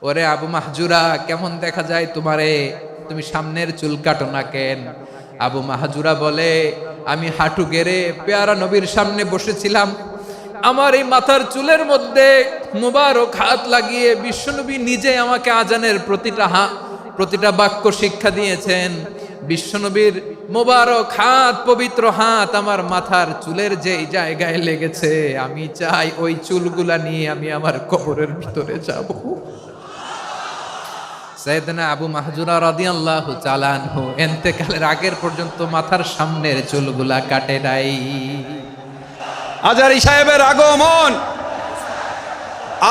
ওরে আবু মাহজুরা, কেমন দেখা যায় তোমারে, তুমি সামনের চুল কাটো না কেন? আবু মাহজুরা বলে, আমি হাঁটু গেড়ে পেয়ারা নবীর সামনে বসেছিলাম, আমার এই মাথার চুলের মধ্যে মুবারক হাত লাগিয়ে বিশ্বনবী নিজে আমাকে আজানের প্রতিটা বাক্য শিক্ষা দিয়েছেন। বিশ্বনবীর মোবারক হাত, পবিত্র হাত আমার মাথার চুলের যেই জায়গায় লেগেছে, আমি চাই ওই চুলগুলা নিয়ে আমি আমার কবরের ভিতরে যাব। সাইয়েদনা আবু মাহজুরা রাদিয়াল্লাহু তাআলা আনহু ইন্তেকালের আগের পর্যন্ত মাথার সামনের চুলগুলা কাটে নাই। আজারি সাহেবের আগমন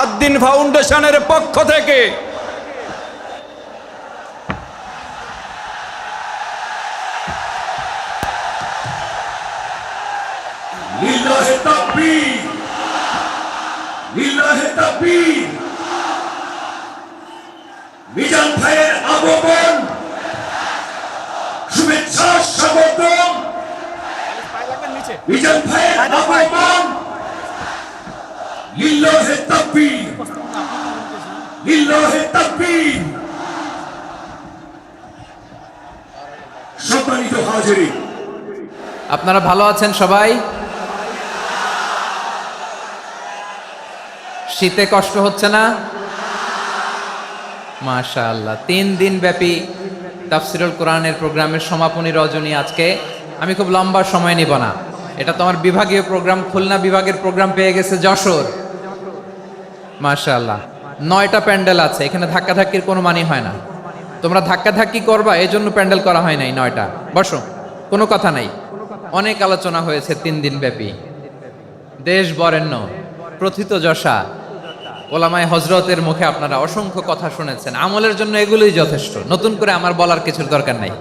আদ্দিন ফাউন্ডেশনের পক্ষ থেকে লিল্লাহে তাকবীর, লিল্লাহে তাকবীর। মিজান ভাইয়ের আগমন, শুভেচ্ছা স্বাগতম। মিজান ভাইয়ের আগমন, লিল্লাহে তাকবীর, লিল্লাহে তাকবীর। সম্মানিত হাজিরিন, আপনারা ভালো আছেন সবাই? শীতে কষ্ট হচ্ছে না? মাশাআল্লাহ। 3 দিন ব্যাপী তাফসিরুল কোরআনের প্রোগ্রামের সমাপনী রজনী আজকে। আমি খুব লম্বা সময় নিব না, এটা তোমার বিভাগীয় প্রোগ্রাম, খুলনা বিভাগের প্রোগ্রাম পেয়ে গেছে যশোর। মাশাআল্লাহ, 9টা প্যান্ডেল আছে, এখানে ধাক্কাধাক্কির কোনো মানি হয় না। তোমরা ধাক্কাধাক্কি করবা, এই জন্য প্যান্ডেল করা হয় নাই 9টা। বসো, কোনো কথা নাই। অনেক আলোচনা হয়েছে 3 দিন ব্যাপী। দেশ বরেণ্য, প্রথিত যশা ওলামায়ে হযরতের মুখে আপনারা অসংখ্য কথা শুনেছেন। আমলের জন্য এগুলোই যথেষ্ট, নতুন করে আমার বলার কিছুর দরকার নাই।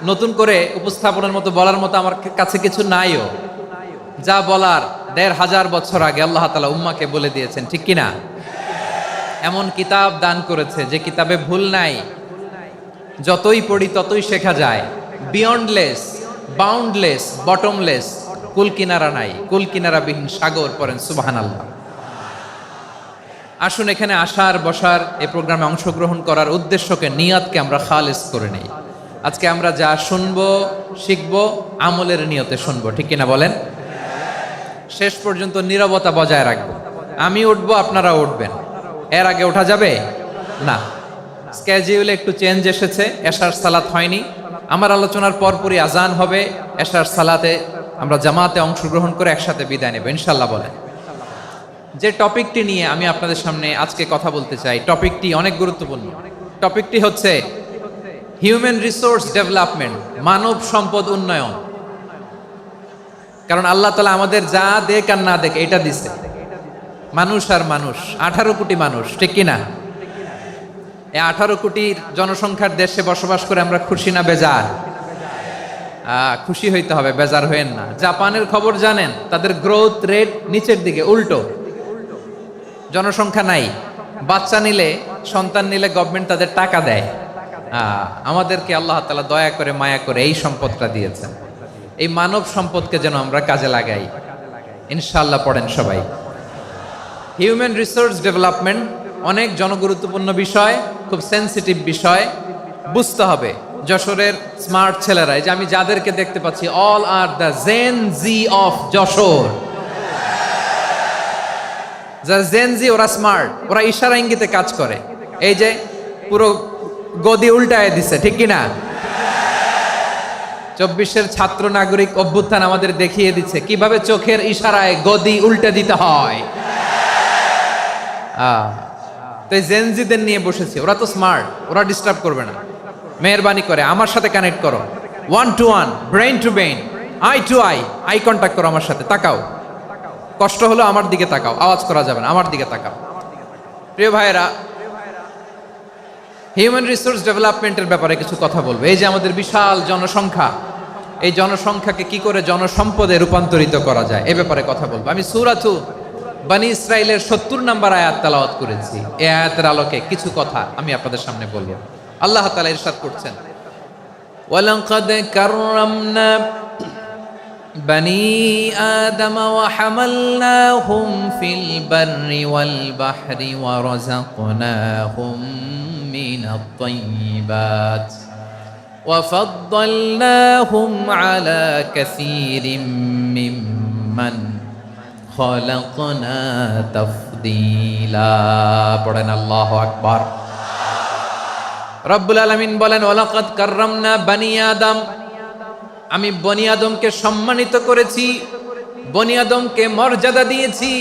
নতুন করে উপস্থাপনের মতো বলার মতো আমার কাছে কিছু নাইও। যা বলার 1500 বছর আগে আল্লাহ তাআলা উম্মাকে বলে দিয়েছেন, ঠিক কিনা? এমন কিতাব দান করেছে যে কিতাবে ভুল নাই, যতই পড়ি ততই শেখা যায়। বিয়ন্ডলেস, বাউন্ডলেস, বটমলেস, কুল কিনারা নাই, কুল কিনারাবিহীন সাগর, পড়েন সুবহানাল্লাহ। আসুন এখানে আসার, বসার, এই প্রোগ্রামে অংশগ্রহণ করার উদ্দেশ্যকে, নিয়তকে আমরা খালেস করে নেই। আজকে আমরা যা শুনবো, শিখবো, আমলের নিয়তে শুনবো, ঠিক কিনা বলেন? শেষ পর্যন্ত নীরবতা বজায় রাখবো। আমি উঠবো, আপনারা উঠবেন। এর আগে ওঠা যাবে না। স্কেজিউলে একটু চেঞ্জ এসেছে, এশার সালাত হয়নি। আমার আলোচনার পরপরই আজান হবে, এশার সালাতে আমরা জামাতে অংশগ্রহণ করে একসাথে বিদায় নেব ইনশাল্লাহ। বলেন, যে টপিকটি নিয়ে আমি আপনাদের সামনে আজকে কথা বলতে চাই, টপিকটি অনেক গুরুত্বপূর্ণ। টপিকটি হচ্ছে হিউম্যান রিসোর্স ডেভেলপমেন্ট, মানব সম্পদ উন্নয়ন। কারণ আল্লাহ তাআলা আমাদের যা দেখ আর না দেখ এটা দিছে। মানুষ আর মানুষ, 18 কোটি মানুষ, ঠিক কিনা? এই 18 কোটির জনসংখ্যার দেশে বসবাস করে আমরা খুশি না বেজার? খুশি হইতে হবে, বেজার হইেন না। জাপানের খবর জানেন? তাদের গ্রোথ রেট নিচের দিকে, উল্টো। জনসংখ্যা নাই, বাচ্চা নিলে, সন্তান নিলে গভর্নমেন্ট তাদের টাকা দেয়। আমাদেরকে আল্লাহ তাআলা দয়া করে, মায়া করে এই সম্পদটা দিয়েছেন। এই মানব সম্পদকে যেন আমরা কাজে লাগাই ইনশাআল্লাহ। পড়েন সবাই। হিউম্যান রিসোর্স ডেভেলপমেন্ট অনেক জনগুরুত্বপূর্ণ বিষয়, খুব সেন্সিটিভ বিষয়, বুঝতে হবে। যশোরের স্মার্ট ছেলেরা, এই যে আমি যাদেরকে দেখতে পাচ্ছি, all are the Gen Z of Jashore. যারা জেন জি, ওরা স্মার্ট, ওরা ইশারা ইঙ্গিতে কাজ করে। এই যে পুরো গদি উল্টায় দিছে, ঠিক কিনা? 24-এর ছাত্র নাগরিক অভ্যুত্থান আমাদের দেখিয়ে দিচ্ছে কিভাবে চোখের ইশারায় গদি উল্টে দিতে হয়। তো জেনজিদের নিয়ে বসেছি, ওরা তো স্মার্ট, ওরা ডিস্টার্ব করবে না। মেহরবানি করে আমার সাথে কানেক্ট করো, 1 to 1, brain to brain, eye to eye, eye contact করো আমার সাথে। তাকাও, কষ্ট হলো আমার দিকে তাকাও, আওয়াজ করা যাবে না, আমার দিকে তাকাও। প্রিয় ভাইয়েরা, হিউম্যান রিসোর্স ডেভেলপমেন্টের ব্যাপারে কিছু কথা বলবো। এই যে আমাদের বিশাল জনসংখ্যা, এই জনসংখ্যাকে কি করে জনসম্পদে রূপান্তরিত করা যায়, এ ব্যাপারে কথা বলবো। আমি সূরাতু বনী ইসরাইলের 70 নম্বর আয়াত তেলাওয়াত করেছি। এই আয়াতের আলোকে কিছু কথা আমি আপনাদের সামনে বলবো। আল্লাহ তাআলা ইরশাদ করছেন, ওয়ালাকাদ কাররামনা بني آدم وحملناهم في البر والبحر ورزقناهم من الطيبات وفضلناهم على كثير ممن خلقنا تفضيلا পড়েন আল্লাহু আকবার। রব্বুল আলামিন বলেন ওয়ালাকাদ কাররামনা বানি আদম, আমি বনি আদমকে সম্মানিত করেছি, বনি আদমকে মর্যাদা দিয়েছি।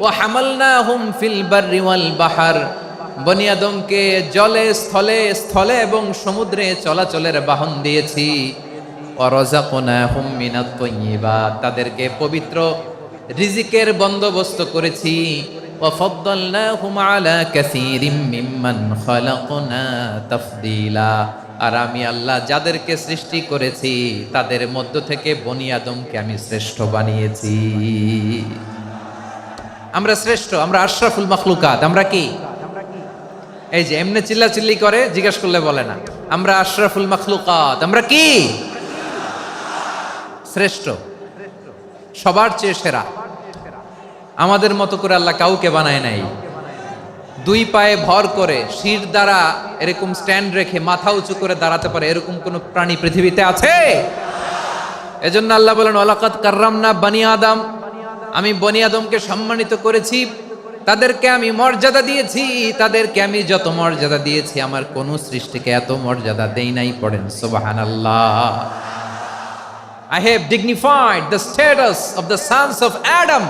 ওয়া হামালনাহুম ফিল বাররি ওয়াল বাহর, বনি আদমকে জলে স্থলে স্থলে এবং সমুদ্রে চলাচলের বাহন দিয়েছি। ওয়া রাযাকনাহুম মিনাত তাইয়্যিবাত, তাদেরকে পবিত্র রিজিকের বন্দোবস্ত করেছি। ওয়া ফাদ্দালনাহুম আলা কাসীরিম মিম্মান খালাকনা তাফদীলা, আর আমি আল্লাহ যাদেরকে সৃষ্টি করেছি তাদের মধ্য থেকে বনি আদমকে আমি শ্রেষ্ঠ বানিয়েছি। আমরা শ্রেষ্ঠ, আমরা আশরাফুল মাখলুকাত। আমরা কি এই যে এমনি চিল্লাচিল্লি করে জিজ্ঞেস করলে বলে না, আমরা আশরাফুল মাখলুকাত। আমরা কি শ্রেষ্ঠ, সবার চেয়ে সেরা। আমাদের মতো করে আল্লাহ কাউকে বানায় নাই। দুই পায়ে ভর করে শির দ্বারা এরকম স্ট্যান্ড রেখে মাথা উঁচু করে দাঁড়াতে পারে এরকম কোন প্রাণী পৃথিবীতে আছে? এজন্য আল্লাহ বলেন ওয়ালাকাদ কাররামনা বানি আদম, আমি বনি আদমকে সম্মানিত করেছি, তাদেরকে আমি মর্যাদা দিয়েছি। তাদেরকে আমি যত মর্যাদা দিয়েছি আমার কোন সৃষ্টিকে এত মর্যাদা দেই নাই। পড়েন সুবহানাল্লাহ। I have dignified the status of the sons of Adam,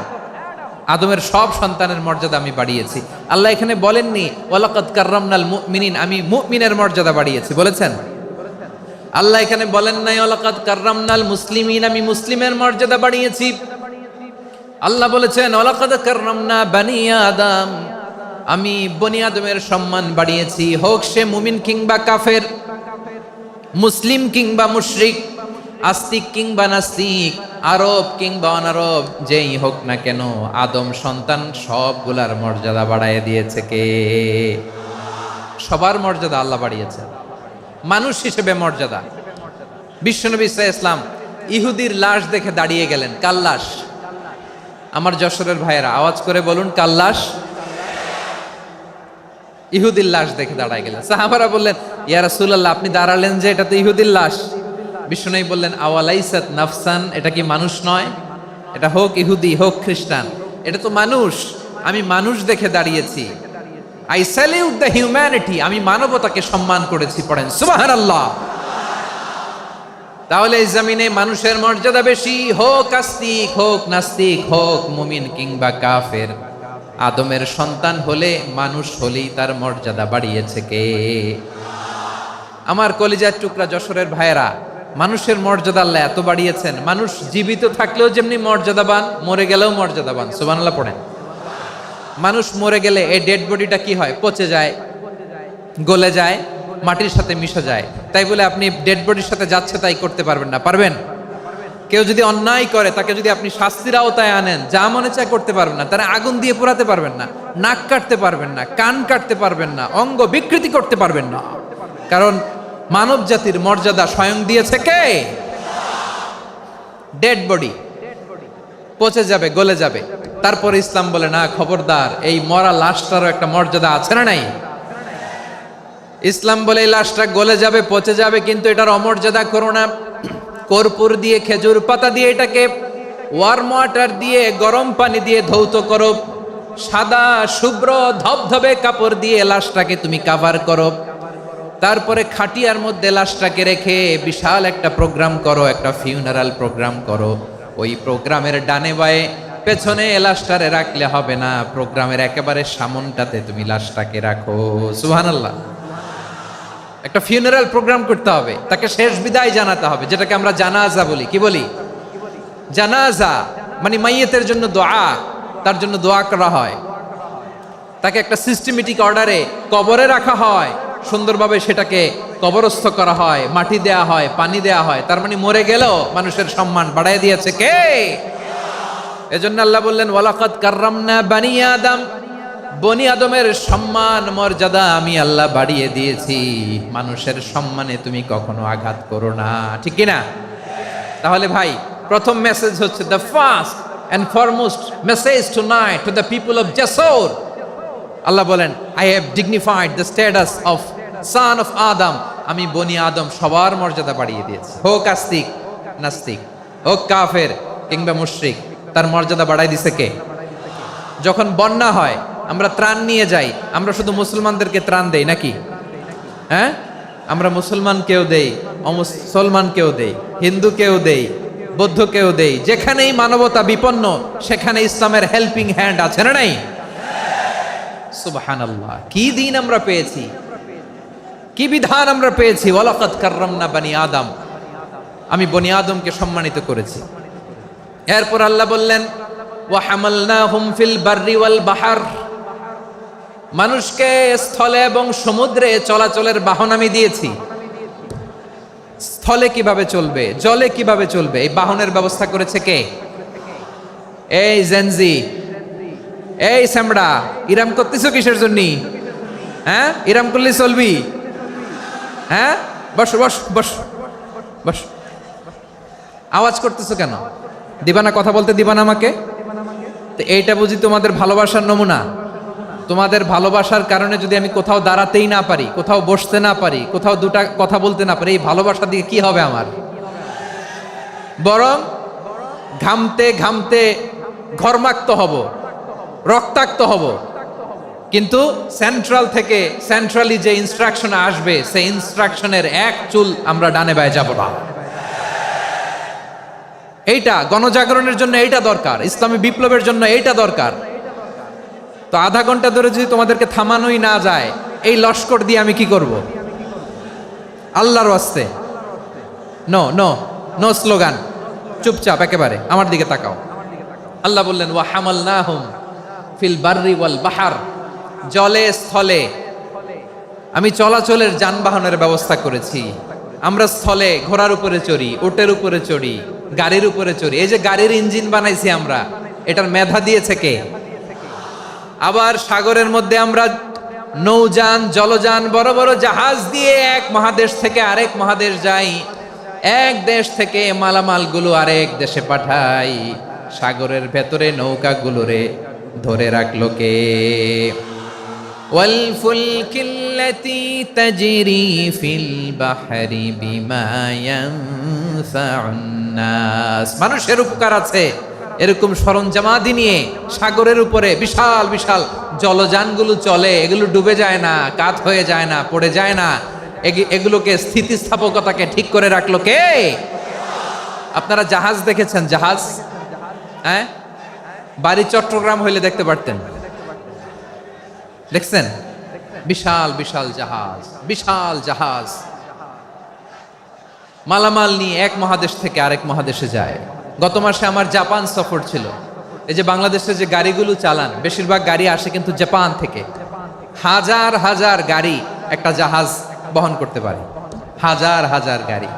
আদমের সব সন্তানের মর্যাদা আমি বাড়িয়েছি। আল্লাহ এখানে বলেননি ওয়ালাকাদ কাররামনাল মুমিনিন, আমি মুমিনের মর্যাদা বাড়িয়েছি, বলেছেন? আল্লাহ এখানে বলেন নাই ওয়ালাকাদ কাররামনাল মুসলিমিন, আমি মুসলিমের মর্যাদা বাড়িয়েছি। আল্লাহ বলেছেন ওয়ালাকাদ কাররামনা বানি আদম, আমি বনি আদমের সম্মান বাড়িয়েছি। হোক সে মুমিন কিংবা কাফের, মুসলিম কিংবা মুশরিক, আস্তিক কিংবা নাস্তিক, আরব কিংবা অনারব, যেই হোক না কেন আদম সন্তান সবগুলার মর্যাদা বাড়ায় দিয়েছে কে? সবার মর্যাদা আল্লাহ বাড়িয়েছে। মানুষ হিসেবে মর্যাদা। বিশ্বনবী সাল্লাল্লাহু আলাইহি ওয়াসাল্লাম ইহুদির লাশ দেখে দাঁড়িয়ে গেলেন। কার লাশ? আমার যশোরের ভাইয়েরা আওয়াজ করে বলুন, কার লাশ? ইহুদির লাশ দেখে দাঁড়ায় গেলেন। সাহাবারা বললেন ইয়া রাসূলুল্লাহ, আপনি দাঁড়ালেন যে, এটা তো ইহুদির লাশ। বিশ্বনবী বললেন আওয়ালাইসাত নাফসান, এটা কি মানুষ নয়? এটা হোক ইহুদি হোক খ্রিস্টান, এটা তো মানুষ। আমি মানুষ দেখে দাঁড়িয়েছি। আই স্যালিউট দ্য হিউম্যানিটি, আমি মানবতাকে সম্মান করেছি। পড়েন সুবহানাল্লাহ। তাহলে এই জমিনে মানুষের মর্যাদা বেশি, হোক আস্তিক হোক নাস্তিক, হোক মুমিন কিংবা কাফের। আদমের সন্তান হলে, মানুষ হলেই তার মর্যাদা বাড়িয়েছে কে? আমার কলিজার টুকরা যশোরের ভাইয়েরা, মানুষের মর্যাদা আল্লাহ এত বাড়িয়েছেন। মানুষ জীবিত থাকলেও যেমনি মর্যাদাবান, মরে গেলেও মর্যাদাবান। সুবহানাল্লাহ পড়েন। মানুষ মরে গেলে এই ডেড বডিটা কি হয়? পচে যায়, গলে যায়, মাটির সাথে মিশে যায়। তাই বলে আপনি ডেড বডির সাথে যাচ্ছে তাই করতে পারবেন না? পারবেন? কেউ যদি অন্যায় করে তাকে যদি আপনি শাস্তির আওতায় আনেন, যা মনে চায় করতে পারবেন না। তারা আগুন দিয়ে পোড়াতে পারবেন না, নাক কাটতে পারবেন না, কান কাটতে পারবেন না, অঙ্গ বিকৃতি করতে পারবেন না। কারণ মানব জাতির মর্যাদা স্বয়ং দিয়েছে কে? ডেড বডি পচে যাবে, গলে যাবে। তারপরে ইসলাম বলে না, খবরদার, এই মরা লাশটারও একটা মর্যাদা আছে না নাই? ইসলাম বলে এই লাশটা গলে যাবে, পচে যাবে, কিন্তু এটার অমর্যাদা করো না। কর্পূর দিয়ে, খেজুর পাতা দিয়ে, এটাকে ওয়ার্ম ওয়াটার দিয়ে, গরম পানি দিয়ে ধৌত করো। সাদা শুভ্র ধবধবে কাপড় দিয়ে লাশটাকে তুমি কাভার করো। তারপরে খাটিয়ার মধ্যে লাশটাকে রেখে বিশাল একটা প্রোগ্রাম করো, একটা ফিউনারাল প্রোগ্রাম করো। ওই প্রোগ্রামের ডানে বায়ে পেছনে লাশটারে রাখলে হবে না, প্রোগ্রামের একেবারে সামনটাতে তুমি লাশটাকে রাখো। সুবহানাল্লাহ। একটা ফিউনারাল প্রোগ্রাম করতে হবে, তাকে শেষ বিদায় জানাতে হবে, যেটাকে আমরা জানাজা বলি। কি বলি? জানাজা মানে মাইয়েতের জন্য দোয়া, তার জন্য দোয়া করা হয়। তাকে একটা সিস্টেমেটিক অর্ডারে কবরে রাখা হয়, সুন্দরভাবে সেটাকে কবরস্থ করা হয়, মাটি দেয়া হয়, পানি দেয়া হয়। তার মানে মরে গেলেও মানুষের সম্মান বাড়ায় দিয়েছে কে? এজন্য আল্লাহ বললেন ওয়ালাকাদ কাররামনা বানি আদম, বনি আদমের সম্মান মর্যাদা আমি আল্লাহ বাড়িয়ে দিয়েছি। মানুষের সম্মানে তুমি কখনো আঘাত করো না, ঠিক কিনা? তাহলে ভাই, প্রথম মেসেজ হচ্ছে the first and foremost message tonight to the people of Jashore. আল্লাহ বলেন, I have dignified the status of son of Adam. আমি বনি আদম সবার মর্যাদা বাড়িয়ে দিয়েছি, হোক আস্তিক নাস্তিক, হোক কাফের কিংবা মুশরিক, তার মর্যাদা বাড়াই দিছে কে? যখন বন্যা হয় আমরা ত্রাণ নিয়ে যাই, আমরা শুধু মুসলমানদেরকে ত্রাণ দেই নাকি? হ্যাঁ, আমরা মুসলমানকেও দেই, অমুসলমানকেও দেই, হিন্দুকেও দেই, বৌদ্ধকেও দেই। যেখানেই মানবতা বিপন্ন সেখানে ইসলামের হেল্পিং হ্যান্ড আছে না নাই? সুবহানাল্লাহ, কি দিন আমরা পেয়েছি, কি বিধান আমরা পেয়েছি। ওয়ালাকাদ কাররামনা বনি আদম, আমি বনি আদমকে সম্মানিত করেছি। এরপর আল্লাহ বললেন, ওয়া হামালনাহুম ফিল বাররি ওয়াল বাহর, মানুষকে স্থলে এবং সমুদ্রে চলাচলের বাহন আমি দিয়েছি। স্থলে কিভাবে চলবে, জলে কিভাবে চলবে, এই বাহনের ব্যবস্থা করেছে কে? এই জেনজি, এই স্যামড়া, ইরাম করতেছো কিসের জন্য? হ্যাঁ, ইরাম করলে চলবি? হ্যাঁ, বস বস বস বস, আওয়াজ করতেছো কেন? দিবা না, কথা বলতে দিবা না আমাকে? তো এইটা বুঝি তোমাদের ভালোবাসার নমুনা? তোমাদের ভালোবাসার কারণে যদি আমি কোথাও দাঁড়াতেই না পারি, কোথাও বসতে না পারি, কোথাও দুটা কথা বলতে না পারি, এই ভালোবাসা দিয়ে কি হবে আমার? বরং ঘামতে ঘামতে ঘর্মাক্ত হব, রক্তাক্ত হব। কিন্তু সেন্ট্রাল থেকে, সেন্ট্রালি যে ইনস্ট্রাকশন আসবে, সেই ইনস্ট্রাকশনের এক চুল আমরা ডানে বায়ে যাব না। এইটা গণজাগরণের জন্য এইটা দরকার, ইসলামী বিপ্লবের জন্য এইটা দরকার। তো আধা ঘন্টা ধরে যদি তোমাদেরকে থামানোই না যায়, এই লস্কর দিয়ে আমি কি করব? আল্লাহর ওয়াস্তে নো নো নো স্লোগান, চুপচাপ একেবারে আমার দিকে তাকাও। আল্লাহ বললেন, ওয়া হামালনাহুম ফিল বাররি ওয়াল বাহর, জলে স্থলে আমি চলাচলের যানবাহনের ব্যবস্থা করেছি। আমরা স্থলে ঘোড়ার উপরে চড়ি, উটের উপরে চড়ি, গাড়ির উপরে চড়ি। এই যে গাড়ির ইঞ্জিন বানাইছি আমরা, এটার মেধা দিয়েছে কে? আবার সাগরের মধ্যে আমরা নৌযান, জলযান, বড় বড় জাহাজ দিয়ে এক মহাদেশ থেকে আরেক মহাদেশ যাই, এক দেশ থেকে মালামালগুলো আরেক দেশে পাঠাই। সাগরের ভেতরে নৌকাগুলোরে ধরে রাখলো কে? ওয়াল ফুলকিল্লাতি তাজরি ফিল বাহরি বিমা ইয়ানফাউন নাস, মানুষের উপকার আছে এরকম সরঞ্জামাদি নিয়ে সাগরের উপরে বিশাল বিশাল জলযানগুলো চলে। এগুলো ডুবে যায় না, কাত হয়ে যায় না, পড়ে যায় না। এগুলোকে স্থিতিস্থাপকতাকে ঠিক করে রাখলো কে? আপনারা জাহাজ দেখেছেন? জাহাজ, হ্যাঁ, বাড়ি চট্টগ্রাম হইলে দেখতে পারতেন, দেখছেন? বিশাল বিশাল জাহাজ, বিশাল জাহাজ মালামাল নিয়ে এক মহাদেশ থেকে আরেক মহাদেশে যায়। গত মাসে আমার জাপান সফর ছিল। এই যে বাংলাদেশে যে গাড়িগুলো চালান, বেশিরভাগ গাড়ি আসে কিন্তু জাপান থেকে। হাজার হাজার গাড়ি একটা জাহাজ বহন করতে পারে, হাজার হাজার গাড়ি।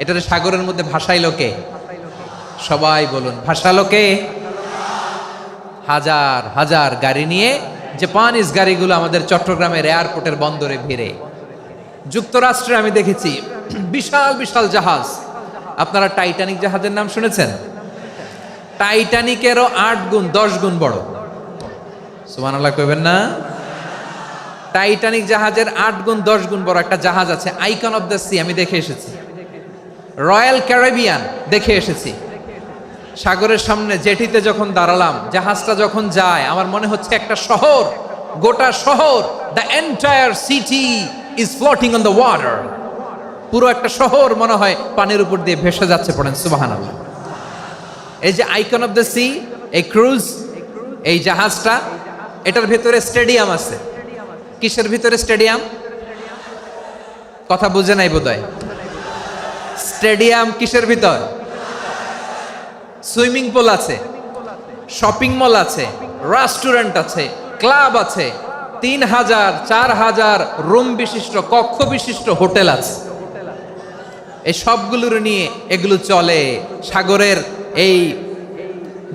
এটাতে সাগরের মধ্যে ভাসাইলো কে? সবাই বলুন, ভাসালো কে? হাজার হাজার গাড়ি নিয়ে জাপানিজ গাড়িগুলো আমাদের চট্টগ্রামের এয়ারপোর্টের বন্দরে ভিড়ে। যুক্তরাষ্ট্রে আমি দেখেছি বিশাল বিশাল জাহাজ। আপনারা টাইটানিক জাহাজের নাম শুনেছেন? টাইটানিকেরও 8 গুণ 10 গুণ বড়। সুবহানাল্লাহ কইবেন না? টাইটানিক জাহাজের 8 গুণ 10 গুণ বড় একটা জাহাজ আছে, আইকন অফ দ্য সি, আমি দেখে এসেছি। রয়্যাল ক্যারিবিয়ান দেখে এসেছি। সাগরের সামনে জেটিতে যখন দাঁড়ালাম, জাহাজটা যখন যায়, আমার মনে হচ্ছে একটা শহর, গোটা শহর, the entire city is floating on the water. পুরো একটা শহর মনে হয় পানির উপর দিয়ে ভেসে যাচ্ছে। পড়েন সুবহানাল্লাহ। এই যে আইকন অফ দ্য সি, এই ক্রুজ, এই জাহাজটা, এটার ভিতরে স্টেডিয়াম আছে। কিসের ভিতরে স্টেডিয়াম? কথা বুঝে নাই বোধহয়। স্টেডিয়াম কিসের ভিতর? সুইমিং পুল আছে, শপিং মল আছে, রেস্টুরেন্ট আছে, ক্লাব আছে, 3000 4000 রুম বিশিষ্ট, কক্ষ বিশিষ্ট হোটেল আছে। এই সবগুলোর নিয়ে এগুলো চলে সাগরের এই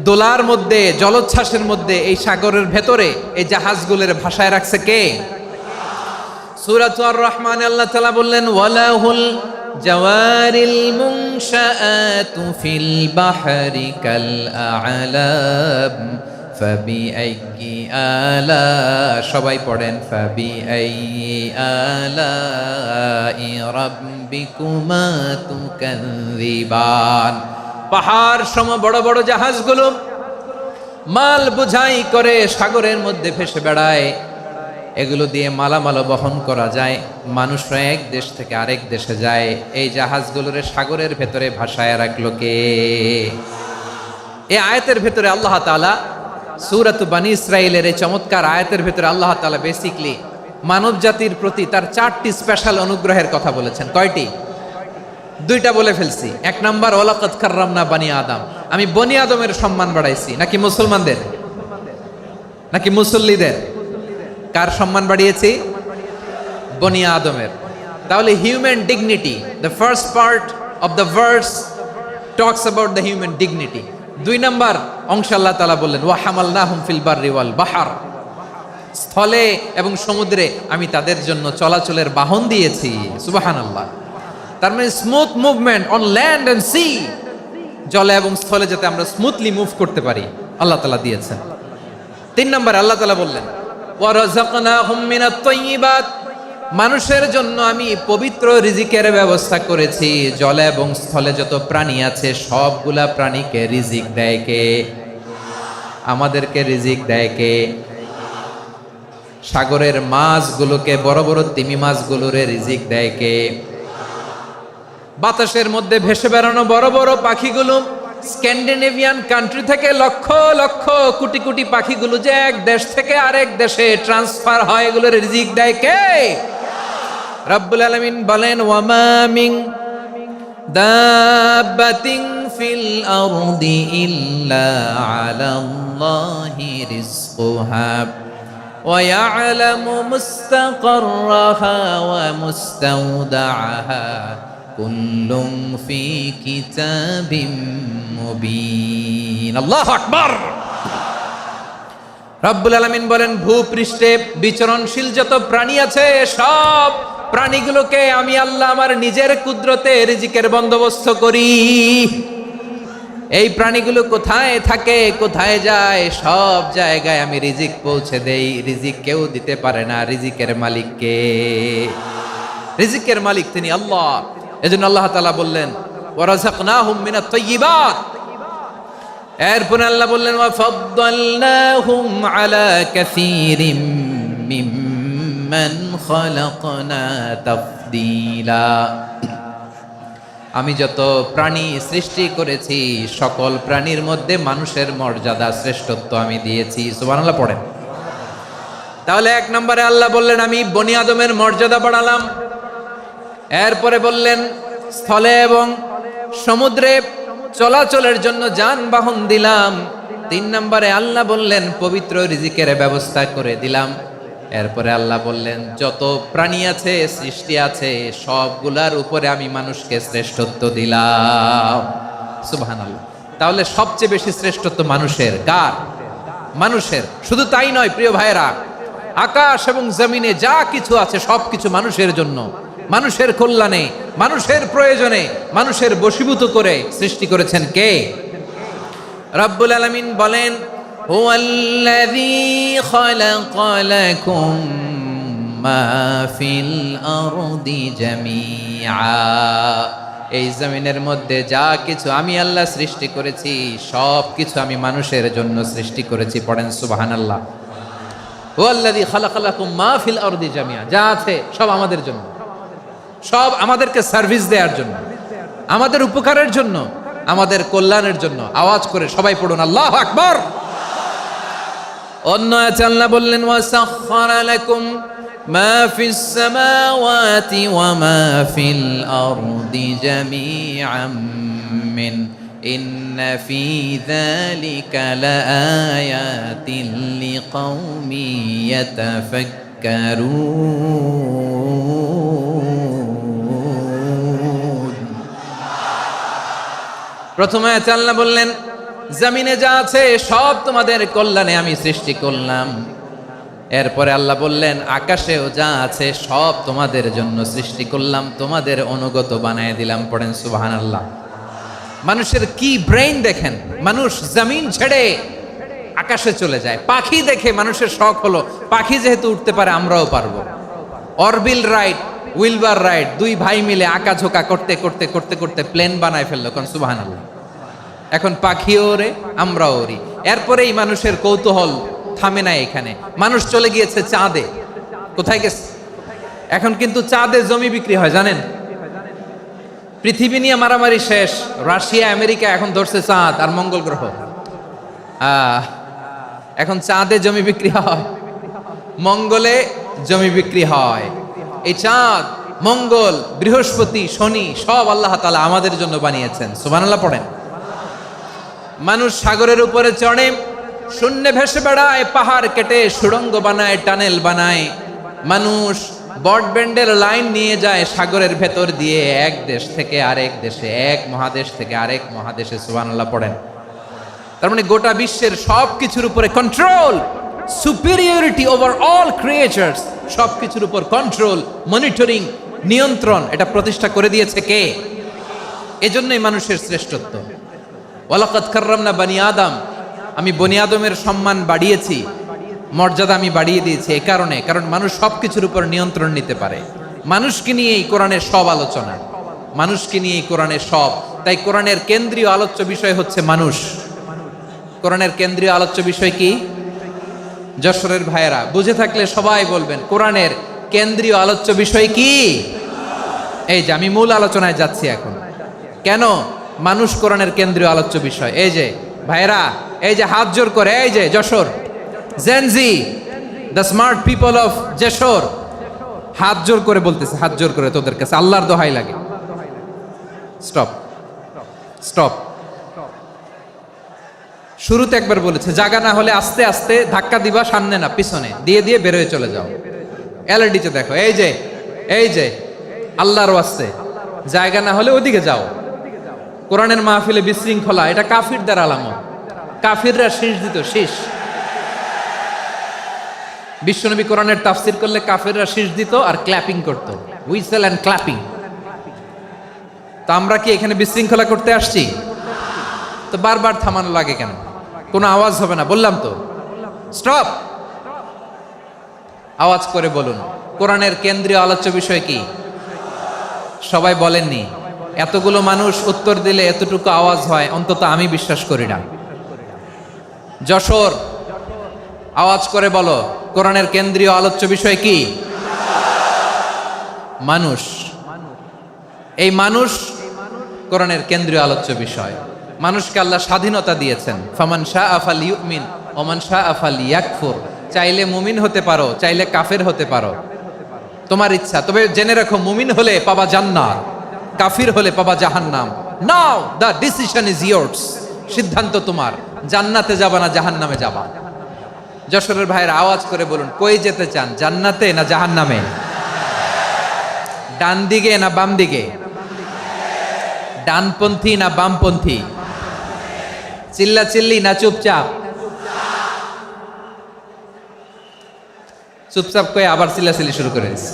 দোলার মধ্যে, জলোচ্ছ্বাসের মধ্যে। এই সাগরের ভেতরে এই জাহাজগুলোর ভাষায় রাখছে কে? সূরা আর রহমানে আল্লাহ তাআলা বললেন, ওয়ালাহুল জাওয়ারিল মুনশাআতু ফিল বাহরি কাল আ'লাম ফাবিআইয়ি আলা, সবাই পড়েন ফাবিআইয়ি আলাই রাব্বিকুমা তুকাযযিবান। পাহাড় সম বড় বড় জাহাজগুলো মাল বোঝাই করে সাগরের মধ্যে ভেসে বেড়ায়, এগুলো দিয়ে মালামাল বহন করা যায়। মানুষরা এক দেশ থেকে আরেক দেশে যায়, এই জাহাজগুলোর সাগরের ভেতরে ভাসায় রাখলো কে? এই আয়াতের ভেতরে আল্লাহ তাআলা সূরাত বানী ইসরাঈলের এই চমৎকার আয়াতের ভেতরে আল্লাহ তাআলা বেসিকলি মানব জাতির প্রতি তার 4টি স্পেশাল অনুগ্রহের কথা বলেছেন। কয়টি? 2টা বলে ফেলছি। 1 নাম্বার ওয়ালাকাদ কাররামনা বানি আদম, আমি বনি আদমের সম্মান বাড়াইছি। নাকি মুসলমানদের? নাকি মুসল্লিদের? কার সম্মান বাড়িয়েছি? বনি আদমের। তাহলে human dignity, the first part of the verse talks about the human dignity. 2 number অংশ আল্লাহ তাআলা বললেন ওয়া হামালনাহুম ফিল বাররি ওয়াল বাহর, স্থলে এবং সমুদ্রে আমি তাদের জন্য চলাচলের বাহন দিয়েছি। সুবহানাল্লাহ। তার মানে smooth movement on land and sea, জলে এবং স্থলে যাতে আমরা স্মুথলি মুভ করতে পারি আল্লাহ তাআলা দিয়েছেন। 3 নম্বরে আল্লাহ তাআলা বললেন ওয়া রাযাকনাহুম মিনাত তাইয়্যিবাত, মানুষের জন্য আমি পবিত্র রিজিকের ব্যবস্থা করেছি। জলে এবং স্থলে যত প্রাণী আছে সবগুলা প্রাণীকে রিজিক দেয় কে? আমাদেরকে রিজিক দেয় কে? সাগরের মাছগুলোকে, বড় বড় তিমি মাছগুলোরে রিজিক দেয় কে? বাতাসের মধ্যে ভেসে বেড়ানো বড় বড় পাখিগুলো, স্ক্যান্ডিনেভিয়ান কান্ট্রি থেকে লক্ষ লক্ষ কোটি কোটি পাখিগুলো যে এক দেশ থেকে আরেক দেশে ট্রান্সফার হয়, এগুলোর রিজিক দেয় কে? রব্বুল আলামিন বলেন ওয়ামা মিন দাব্বাতিন ফিল আরদি ইল্লা আলাল্লাহি রিজকুহা ওয়া ইয়ালামু মুস্তাকাররাহা ওয়া মুস্তাওদাআহা কুল্লুম ফি কিতাবিম মুবিন। আল্লাহু আকবার। রব্বুল আলামিন বলেন ভূপৃষ্ঠে বিচরণশীল যত প্রাণী আছে সব প্রাণীগুলোকে আমি আল্লাহ আমার নিজের কুদরতে রিজিকের বন্দোবস্ত করি। এই প্রাণীগুলো কোথায় থাকে, কোথায় যায়, সব জায়গায় আমি রিজিক পৌঁছে দেই। রিজিক কেউ দিতে পারে না, রিজিকের মালিক কে? রিজিকের মালিক তিনি আল্লাহ। এজন্য আল্লাহ তাআলা বললেন ওয়া রাযাকনাহুম মিনাত তাইয়্যিবাত। এরপর আল্লাহ বললেন ওয়া ফাদ্দালনাহুম আলা কাসীরিম মিম্মান খালাকনা তাফদীলা। আমি যত প্রাণী সৃষ্টি করেছি সকল প্রাণীর মধ্যে মানুষের মর্যাদা শ্রেষ্ঠত্ব আমি দিয়েছি। সুবহানাল্লাহ পড়েন। তাহলে 1 নম্বরে আল্লাহ বললেন আমি বনি আদমের মর্যাদা বাড়ালাম। এরপরে বললেন স্থলে এবং সমুদ্রে চলাচলের জন্য যানবাহন দিলাম। 3 নম্বরে আল্লাহ বললেন পবিত্র রিজিকের ব্যবস্থা করে দিলাম। এরপরে আল্লাহ বললেন যত প্রাণী আছে, সৃষ্টি আছে, সবগুলার উপরে আমি মানুষকে শ্রেষ্ঠত্ব দিলাম। সুবহানাল্লাহ। তাহলে সবচেয়ে বেশি শ্রেষ্ঠত্ব মানুষের। কার? মানুষের। শুধু তাই নয় প্রিয় ভাইরা, আকাশ এবং জমিনে যা কিছু আছে সবকিছু মানুষের জন্য, মানুষের কল্যাণে, মানুষের প্রয়োজনে, মানুষের বশীভূত করে সৃষ্টি করেছেন কে? রব্বুল আলামিন বলেন হুয়াল্লাযী খালাকা লাকুম মা ফিল আরদি জামিআ। এই জমিনের মধ্যে যা কিছু আমি আল্লাহ সৃষ্টি করেছি সব কিছু আমি মানুষের জন্য সৃষ্টি করেছি। পড়েন সুবহানাল্লাহ। হুয়াল্লাযী খালাকা লাকুম মা ফিল আরদি জামিআ, যা আছে সব আমাদের জন্য, সব আমাদেরকে সার্ভিস দেওয়ার জন্য, আমাদের উপকারের জন্য, আমাদের কল্যাণের জন্য। আওয়াজ করে সবাই পড়ুন আল্লাহু আকবার। অন্য আয়াতে আল্লাহ বললেন ওয়াসাখখারা লাকুম মা ফিস সামাওয়াতি ওয়া মা ফিল আরদি জামিআম মিন ইন্না ফি যালিকা লাআয়াতিন লিকাউমিন ইয়াতাফাক্কারুন। প্রথমে আয়াতে আল্লাহ বললেন জমিনে যা আছে সব তোমাদের কল্যাণে আমি সৃষ্টি করলাম। এরপরে আল্লাহ বললেন, আকাশেও যা আছে সব তোমাদের জন্য সৃষ্টি করলাম, তোমাদের অনুগত বানায় দিলাম। পড়েন সুবহানাল্লাহ। মানুষের কি ব্রেইন দেখেন, মানুষ জমিন ছেড়ে আকাশে চলে যায়। পাখি দেখে মানুষের শখ হলো, পাখি যেহেতু উঠতে পারে আমরাও পারবো। অরবিল রাইট, উইলবার রাইট, দুই ভাই মিলে আঁকাঝোঁকা করতে করতে করতে করতে প্লেন বানায় ফেললো। কোন সুবহানাল্লাহ। এখন পাখিও ওরে, আমরাও ওরি। এরপরেই মানুষের কৌতূহল থামে না এখানে, মানুষ চলে গিয়েছে চাঁদে। কোথায় গেছে? এখন কিন্তু চাঁদে জমি বিক্রি হয় জানেন। পৃথিবী নিয়ে মারামারি শেষ, রাশিয়া আমেরিকা এখন ধরছে চাঁদ আর মঙ্গল গ্রহ। এখন চাঁদে জমি বিক্রি হয়, মঙ্গলে জমি বিক্রি হয়। এই চাঁদ, মঙ্গল, বৃহস্পতি, শনি সব আল্লাহ তাআলা আমাদের জন্য বানিয়েছেন। সুবহানাল্লাহ পড়েন। মানুষ সাগরের উপরে চড়ে, শূন্যে ভেসে বেড়ায়, পাহাড় কেটে সুড়ঙ্গ বানায়, টানেল বানায়। মানুষ ব্রডব্যান্ডের লাইন নিয়ে যায় সাগরের ভেতর দিয়ে, এক দেশ থেকে আরেক দেশে, এক মহাদেশ থেকে আরেক মহাদেশে। সুবহানাল্লাহ পড়েন। তার মানে গোটা বিশ্বের সব কিছুর উপরে control, superiority over all creatures, সব কিছুর উপর কন্ট্রোল, মনিটরিং, নিয়ন্ত্রণ, এটা প্রতিষ্ঠা করে দিয়েছে কে? এজন্যই মানুষের শ্রেষ্ঠত্ব। ওয়ালাকাদ কাররামনা বানি আদম, আমি বনি আদমের সম্মান বাড়িয়েছি, মর্যাদা আমি বাড়িয়ে দিয়েছি এই কারণে, কারণ মানুষ সব কিছুর উপর নিয়ন্ত্রণ নিতে পারে। মানুষকে নিয়েই কোরআনের সব আলোচনা, মানুষকে নিয়েই কোরআনের সব। তাই কোরআনের কেন্দ্রীয় আলোচ্য বিষয় হচ্ছে মানুষ। কোরআনের কেন্দ্রীয় আলোচ্য বিষয় কি? যশোরের ভাইয়েরা বুঝে থাকলে সবাই বলবেন, কোরআনের কেন্দ্রীয় আলোচ্য বিষয় কি? এই যে আমি মূল আলোচনায় যাচ্ছি এখন। কেন মানুষ কোরআনের কেন্দ্রীয় আলোচ্য বিষয়? এই যে ভাইয়েরা, এই যে হাত জোর করে, এই যে Jessore Gen Z, the smart people of Jessore, হাত জোর করে বলতেছে, হাত জোর করে তোদের কাছে আল্লাহর দোহাই লাগে, স্টপ স্টপ। শুরুতে একবার বলেছে, জায়গা না হলে আস্তে আস্তে ধাক্কা দিবা, সামনে না পিছনে, দিয়ে দিয়ে বেরোয় চলে যাও। এলইডিতে দেখো, এই যে এই যে আল্লাহর ওয়াস্তে জায়গা না হলে ওদিকে যাও। কোরআনের মাহফিলে বিশৃঙ্খলা, এটা কাফিরদের আলামত। কাফিররা শীষ দিত, শীষ। বিশ্বনবী কোরআনের তাফসির করলে কাফিররা শীষ দিত আর ক্ল্যাপিং করত, হুইসেল এন্ড ক্ল্যাপিং। তা আমরা কি এখানে বিশৃঙ্খলা করতে আসছি? তো বারবার থামানো লাগে কেন? কোনো আওয়াজ হবে না, বললাম তো, স্টপ। আওয়াজ করে বলুন, কোরআনের কেন্দ্রীয় আলোচ্য বিষয় কি? সবাই বলেননি। এতগুলো মানুষ উত্তর দিলে এতটুকু আওয়াজ হয়, অন্তত আমি বিশ্বাস করি না। যশোর, আওয়াজ করে বলো, কোরআনের কেন্দ্রীয় আলোচ্য বিষয় কি? মানুষ। এই মানুষ কোরআনের কেন্দ্রীয় আলোচ্য বিষয়। মানুষকে আল্লাহ স্বাধীনতা দিয়েছেন। ফামান শাআ ফালইউমিন ওয়া মান শাআ ফালইয়াকফুর। চাইলে মুমিন হতে পারো, চাইলে কাফের হতে পারো, তোমার ইচ্ছা। তবে জেনে রাখো, মুমিন হলে পাবা জান্নাত, কাফির হলে পাবা জাহান্নাম। নাও দ্য ডিসিশন ইজ ইয়ার্স। সিদ্ধান্ত তোমার, জান্নাতে যাবা না জাহান্নামে যাবা। যশোরের ভাইয়ের আওয়াজ করে বলুন, কই যেতে চান, জান্নাতে না জাহান্নামে? ডান দিকে না বাম দিকে? ডানপন্থী না বামপন্থী? চিল্লা চিল্লি না চুপচাপ? চুপচাপ কয়ে আবার চিল্লাচিল্লি শুরু করে দিচ্ছে।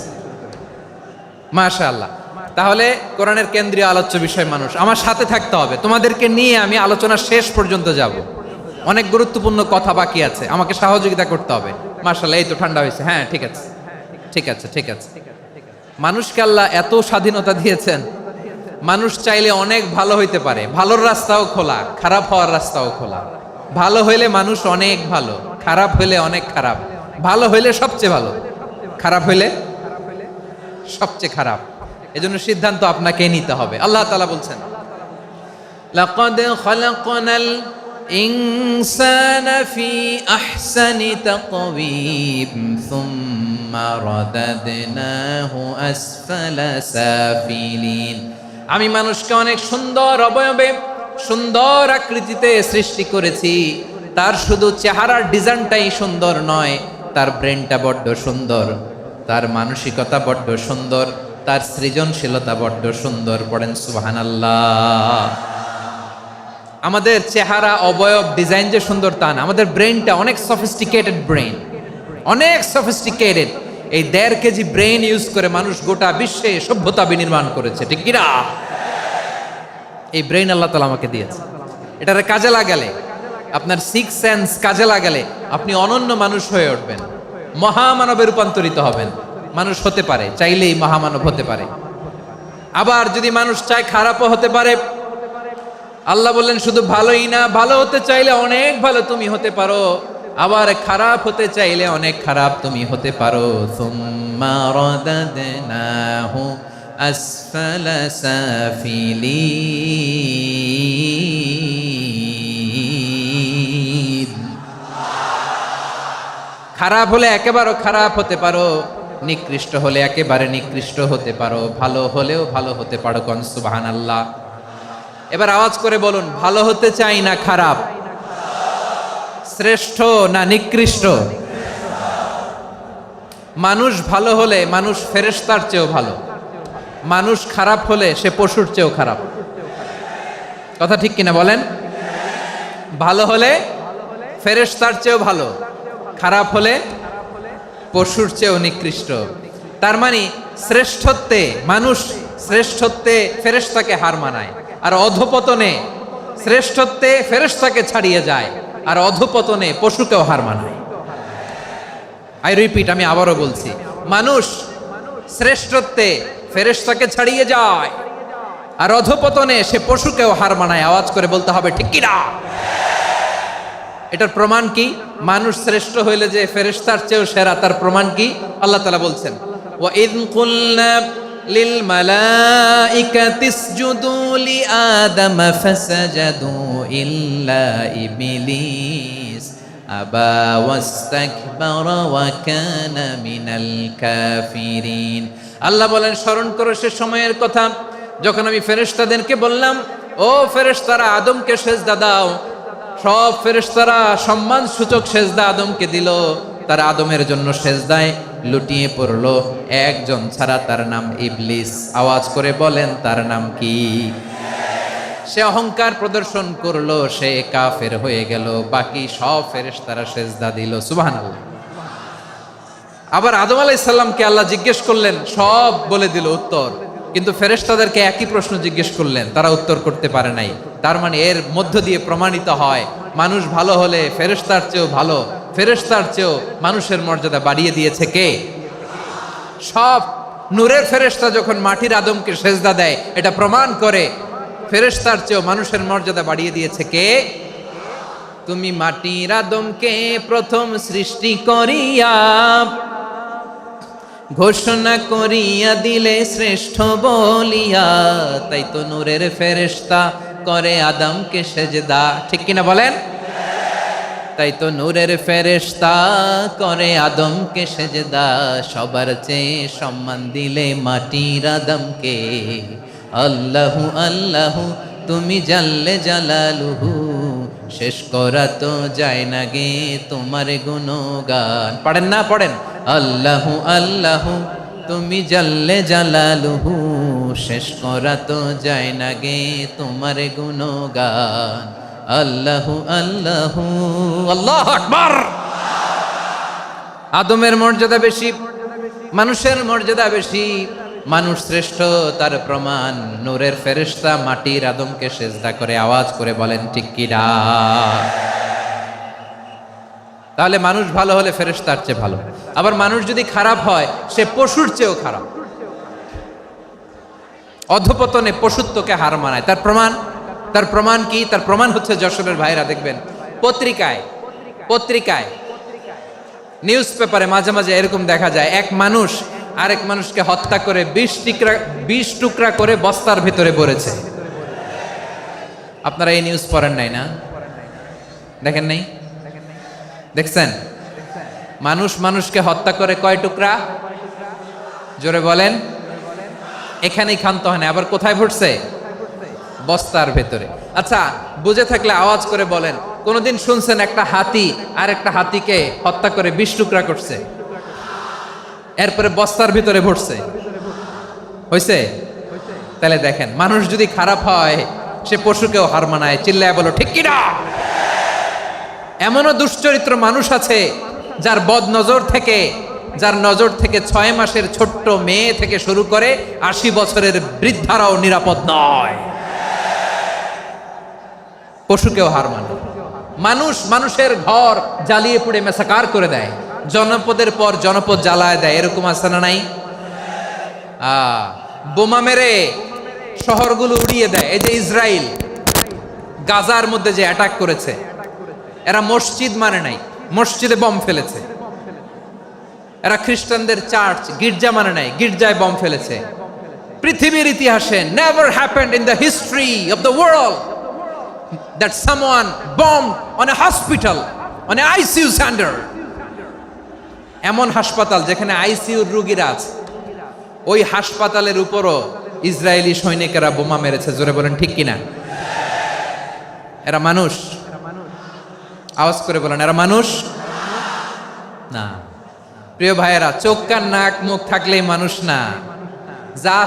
মাশাআল্লাহ। তাহলে কোরআনের কেন্দ্রীয় আলোচ্য বিষয় মানুষ। আমার সাথে থাকতে হবে, তোমাদেরকে নিয়ে আমি আলোচনা শেষ পর্যন্ত যাব। অনেক গুরুত্বপূর্ণ কথা বাকি আছে, আমাকে সহযোগিতা করতে হবে। মাশাআল্লাহ, এই তো ঠান্ডা হয়েছে। হ্যাঁ, ঠিক আছে ঠিক আছে ঠিক আছে। মানুষকে আল্লাহ এত স্বাধীনতা দিয়েছেন, মানুষ চাইলে অনেক ভালো হইতে পারে। ভালোর রাস্তাও খোলা, খারাপ হওয়ার রাস্তাও খোলা। ভালো হইলে মানুষ অনেক ভালো, খারাপ হইলে অনেক খারাপ। ভালো হইলে সবচেয়ে ভালো, খারাপ হইলে সবচেয়ে খারাপ। এজন্য সিদ্ধান্ত আপনাকে নিতে হবে। আল্লাহ তাআলা বলছেন, লাকাদ খালাকনাল ইনসানা ফি আহসানি তাকওয়িম সুম্মা রাদাদনাহু আসফালা সাফিলিন। আমি মানুষকে অনেক সুন্দর অবয়বে, সুন্দর আকৃতিতে সৃষ্টি করেছি। তার শুধু চেহারার ডিজাইনটাই সুন্দর নয়, তার ব্রেনটা বড্ড সুন্দর, তার মানসিকতা বড্ড সুন্দর, তার সৃজনশীলতা বড্ড সুন্দর। পড়েন সুবহানাল্লাহ। আমাদের চেহারা, অবয়ব, ডিজাইন যে সুন্দর তা না, আমাদের ব্রেনটা অনেক সফিস্টিকেটেড ব্রেন। অনেক সফিস্টিকেটেড। এই 1.5 কেজি ব্রেন ইউজ করে মানুষ গোটা বিশ্বে সভ্যতা বিনির্মাণ করেছে, ঠিক কিনা? এই ব্রেন আল্লাহ তাআলা আমাকে দিয়েছে। এটারে কাজে লাগালে, আপনার 6 সেন্স কাজে লাগালে আপনি অনন্য মানুষ হয়ে উঠবেন, মহামানবে রূপান্তরিত হবেন। মানুষ হতে পারে, চাইলেই মহামানব হতে পারে। আবার যদি মানুষ চায় খারাপও হতে পারে। আল্লাহ বললেন শুধু ভালোই না, ভালো হতে চাইলে অনেক ভালো তুমি হতে পারো, আবার খারাপ হতে চাইলে অনেক খারাপ তুমি হতে পারো। সুম্মা রাদাদনাহু আসফালা সাফিলিন। খারাপ হলে একেবারে খারাপ হতে পারো, নিকৃষ্ট হলে একেবারে নিকৃষ্ট হতে পারো, ভালো হলেও ভালো হতে পারো। কোন সুবহানাল্লাহ। এবার আওয়াজ করে বলুন, ভালো হতে চাই না খারাপ, শ্রেষ্ঠ না নিকৃষ্ট? মানুষ ভালো হলে মানুষ ফেরেশতার চেয়েও ভালো, মানুষ খারাপ হলে সে পশুর চেয়েও খারাপ। কথা ঠিক কিনা বলেন? ভালো হলে ফেরেশতার চেয়েও ভালো, খারাপ হলে পশুর চেয়েও নিকৃষ্ট। তার মানে শ্রেষ্ঠত্বে মানুষ, শ্রেষ্ঠত্বে ফেরেশতাকে হার মানায়, আর অধপতনে শ্রেষ্ঠত্বে ফেরেশতাকে ছাড়িয়ে যায়, আর অধপতনে পশুকেও হার মানায়। আই রিপিট, আমি আবারও বলছি, মানুষ শ্রেষ্ঠত্বে ফেরেশতাকে ছাড়িয়ে যায়, আর অধপতনে সে পশুকেও হার মানায়। আওয়াজ করে বলতে হবে ঠিক কিনা? এটার প্রমাণ কি? মানুষ শ্রেষ্ঠ হইলে যে ফেরেশতার চেয়েও সেরা, তার প্রমাণ কি? আল্লাহ তাআলা বলছেন, ওয়া ইয কুলনা লিল মালাইকাতি ইসজুদু লি আদম ফাসাজাদু ইল্লা ইবলিস আবা ওয়াস্তাকবারা ওয়া কানা মিনাল কাফিরিন। আল্লাহ বলেন, স্মরণ করো সে সময়ের কথা যখন আমি ফেরেশতাদেরকে বললাম, ও ফেরেশতারা আদমকে সেজদা দাও। সব ফেরেশতারা সম্মান সূচক সেজদা আদমকে দিল, তারা আদমের জন্য সেজদায় লুটিয়ে পড়লো, একজন ছাড়া, তার নাম ইবলিস। আওয়াজ করে বলেন, তার নাম কি? সে অহংকার প্রদর্শন করলো, সে কাফের হয়ে গেল, বাকি সব ফেরেশতারা সেজদা দিল। সুবহানাল্লাহ। আবার আদম আলাইহিস সালামকে আল্লাহ জিজ্ঞেস করলেন, সব বলে দিল উত্তর, কিন্তু ফেরেশতাদেরকে একই প্রশ্ন জিজ্ঞেস করলেন, তারা উত্তর করতে পারে নাই। তার মানে এর মধ্য দিয়ে প্রমাণিত হয়, মানুষ ভালো হলে ফেরেশতার চেয়েও ভালো, ফেরেশতার চেয়েও মানুষের মর্যাদা বাড়িয়ে দিয়েছে কে? সব নূরের ফেরেশতা যখন মাটির আদমকে সেজদা দেয়, এটা প্রমাণ করে ফেরেশতার চেয়েও মানুষের মর্যাদা বাড়িয়ে দিয়েছে কে? তুমি মাটির আদমকে প্রথম সৃষ্টি করিয়া ঘোষণা করিয়া দিলে শ্রেষ্ঠ বলিয়া, তাই তো নূরের ফেরেশতা করে আদমকে সেজদা। ঠিক কিনা বলেন? তাই তো নূরের ফেরেশতা করে আদমকে সেজদা, সবার চেয়ে সম্মান দিলে মাটির আদমকে। আল্লাহু আল্লাহু তুমি জাল্লে জালালুহু, শেষ করা তো যায় না গে তোমার গুণগান। পড়েন না? পড়েন। আল্লাহু আল্লাহু তুমি জাল্লে জালালুহু, শেষ করা তো যায় না গে তোমার গুণগান। আল্লাহু আল্লাহু আল্লাহু আকবার। আদমের মর্যাদা বেশি, মানুষের মর্যাদা বেশি, মানুষ শ্রেষ্ঠ, তার প্রমাণ নূরের ফেরেশতা মাটির আদমকে সেজদা করে। আওয়াজ করে বলেন ঠিক কিনা? তাহলে মানুষ ভালো হলে ফেরেশতার চেয়ে ভালো, আবার মানুষ যদি খারাপ হয় সে পশুর চেয়েও খারাপ, অধপতনে পশুত্বকে হার মানায়। তার প্রমাণ, তার প্রমাণ কি? তার প্রমাণ হচ্ছে যশোরের ভাইরা দেখবেন পত্রিকায় নিউজ পেপারে মাঝে মাঝে এরকম দেখা যায়, এক মানুষ আরেক মানুষকে হত্যা করে 20 টুকরা করে বস্তার ভিতরে ভরেছে। আপনারা এই নিউজ পড়েন নাই না? দেখেন নাই? দেখছেন? মানুষ মানুষকে হত্যা করে কয় টুকরা? জোরে বলেন। এখানেই ক্ষান্ত হয় না, আবার কোথায় ভরছে? বস্তার ভেতরে। আচ্ছা, বুঝে থাকলে আওয়াজ করে বলেন, কোনদিন শুনছেন একটা হাতি আর একটা হাতিকে হত্যা করে 20 টুকরা করছে, এরপরে বস্তার ভিতরে ভরছে? হয়েছে? তাহলে দেখেন, মানুষ যদি খারাপ হয় সে পশুকেও হার মানায়। চিল্লায় বলো ঠিক কিনা? এমনও দুশ্চরিত্র মানুষ আছে যার যার নজর থেকে 6 মাসের ছোট্ট মেয়ে থেকে শুরু করে 80 বছরের বৃদ্ধারাও নিরাপদ নয়। পশুকেও হার মানে। মানুষের ঘর জ্বালিয়ে পুড়ে মেসাকার করে দেয়, জনপদের পর জনপদ জ্বালায় দেয়, এরকম আছে না নাই? বোমা মেরে শহরগুলো উড়িয়ে দেয়। এই যে ইসরায়েল গাজার মধ্যে যে অ্যাটাক করেছে, এরা মসজিদ মানে নাই, মসজিদে বম ফেলেছে। এরা খ্রিস্টানদের চার্চ গির্জা মানে নাই, গির্জায় বম ফেলেছে। পৃথিবীর ইতিহাসে never happened in the history of the world that someone bombed on a hospital, on a ICU center. এমন হাসপাতাল যেখানে আইসিইউর রোগীরা আছে, ওই হাসপাতালের উপরও ইসরায়েলি সৈনিকেরা বোমা মেরেছে। জোরে বলেন ঠিক কিনা? এরা মানুষ? আওয়াজ করে বলেন, এরা মানুষ না। প্রিয় ভাইয়েরা, চোখ কান নাক মুখ থাকলেই মানুষ না। যা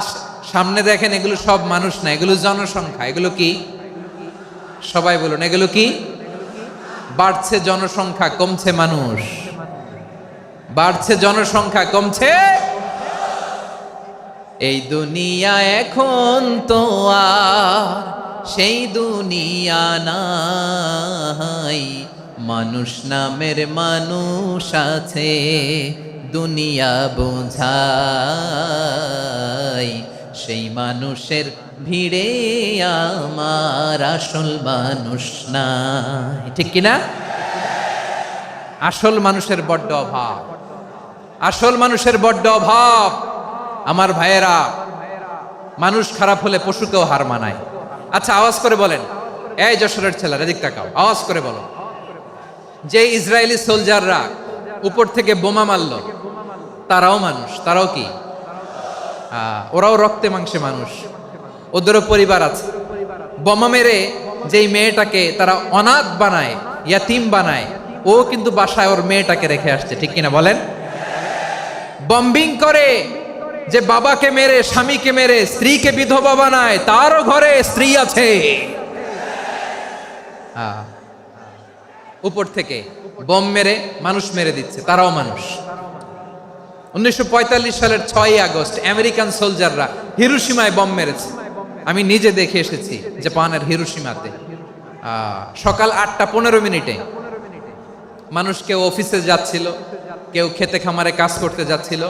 সামনে দেখেন এগুলো সব মানুষ না, এগুলো জনসংখ্যা। এগুলো কি? সবাই বলুন, এগুলো কি? বাড়ছে জনসংখ্যা, কমছে মানুষ। বাড়ছে জনসংখ্যা, কমছে। এই দুনিয়া এখন তো আর সেই দুনিয়া নাই, মানুষ নামের মানুষ আছে, দুনিয়া বোঝাই। সেই মানুষের ভিড়ে আমার আসল মানুষ নাই। ঠিক কিনা? আসল মানুষের বড্ড অভাব, আসল মানুষের বড্ড অভাব। আমার ভাইয়েরা, মানুষ খারাপ হলে পশুকেও হার মানায়। আচ্ছা, আওয়াজ করে বলেন, এই যশোরের ছেলেরা এদিক তাকাও, আওয়াজ করে বলো, যে ইসরায়েলি সোলজাররা উপর থেকে বোমা মারলো, তারাও মানুষ? তারাও কি? ওরাও রক্তে মাংসে মানুষ, ওদেরও পরিবার আছে। বোমা মেরে যেই মেয়েটাকে তারা অনাথ বানায়, ইয়াতিম বানায়, ও কিন্তু বাসায় ওর মেয়েটাকে রেখে আসছে। ঠিক কিনা বলেন? বম্বিং করে যে বাবাকে মেরে, স্বামীকে মেরে স্ত্রীকে বিধবা বানায়, তারও ঘরে স্ত্রী আছে। উপর থেকে বম মেরে মানুষ মেরে দিচ্ছে, তারাও মানুষ। 1945 সালের 6ই আগস্ট আমেরিকান সোলজাররা হিরোশিমায় বম মেরেছে। আমি নিজে দেখে এসেছি জাপানের হিরোশিমাতে। সকাল 8:15 মানুষ কেউ অফিসে যাচ্ছিল, কেউ খেতে খামারে কাজ করতে যাচ্ছিল।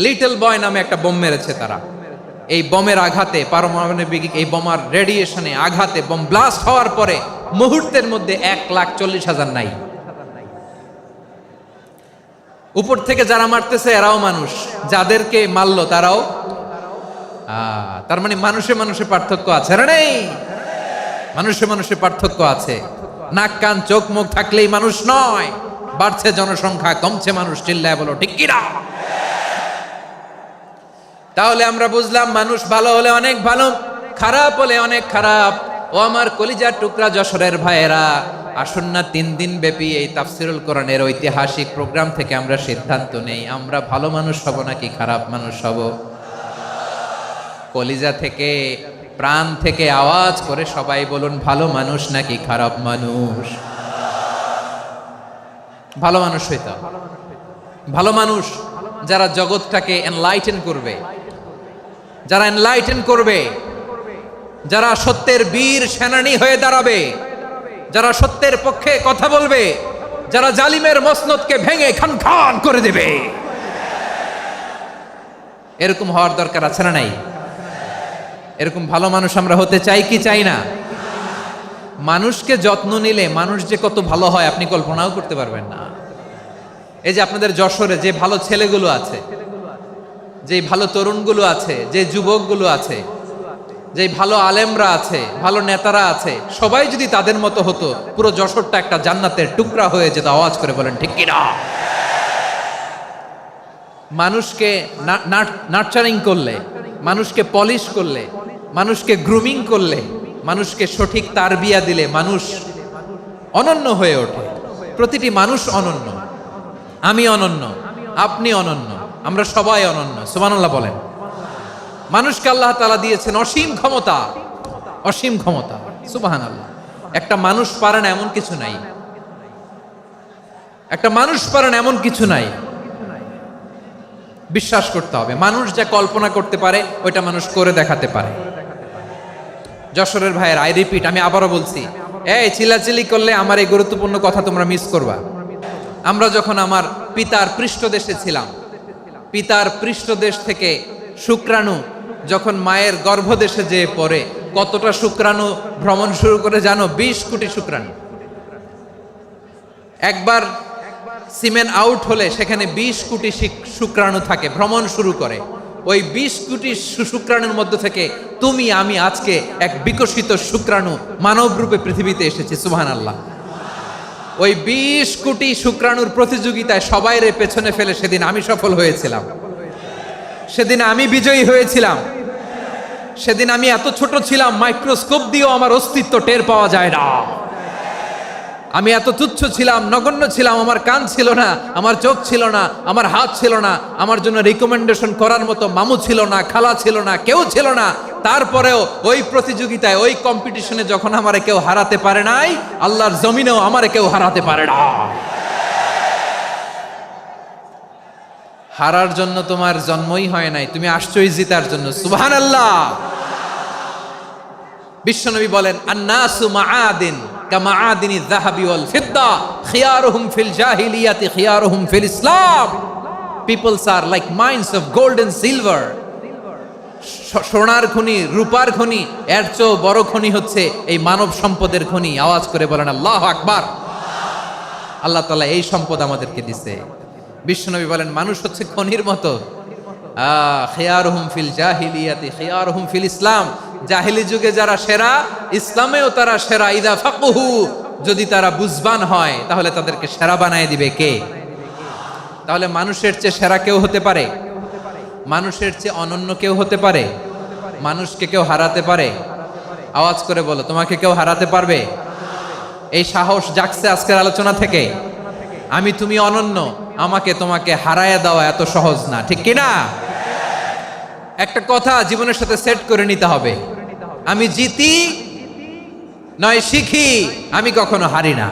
লিটল বয় নামে একটা বোম মেরেছে তারা। এই বোমের আঘাতে, পারমাণবিক এই বোমার রেডিয়েশনে আঘাতে বোম ব্লাস্ট হওয়ার পরে মুহূর্তের মধ্যে 1,40,000 নাই। উপর থেকে যারা মারতেছে এরাও মানুষ, যাদেরকে মারলো তারাও। তার মানে মানুষে মানুষে পার্থক্য আছে না? নেই? মানুষে মানুষে পার্থক্য আছে। নাক কান চোখ মুখ থাকলেই মানুষ নয়। বাড়ছে জনসংখ্যা, কমছে মানুষ। চিল্লায় বলো ঠিক কিনা? তাহলে আমরা বুঝলাম, মানুষ ভালো হলে অনেক ভালো, খারাপ হলে অনেক খারাপ। ও আমার কলিজার টুকরা যশোরের ভাইয়েরা, আসুন না 3 দিন ব্যাপী এই তাফসিরুল কোরআনের ঐতিহাসিক প্রোগ্রাম থেকে আমরা সিদ্ধান্ত নেই, আমরা ভালো মানুষ হব নাকি খারাপ মানুষ হব। কলিজা থেকে, প্রাণ থেকে আওয়াজ করে সবাই বলুন, ভালো মানুষ নাকি খারাপ মানুষ? ভালো মানুষ হইতে হবে। ভালো মানুষ যারা জগৎটাকে এনলাইটেন করবে, যারা এনলাইটেন করবে, যারা সত্যের বীর সেনানী হয়ে দাঁড়াবে, যারা সত্যের পক্ষে কথা বলবে, যারা জালিমের মসনদকে ভেঙে খান খান করে দেবে। এরকম হওয়ার দরকার আছে না নাই? এরকম ভালো মানুষ আমরা হতে চাই কি চাই না? মানুষকে যত্ন নিলে মানুষ যে কত ভালো হয় আপনি কল্পনাও করতে পারবেন না। এই যে আপনাদের যশোরে যে ভালো ছেলেগুলো আছে, যে ভালো তরুণগুলো আছে, যে যুবকগুলো আছে, যে ভালো আলেমরা আছে, ভালো নেতারা আছে, সবাই যদি তাদের মতো হতো, পুরো যশোরটা একটা জান্নাতের টুকরা হয়ে যেত। আওয়াজ করে বলেন ঠিক কিনা? মানুষকে নার্চারিং করলে, মানুষকে পলিশ করলে, মানুষকে গ্রুমিং করলে, মানুষকে সঠিক তারবিয়া দিলে মানুষ অনন্য হয়ে ওঠে। প্রতিটি মানুষ অনন্য। আমি অনন্য, আপনি অনন্য, আমরা সবাই অনন্য। সুবহানাল্লাহ বলেন। মানুষকে আল্লাহ তাআলা দিয়েছেন অসীম ক্ষমতা, অসীম ক্ষমতা। সুবহানাল্লাহ। একটা মানুষ পারে না এমন কিছু নাই। একটা মানুষ পারেন এমন কিছু নাই, বিশ্বাস করতে হবে মানুষ যা কল্পনা করতে পারে ওইটা মানুষ করে দেখাতে পারে। যশোরের ভাইয়ের আই রিপিট, আমি আবারও বলছি, এই চিল্লাচিল্লি করলে আমার এই গুরুত্বপূর্ণ কথা তোমরা মিস করবা। আমরা যখন আমার পিতার পৃষ্ঠদেশে ছিলাম, পিতার পৃষ্ঠদেশ থেকে শুক্রাণু যখন মায়ের গর্ভদেশে যেয়ে পড়ে, কতটা শুক্রাণু ভ্রমণ শুরু করে জানো? 20 কোটি শুক্রাণু। একবার সিমেন আউট হলে সেখানে 20 কোটি শুক্রাণু থাকে, ভ্রমণ শুরু করে। ওই 20 কোটি শুক্রাণুর মধ্যে থেকে তুমি আমি আজকে এক বিকশিত শুক্রাণু মানব রূপে পৃথিবীতে এসেছি। সুবহানাল্লাহ। ওই 20 কোটি শুক্রাণুর প্রতিযোগিতায় সবাইরে পেছনে ফেলে সেদিন আমি সফল হয়েছিলাম, সেদিন আমি বিজয়ী হয়েছিলাম। সেদিন আমি এত ছোট ছিলাম, মাইক্রোস্কোপ দিয়েও আমার অস্তিত্ব টের পাওয়া যায় না। আমি এত তুচ্ছ ছিলাম, নগণ্য ছিলাম, আমার কান ছিল না, আমার চোখ ছিল না, আমার হাত ছিল না, আমার জন্য রিকমেন্ডেশন করার মতো মামু ছিল না, খালা ছিল না, কেউ ছিল না। তারপরেও ওই প্রতিযোগিতায়, ওই কম্পিটিশনে যখন আমারে কেউ হারাতে পারে নাই, আল্লাহর জমিনেও আমারে কেউ হারাতে পারে না। হারার জন্য তোমার জন্মই হয় নাই, তুমি আসছই জিতার জন্য। সুবহানাল্লাহ। বিশ্বনবী বলেন, আন্নাসু মাআদিন কামাআদিনি যাহাবি ওয়াল ফিদ্দা খিয়ারুহুম ফিল জাহিলিয়াতি খিয়ারুহুম ফিল ইসলাম। Peoples are like mines of gold and silver. সোনার খনি, রূপার খনি, এর চেয়েও বড় খনি হচ্ছে এই মানব সম্পদের খনি। আওয়াজ করে বলেন আল্লাহু আকবার। আল্লাহ তাআলা এই সম্পদ আমাদেরকে দিয়েছে। বিশ্বনবী বলেন, মানুষ হচ্ছে খনির মতো। খিয়ারুহুম ফিল জাহিলিয়াতি খিয়ারুহুম ফিল ইসলাম। জাহিলি যুগে যারা সেরা, ইসলামেও তারা সেরা। ইদা ফাকুহু, যদি তারা বুঝবান হয় তাহলে তাদেরকে সেরা বানায় দিবে কে? তাহলে মানুষের চেয়ে সেরা কেউ হতে পারে? মানুষের চেয়ে অনন্য কেউ হতে পারে? মানুষকে কেউ হারাতে পারে? আওয়াজ করে বলো, তোমাকে কেউ হারাতে পারবে? এই সাহস জাগছে আজকের আলোচনা থেকে। আমি তুমি অনন্য, আমাকে তোমাকে হারায় দেওয়া এত সহজ না, ঠিক কি না? একটা কথা জীবনের সাথে সেট করে নিতে হবে, আমি জিতি নয় শিখি, আমি কখনো হারি না।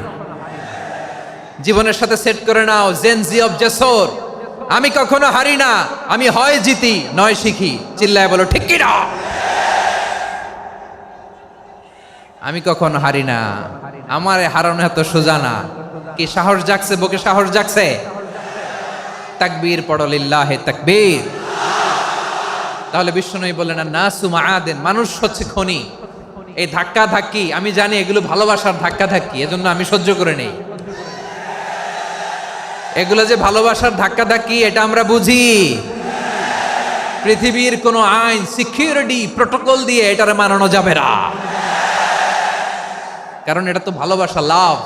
জীবনের সাথে সেট করে নাও, জেনজি অফ জেসর, আমি কখনো হারি না, আমি হয় জিতি নয় শিখি। চিল্লায় বলো ঠিক কি না? আমি কখনো হারি না, আমার হারানো এত সোজা না। কি সাহস জাগছে? বুকে সাহস জাগছে? তাকবীর পড়ো, লিল্লাহে তাকবীর। তাহলে বিশ্বনবী বললেন, নাসু মাআদিন, মানুষ হচ্ছে খনি। এই ধাক্কা ধাক্কি আমি জানি এগুলো ভালোবাসার ধাক্কা ধাক্কি, এজন্য আমি সহ্য করে নেই। এগুলো যে ভালোবাসার ধাক্কা ধাক্কি এটা আমরা বুঝি। পৃথিবীর কোনো আইন, সিকিউরিটি প্রটোকল দিয়ে এটারে মানানো যাবে না, কারণ এটা তো ভালোবাসা, লাভ।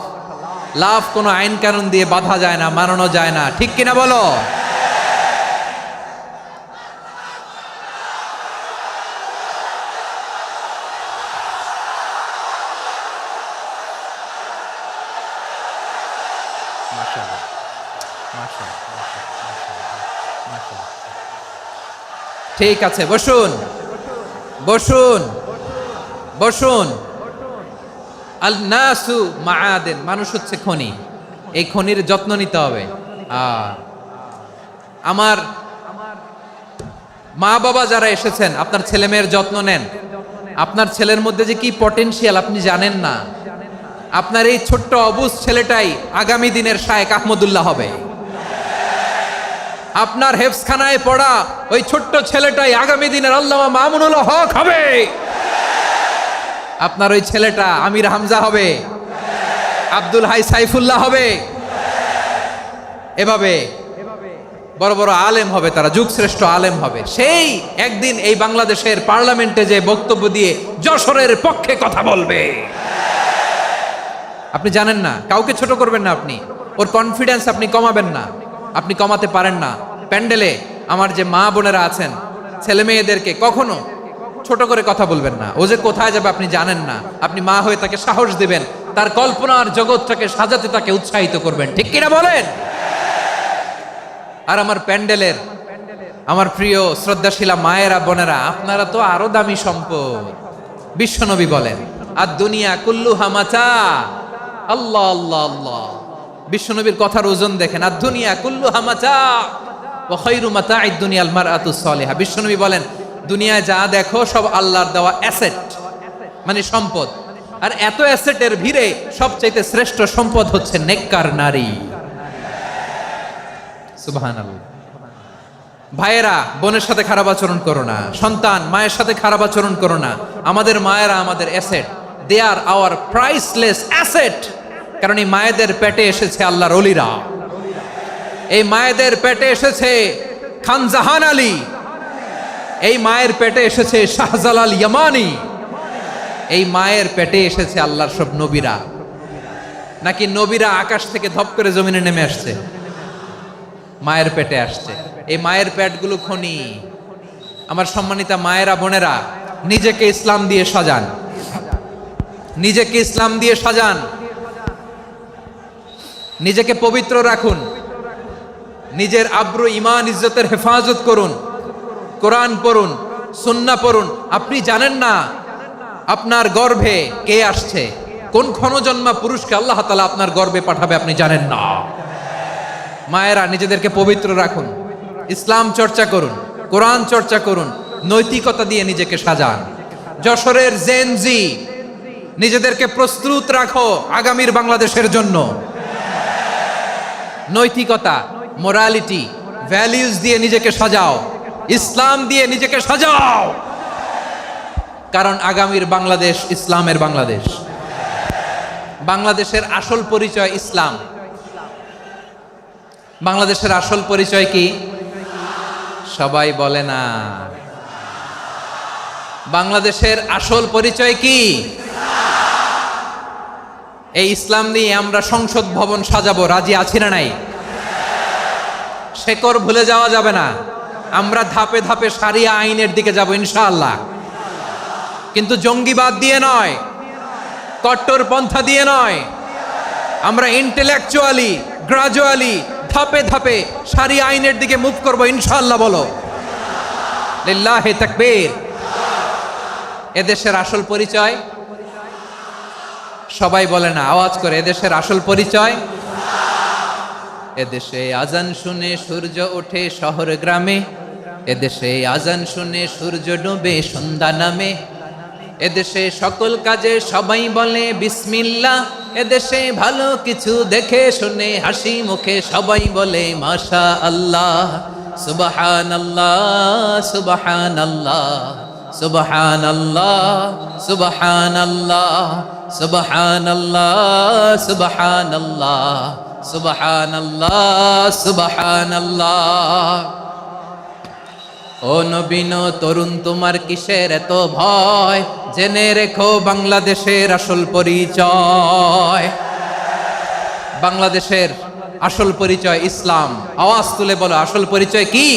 লাভ কোনো আইন কানুন দিয়ে বাধা যায় না, মানানো যায় না, ঠিক কিনা বলো? ঠিক আছে, বসুন বসুন বসুন। আল নাসু মাআদিন, মানুষ হচ্ছে খনি। এই খনির যত্ন নিতে হবে। আমার মা বাবা যারা এসেছেন, আপনার ছেলে মেয়ের যত্ন নেন। আপনার ছেলের মধ্যে যে কি পটেনশিয়াল আপনি জানেন না। আপনার এই ছোট্ট অবুজ ছেলেটাই আগামী দিনের শায়েখ আহমদুল্লাহ হবে। আপনার হেফজখানায় পড়া ওই ছোট্ট ছেলেটাই আগামী দিনের আল্লামা মামুনুল হক হবে। আপনার ওই ছেলেটা আমির হামজা হবে, আব্দুল হাই সাইফুল্লাহ হবে। এভাবে বড় বড় আলেম হবে, তারা যুগশ্রেষ্ঠ আলেম হবে। সেই একদিন এই বাংলাদেশের পার্লামেন্টে যে বক্তব্য দিয়ে যশোরের পক্ষে কথা বলবে। আপনি জানেন না, কাউকে ছোট করবেন না আপনি। ওর কনফিডেন্স আপনি কমাবেন না, আপনি কমাতে পারেন না। প্যান্ডেলে আমার যে মা বোনেরা আছেন, ছেলে মেয়েদেরকে কখনো ছোট করে কথা বলবেন না। ও যে কোথায় যাবে আপনি জানেন না। আপনি মা হয়ে তাকে সাহস দিবেন, তার কল্পনার জগৎটাকে সাজাতে তাকে উৎসাহিত করবেন, ঠিক কিনা বলেন? আর আমার প্যান্ডেলের আমার প্রিয় শ্রদ্ধাশীলা মায়েরা বোনেরা, আপনারা তো আরো দামি সম্পদ। বিশ্বনবী বলেন, আর দুনিয়া কুল্লুহা মাতা। আল্লাহ আল্লাহ আল্লাহ, বিশ্বনবীর কথার ওজন দেখেন, আর দুনিয়া কুল্লুহা মাতা ওয়া খায়রু মাতা'আদ দুনিয়াল মারআতুস সালিহা। বিশ্বনবী বলেন, দুনিয়ায় যা দেখো সব আল্লাহর দেওয়া অ্যাসেট, মানে সম্পদ। আর এত অ্যাসেটের ভিড়ে সবচাইতে শ্রেষ্ঠ সম্পদ হচ্ছে নেককার নারী। সুবহানাল্লাহ। ভাইয়েরা, বোনের সাথে খারাপ আচরণ করো না। সন্তান, মায়ের সাথে খারাপ আচরণ করো না। আমাদের মায়েরা আমাদের asset, they are our priceless asset. কারণ এই মায়েদের পেটে এসেছে আল্লাহর ওলিরা, এই মায়েদের পেটে এসেছে খান জাহান আলী, এই মায়ের পেটে এসেছে শাহজালাল ইয়ামানি, এই মায়ের পেটে এসেছে আল্লাহর সব নবীরা। নাকি নবীরা আকাশ থেকে ধপ করে জমিনে নেমে আসছে? মায়ের পেটে আসছে। এই মায়ের পেটগুলো খনি। আমার সম্মানিতা মায়েরা, বোনেরা, নিজেকে ইসলাম দিয়ে সাজান, নিজেকে ইসলাম দিয়ে সাজান, নিজেকে পবিত্র রাখুন, নিজের আব্রু ইমান ইজ্জতের হেফাজত করুন, কোরআন পড়ুন, সুন্নাহ পড়ুন। আপনি জানেন না আপনার গর্ভে কে আসছে, কোন ক্ষণজন্মা পুরুষকে আল্লাহ তাআলা আপনার গর্ভে পাঠাবে আপনি জানেন না। মায়েরা, নিজেদেরকে পবিত্র রাখুন, ইসলাম চর্চা করুন, কোরআন চর্চা করুন, নৈতিকতা দিয়ে নিজেকে সাজান। যশোরের জেনজি, নিজেদেরকে প্রস্তুত রাখো আগামীর বাংলাদেশের জন্য। নৈতিকতা, মোরালিটি, ভ্যালিউজ দিয়ে নিজেকে সাজাও, ইসলাম দিয়ে নিজেকে সাজাও। কারণ আগামীর বাংলাদেশ ইসলামের বাংলাদেশ। বাংলাদেশের আসল পরিচয় ইসলাম। বাংলাদেশের আসল পরিচয় কি? সবাই বলে না। বাংলাদেশের আসল পরিচয় কি? এই ইসলাম নিয়ে আমরা সংসদ ভবন সাজাবো, রাজি আছি না নাই? শেকড় ভুলে যাওয়া যাবে না। আমরা ধাপে ধাপে শারিয়া আইনের দিকে যাব ইনশাআল্লাহ, কিন্তু জঙ্গিবাদ দিয়ে নয়, কট্টরপন্থা দিয়ে নয়। আমরা ইন্টেলেকচুয়ালি, গ্রাজুয়ালি, ধাপে ধাপে শারিয়া আইনের দিকে মুভ করব ইনশাআল্লাহ। বলো লিল্লাহি তাকবীর। এদেশের আসল পরিচয় সবাই বলে না, আওয়াজ করে, এদেশের আসল পরিচয়। এদেশে আজান শুনে সূর্য ওঠে শহর গ্রামে, এদেশে আজান শুনে সূর্য ডুবে সন্ধ্যা নামে, এদেশে সকল কাজে সবাই বলে বিসমিল্লাহ, এদেশে ভালো কিছু দেখে শুনে হাসি মুখে সবাই বলে মাশা আল্লাহ। সুবহানাল্লাহ, সুবহানাল্লাহ, সুবহানাল্লাহ, সুবহানাল্লাহ, সুবহানাল্লাহ, সুবহানাল্লাহ, সুবহানাল্লাহ, সুবহানাল্লাহ। ও নবীন তরুণ, তোমার কিসের এত ভয়? জেনে রেখো বাংলাদেশের আসল পরিচয়। বাংলাদেশের আসল পরিচয় ইসলাম। আওয়াজ তুলে বলো, আসল পরিচয় কি?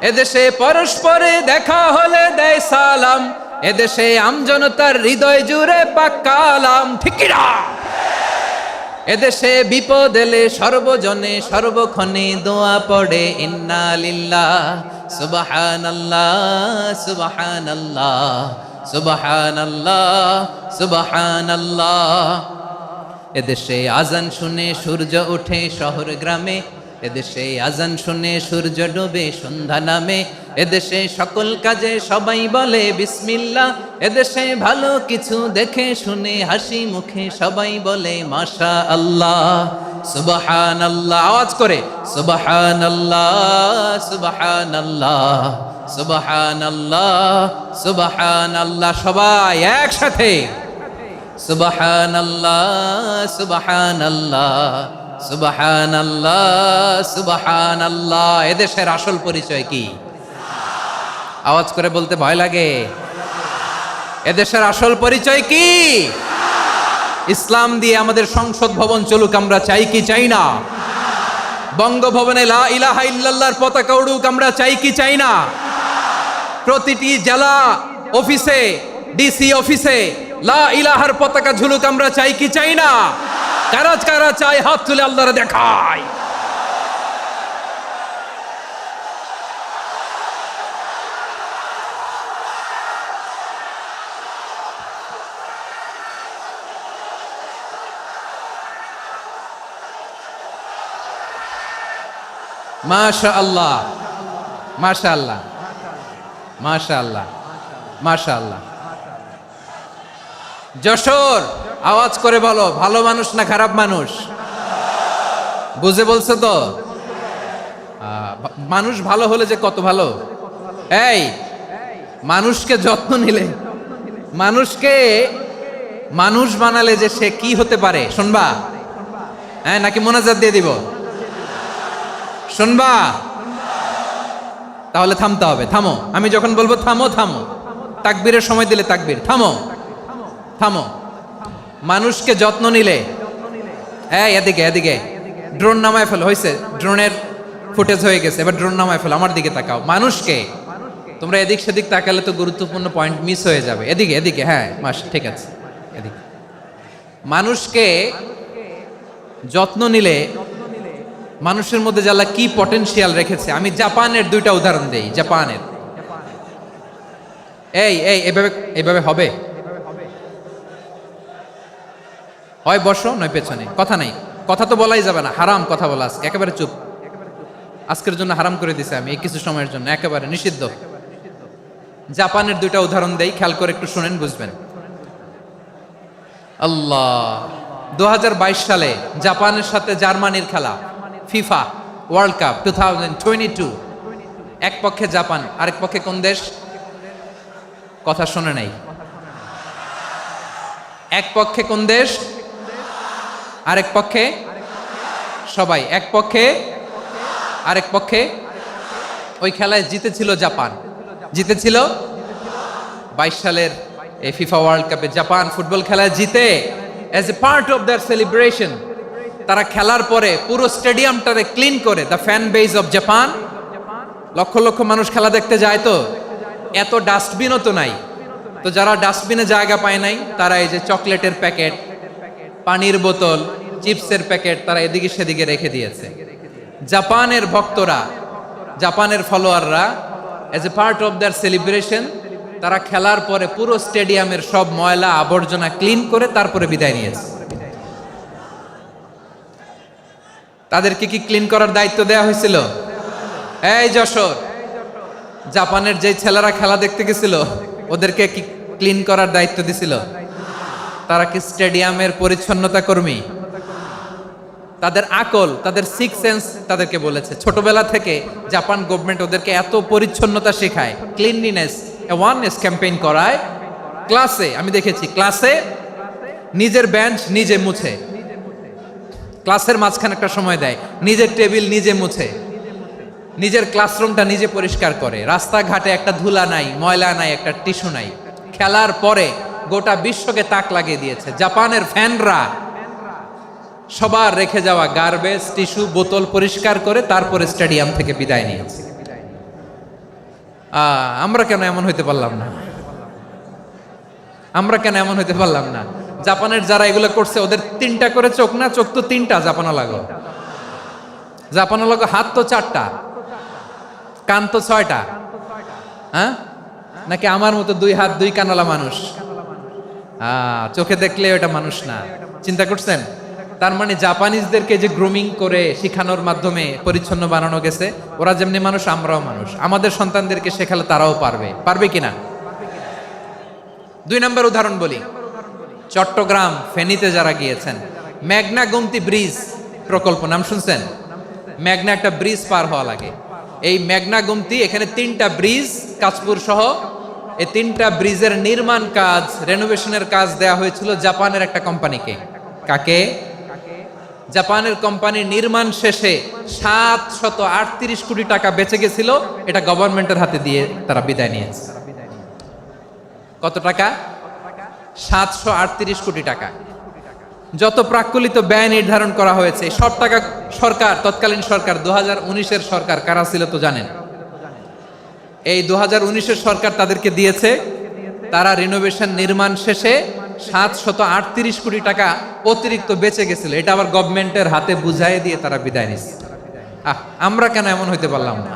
এদেশে পরস্পরে দেখা হলে দেয় সালাম, এদেশে আমজনতার হৃদয় জুড়ে পাক্কালাম। ঠিক কি না? এদেশে বিপদ এলে সর্বজনে সর্বক্ষণে দোয়া পড়ে ইন্না লিল্লাহ, সুবহানাল্লাহ, সুবহানাল্লাহ, সুবহানাল্লাহ, সুবহানাল্লাহ। এদেশে আজান শুনে সূর্য ওঠে শহর গ্রামে, এদেশে আজান শুনে সূর্য ডুবে সন্ধ্যা নামে, এদেশে সকল কাজে সবাই বলে বিসমিল্লাহ, এদেশে ভালো কিছু দেখে শুনে হাসি মুখে সবাই বলে মাশা আল্লাহ। সুবহানাল্লাহ, আওয়াজ করে সুবহানাল্লাহ, সুবহানাল্লাহ, সুবহানাল্লাহ, সুবহানাল্লাহ। সবাই একসাথে সুবহানাল্লাহ, সুবহানাল্লাহ, সুবহানাল্লাহ, সুবহানাল্লাহ। এদেশের আসল পরিচয় কি? আওয়াজ করে বলতে ভয় লাগে। এদেশের আসল পরিচয় কি? ইসলাম দিয়ে আমাদের সংসদ ভবন চলুক, আমরা চাই কি চাই না? বঙ্গভবনে লা ইলাহা ইল্লাল্লাহর পতাকা উড়ুক, আমরা চাই কি চাই না? প্রতিটি জেলা অফিসে, ডিসি অফিসে লা ইলাহার পতাকা ঝুলুক, আমরা চাই কি চাই না? কারা কারা চাই হাত তুলে আল্লাহরে দেখায়। মাশাআল্লাহ, মাশাআল্লাহ, মাশাআল্লাহ, মাশাআল্লাহ। যশোর, আওয়াজ করে বলো, ভালো মানুষ না খারাপ মানুষ? বুঝে বলছো তো? মানুষ ভালো হলে যে কত ভালো। এই মানুষকে যত্ন নিলে, মানুষকে মানুষ বানালে যে সে কি হতে পারে শুনবা? হ্যাঁ, নাকি মোনাজাত দিয়ে দিব? শুনবা? তাহলে থামতে হবে। থামো, আমি যখন বলবো থামো থামো, তাকবীরের সময় দিলে তাকবীর। থামো থামো। মানুষকে যত্ন নিলে, এই এদিকে এদিকে, ড্রোন নামায় ফেলো। হয়েছে, ড্রোনের ফুটেজ হয়ে গেছে, এবার ড্রোন নামায় ফেলো। আমার দিকে তাকাও। মানুষকে, তোমরা এদিক সেদিক তাকালে তো গুরুত্বপূর্ণ পয়েন্ট মিস হয়ে যাবে। এদিকে এদিকে, হ্যাঁ মাস, ঠিক আছে, এদিকে। মানুষকে যত্ন নিলে মানুষের মধ্যে যে আল্লাহ কি পটেনশিয়াল রেখেছে। আমি জাপানের দুইটা উদাহরণ দেই। জাপানের, এই এই এভাবে এভাবে হবে, হয় বসো নয় পেছনে, কথা নাই, কথা তো বলাই যাবে না, হারাম কথা বলা। আজকে একেবারে চুপ, আজকের জন্য হারাম করে দিছে আমি, এই কিছু সময়ের জন্য একেবারে নিষিদ্ধ। জাপানের দুইটা উদাহরণ দেই, খেয়াল করে একটু শুনেন, বুঝবেন। আল্লাহ, 2022 সালে জাপানের সাথে জার্মানির খেলা, ফিফা ওয়ার্ল্ড কাপ 2022। এক পক্ষে জাপান, আরেক পক্ষে কোন দেশ? কথা শোনে নাই। এক পক্ষে কোন দেশ, আরেক পক্ষে সবাই। এক পক্ষে, আরেক পক্ষে। ওই খেলায় জিতেছিল জাপান, জিতেছিল 22 সালের এই ফিফা ওয়ার্ল্ড কাপে। জাপান ফুটবল খেলায় জিতে, as a part of their celebration, তারা খেলার পরে পুরো স্টেডিয়ামটারে ক্লিন করে, the fan base of Japan. Lakh lakh মানুষ খেলা দেখতে যায়, তো এত ডাস্টবিনও তো নাই। তো যারা ডাস্টবিনে জায়গা পায় নাই, তারা এই যে চকলেটের প্যাকেট, পানির বোতল, চিপসের প্যাকেট, তারা এদিকে সেদিকে রেখে দিয়েছে। জাপানের ভক্তরা, জাপানের ফলোয়াররা, as a part of their celebration, তারা খেলার পরে পুরো স্টেডিয়ামের সব ময়লা আবর্জনা ক্লিন করে তারপরে বিদায় নিয়েছে। তাদেরকে কি ক্লিন করার দায়িত্ব দেওয়া হয়েছিল? এই যশোর, জাপানের যে ছেলেরা খেলা দেখতে গেছিল, ওদেরকে কি ক্লিন করার দায়িত্ব দিছিল? তারা কি স্টেডিয়ামের পরিচ্ছন্নতা কর্মী? তাদের আকল, তাদের সিক্স সেন্স তাদেরকে বলেছে। ছোটবেলা থেকে জাপান গভর্নমেন্ট ওদেরকে এত পরিচ্ছন্নতা শেখায়, ক্লিনলিনেস অ্যাওয়ারনেস ক্যাম্পেইন করায়। ক্লাসে আমি দেখেছি, ক্লাসে নিজের বেঞ্চ নিজে মুছে, ক্লাসের মাঝখানে একটা সময় দেয়, নিজের টেবিল নিজে মুছে, নিজের ক্লাসরুমটা নিজে পরিষ্কার করে। রাস্তাঘাটে একটা ধুলা নাই, ময়লা নাই, একটা টিস্যু নাই। খেলার পরে গোটা বিশ্বকে তাক লাগিয়ে দিয়েছে। জাপানের ফ্যানরা সবার রেখে যাওয়া গার্বেজ, টিস্যু, বোতল পরিষ্কার করে তারপরে স্টেডিয়াম থেকে বিদায় নিয়েছে। আমরা কেন এমন হইতে পারলাম না? আমরা কেন এমন হইতে পারলাম না? জাপানের যারা এগুলো করছে, ওদের 3টা করে চোখ না? চোখ তো 3টা, জাপানো লাগো, জাপানো লাগো। হাত তো 4টা, কান তো 6টা। হ্যাঁ, নাকি আমার মতো 2 হাত 2 কানওয়ালা মানুষ? চোখে দেখলে ওটা মানুষ না। চিন্তা করছেন? তার মানে জাপানিজদেরকে যে গ্রুমিং করে শিখানোর মাধ্যমে পরিচ্ছন্ন বানানো গেছে। ওরা যেমনি মানুষ, আমরাও মানুষ। আমাদের সন্তানদেরকে শেখালে তারাও পারবে। পারবে কিনা? 2 নম্বর উদাহরণ বলি। চট্টগ্রাম ফেনীতে যারা গিয়েছেন, মেঘনা গোমতী ব্রিজ প্রকল্প নাম শুনছেন? মেঘনা একটা ব্রিজ পার হওয়া লাগে। এই মেঘনা গোমতী, এখানে 3টা ব্রিজ, কাঁচপুর সহ, এই 3টা ব্রিজের নির্মাণ কাজ, রেনোভেশনের কাজ দেয়া হয়েছিল জাপানের একটা কোম্পানিকে। কাকে? জাপানের কোম্পানির নির্মাণ শেষে 738 কোটি টাকা বেঁচে গেছিল। এটা গভর্নমেন্টের হাতে দিয়ে তারা বিদায় নিয়েছে। কত টাকা? 738 কোটি টাকা। যত প্রাক্কলিত ব্যয় নির্ধারণ করা হয়েছে, সব টাকা সরকার, তৎকালীন সরকার, 2019-এর সরকার, কারা ছিল তো জানেন? এই 2019-এর সরকার তাদেরকে দিয়েছে। তারা রিনোভেশন নির্মাণ শেষে 738 কোটি টাকা অতিরিক্ত বেঁচে গেছিল। এটা আবার গভর্নমেন্টের হাতে বুঝাই দিয়ে তারা বিদায় নিচ্ছে। আমরা কেন এমন হইতে পারলাম না?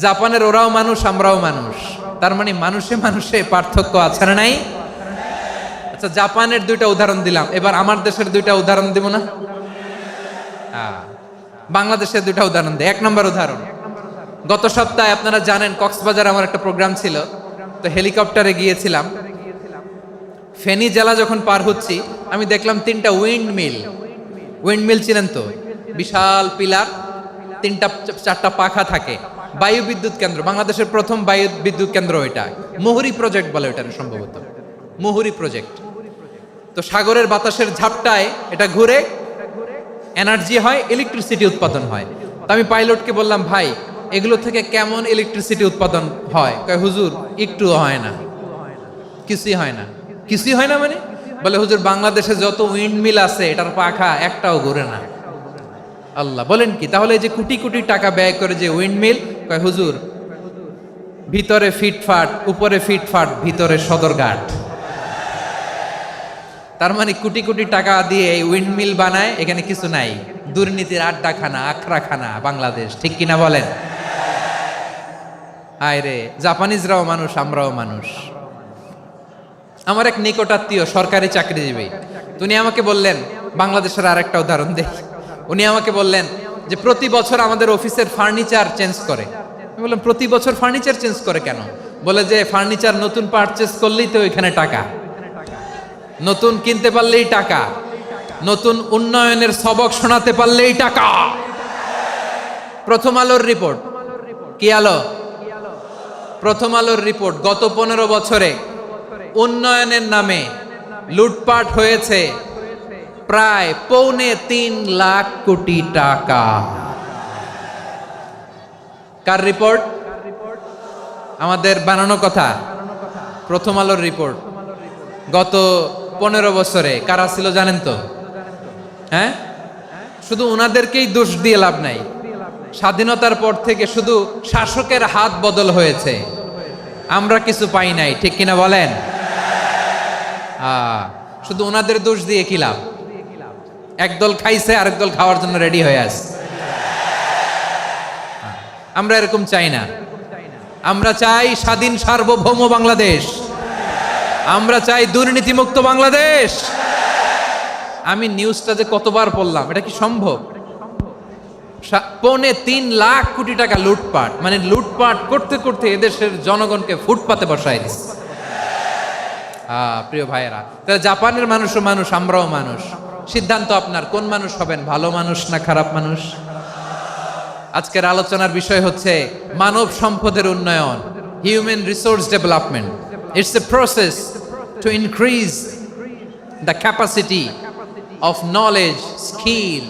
জাপানের ওরাও মানুষ, আমরাও মানুষ। তার মানে মানুষে মানুষে পার্থক্য আছে না নাই? আচ্ছা, জাপানের 2টা উদাহরণ দিলাম, এবার আমার দেশের 2টা উদাহরণ দিব না? বাংলাদেশের দুটা উদাহরণ দেয়। 1 নম্বর উদাহরণ, গত সপ্তাহে আপনারা জানেন কক্সবাজার আমার একটা প্রোগ্রাম ছিল, তো হেলিকপ্টারে গিয়েছিলাম। ফেনী জেলা যখন পার হচ্ছি আমি দেখলাম 3টা উইন্ড মিল চিনেন তো, বিশাল পিলার, 3টা-4টা পাখা থাকে, বায়ু বিদ্যুৎ কেন্দ্র, বাংলাদেশের প্রথম বায়ু বিদ্যুৎ কেন্দ্র এটা, মুহুরী প্রজেক্ট বলে এটা সম্ভবত, মুহুরী প্রজেক্ট। তো সাগরের বাতাসের ঝাপটায় এটা ঘুরে এনার্জি হয়, ইলেকট্রিসিটি উৎপাদন হয়। তো আমি পাইলটকে বললাম, ভাই এগুলো থেকে কেমন ইলেকট্রিসিটি উৎপাদন হয়? কয় হুজুর একটুও হয় না, কিছুই হয় না। কিছুই হয় না মানে? বলে হুজুর বাংলাদেশে যত উইন্ড মিল আছে এটার পাখা একটাও ঘুরে না। আল্লাহ, বলেন কি? তাহলে এই যে কোটি কোটি টাকা ব্যয় করে যে উইন্ড মিল, কয় হুজুর ভিতরে ফিটফাট, উপরে ফিটফাট, ভিতরে সদরঘাট। তার মানে কোটি কোটি টাকা দিয়ে এই উইন্ড মিল বানায়, এখানে কিছু নাই, দুর্নীতির আড্ডাখানা, আখড়াখানা বাংলাদেশ, ঠিক কিনা বলেন? হায় রে, জাপানিজরাও মানুষ, আমরাও মানুষ। আমার এক নিকটাত্মীয় সরকারি চাকরিজীবী, উনি আমাকে বললেন, বাংলাদেশের আর একটা উদাহরণ দেখি, উনি আমাকে বললেন যে প্রতি বছর আমাদের অফিসের ফার্নিচার চেঞ্জ করে। আমি বললাম প্রতি বছর ফার্নিচার চেঞ্জ করে কেন? বলে যে ফার্নিচার নতুন পারচেজ করলেই তো এখানে টাকা, নতুন কিনতে পারলেই টাকা, নতুন উন্নয়নের সবক শোনাতে পারলেই টাকা। প্রথম আলোর রিপোর্ট, কি আলো? প্রথম আলোর রিপোর্ট, গত 15 বছরে উন্নয়নের নামে লুটপাট হয়েছে প্রায় 3.25 লাখ কোটি টাকা। কার রিপোর্ট? আমাদের বানানো কথা, প্রথম আলোর রিপোর্ট। গত 15 বছরে কারা ছিল জানেন তো? হ্যাঁ, শুধু ওনাদেরকেই দোষ দিয়ে লাভ নাই। স্বাধীনতার পর থেকে শুধু শাসকের হাত বদল হয়েছে, আমরা কিছু পাই নাই, ঠিক কিনা বলেন? শুধু ওনাদের দোষ দিয়ে কি লাভ? একদল খাইছে, আরেক দল খাওয়ার জন্য রেডি হয়ে আছে। আমরা এরকম চাই না। আমরা চাই স্বাধীন সার্বভৌম বাংলাদেশ, আমরা চাই দুর্নীতিমুক্ত বাংলাদেশ। আমি নিউজটা যে কতবার পড়লাম, এটা কি সম্ভব? 3.25 লাখ কোটি টাকা লুটপাট, মানে লুটপাট করতে করতে এদেশের জনগণকে ফুটপাতে বসায় দিচ্ছে। প্রিয় ভাইয়েরা, তাহলে জাপানের মানুষও মানুষ, আমরাও মানুষ। সিদ্ধান্ত আপনার, কোন মানুষ হবেন, ভালো মানুষ না খারাপ মানুষ? আজকের আলোচনার বিষয় হচ্ছে মানব সম্পদের উন্নয়ন, human resource development. It's a process to increase the capacity of knowledge, skill,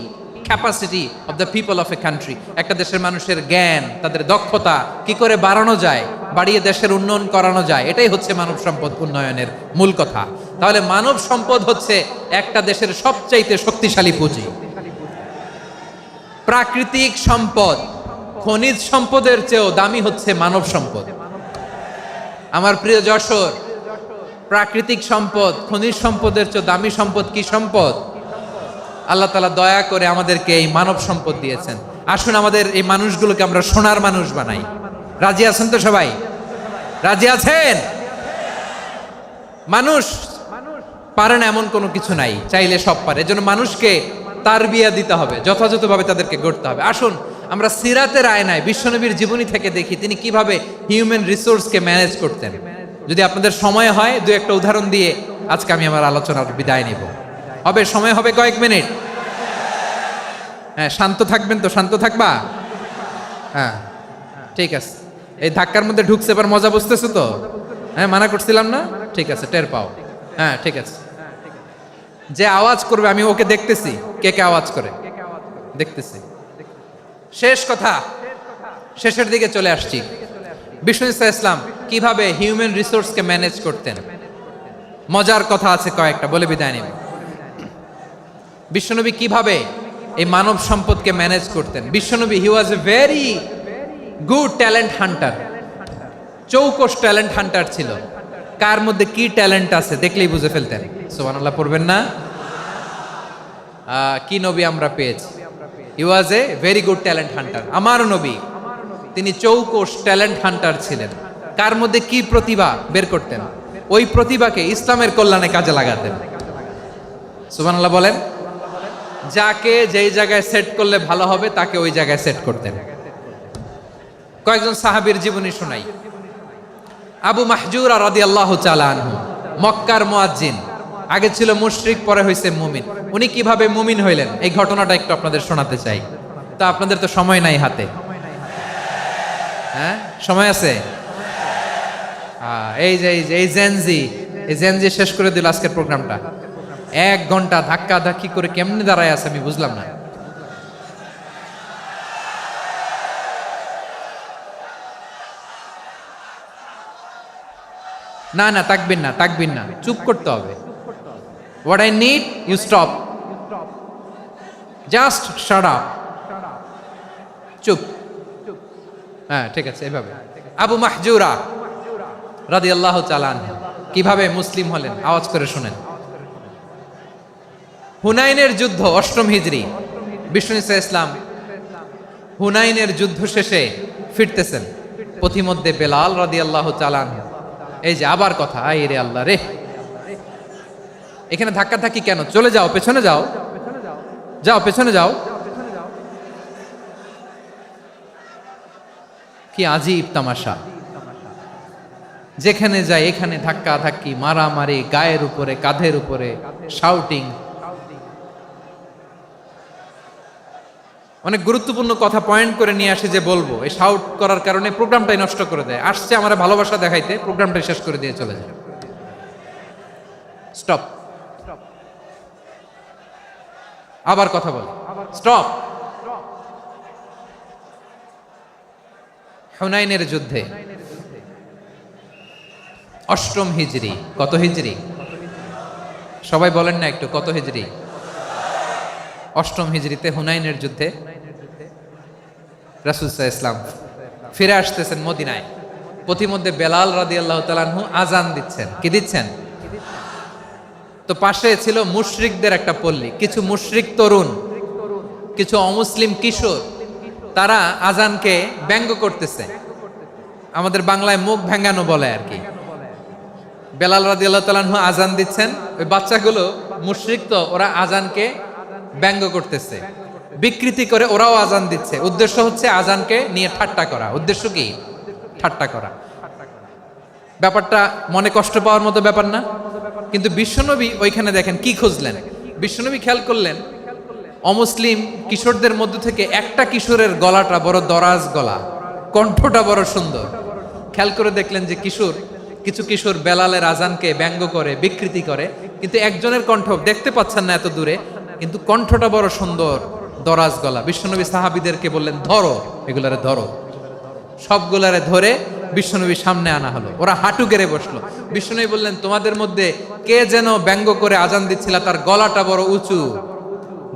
capacity of the people of a country. একটা দেশের মানুষের জ্ঞান, তাদের দক্ষতা কি করে বাড়ানো যায়, বাড়িয়ে দেশের উন্নয়ন করানো যায়, এটাই হচ্ছে মানব সম্পদ উন্নয়নের মূল কথা। তাহলে মানব সম্পদ হচ্ছে একটা দেশের সবচাইতে শক্তিশালী পুঁজি। প্রাকৃতিক সম্পদ, খনিজ সম্পদের চেয়েও দামি হচ্ছে মানব সম্পদ। আমার প্রিয় যশোর, প্রাকৃতিক সম্পদ, খনিজ সম্পদের চেয়ে দামি সম্পদ কি সম্পদ? আল্লাহ তাআলা দয়া করে আমাদেরকে এই মানব সম্পদ দিয়েছেন। আসুন আমাদের এই মানুষগুলোকে আমরা সোনার মানুষ বানাই। রাজি আছেন তো সবাই? রাজি আছেন? মানুষ পারে না এমন কোনো কিছু নাই, চাইলে সব পারে। এজন্য মানুষকে তারবিয়া দিতে হবে, যথাযথভাবে তাদেরকে গড়তে হবে। আসুন আমরা সিরাতের আয়নায় বিশ্বনবীর জীবনী থেকে দেখি তিনি কিভাবে হিউম্যান রিসোর্সকে ম্যানেজ করতেন। যদি আপনাদের সময় হয়, 2-1টা উদাহরণ দিয়ে আজকে আমি আমার আলোচনার বিদায় নিব। হবে সময় হবে কয়েক মিনিট? হ্যাঁ, শান্ত থাকবেন তো? শান্ত থাকবা? হ্যাঁ, ঠিক আছে। এই ধাক্কার মধ্যে ঢুকছে, এবার মজা বুঝতেছো তো? হ্যাঁ, মানা করছিলাম না? ঠিক আছে, টের পাও। হ্যাঁ, ঠিক আছে। যে আওয়াজ করবে আমি ওকে দেখতেছি, কে কে আওয়াজ করে দেখতেছি। শেষ কথা, শেষের দিকে চলে আসছি। বিষ্ণু ইসলাম কিভাবে হিউম্যান রিসোর্সকে ম্যানেজ করতেন, মজার কথা আছে কয়েকটা, বলে বিদায় নেব। বিশ্বনবী কিভাবে এই মানব সম্পদকে ম্যানেজ করতেন? বিশ্বনবী he was a very good talent hunter, চৌকস ট্যালেন্ট হান্টার ছিল। কার মধ্যে কি ট্যালেন্ট আছে দেখলেই বুঝে ফেলতেন। সুবহানাল্লাহ পড়বেন না? কি নবী আমরা পেয়েছি! He was a very good talent hunter. আমার নবী তিনি চৌকস ট্যালেন্ট হান্টার ছিলেন। কার মধ্যে কি প্রতিভা বের করতেন, ওই প্রতিভাকে ইসলামের কল্যাণে কাজে লাগাতেন। সুবহানাল্লাহ বলেন। যাকে যেই জায়গায় সেট করলে ভালো হবে তাকে ওই জায়গায় সেট করতেন। কয়েকজন সাহাবীর জীবনী শোনাই। আবু মাহজুরা রাদিয়াল্লাহু তাআলা আনহু, মক্কার মুয়াজ্জিন, আগে ছিল মুশরিক, পরে হইছে মুমিন। উনি কিভাবে মুমিন হইলেন এই ঘটনাটা একটু আপনাদের শোনাতে চাই। তা আপনাদের তো সময় নাই হাতে, হ্যাঁ সময় আছে? এই জেনজি শেষ করে দিল আজকের প্রোগ্রামটা। 1 ঘন্টা ধাক্কা ধাক্কি করে কেমনে দাঁড়ায় আছে আমি বুঝলাম না। না না তাকবিন না, চুপ করতে হবে। What I need you stop, just shut up, চুপ। হ্যাঁ ঠিক আছে, এভাবে। আবু মাহজুরা রাদিয়াল্লাহু তাআলা আনহু কিভাবে মুসলিম হলেন আওয়াজ করে শুনেন। হুনাইনের যুদ্ধ 8ম হিজরি, বিষ্ণু ইসা ইসলাম হুনাইনের যুদ্ধ শেষে ফিরতেছেন। পথিমধ্যে বেলাল রাদিয়াল্লাহু তাআলা আনহু, এই যে আবার কথা, আই রে আল্লাহ রে, এখানে ধাক্কা ধাক্কি কেন? চলে যাও, পেছনে যাও, পেছনে যাও। কি আজীব তামাশা, যেখানে যায় এখানে ধাক্কা ধাক্কি, মারামারি, গায়ের উপরে কাঁধের উপরে শাউটিং। অনেক গুরুত্বপূর্ণ কথা পয়েন্ট করে নিয়ে আসি যে বলবো, এই শাউট করার কারণে প্রোগ্রামটাই নষ্ট করে দেয়। আসছে আমার ভালোবাসা দেখাইতে, প্রোগ্রামটাই শেষ করে দিয়ে চলে যায়। স্টপ, আবার কথা বল, স্টপ। হুনাইনের যুদ্ধে 8ম হিজরি, কত হিজরি সবাই বলেন না একটু, কত হিজরি? 8ম হিজরিতে হুনাইনের যুদ্ধে রাসূল সাল্লাল্লাহু আলাইহি ওয়াসাল্লাম ফিরে আসতেছেন মদিনায়। পথিমধ্যে বেলাল রাদিয়াল্লাহু তাআলা আনহু আজান দিচ্ছেন। কি দিচ্ছেন? তো পাশে ছিল মুশরিকদের একটা পল্লী, কিছু মুশরিক তরুণ, কিছু অমুসলিম কিশোর, তারা আজানকে ব্যঙ্গ করতেছে। আমাদের বাংলায় মুখ ভেঙ্গানো বলে আর কি। বেলাল রাদিয়াল্লাহু তাআলা আনহু আজান দিচ্ছেন, ওই বাচ্চাগুলো মুশরিক, তো ওরা আজানকে ব্যঙ্গ করতেছে, বিকৃতি করে ওরাও আজান দিচ্ছে। উদ্দেশ্য হচ্ছে আজানকে নিয়ে ঠাট্টা করা। উদ্দেশ্য কি? ঠাট্টা করা। ব্যাপারটা মনে কষ্ট পাওয়ার মতো ব্যাপার না? কিন্তু বিশ্বনবী ওইখানে দেখেন কি খুঁজলেন। বিশ্বনবী খেয়াল করলেন অমুসলিম কিশোরদের মধ্য থেকে একটা কিশোরের গলাটা বড় দরাজ গলা, কণ্ঠটা বড় সুন্দর। খেয়াল করে দেখলেন যে কিছু কিশোর বেলালের আজানকে ব্যঙ্গ করে, বিকৃতি করে, কিন্তু একজনের কণ্ঠ দেখতে পাচ্ছেন না এত দূরে, কিন্তু কণ্ঠটা বড় সুন্দর, দরাজ গলা। বিশ্বনবী সাহাবীদেরকে বললেন, ধরো এগুলারে, ধরো। সবগুলারে ধরে বিশ্বনবীর সামনে আনা হলো। ওরা হাঁটু গেড়ে বসলো। বিশ্বনবী বললেন, তোমাদের মধ্যে কে যেন ব্যঙ্গ করে আজান দিচ্ছিল, তার গলাটা বড় উঁচু,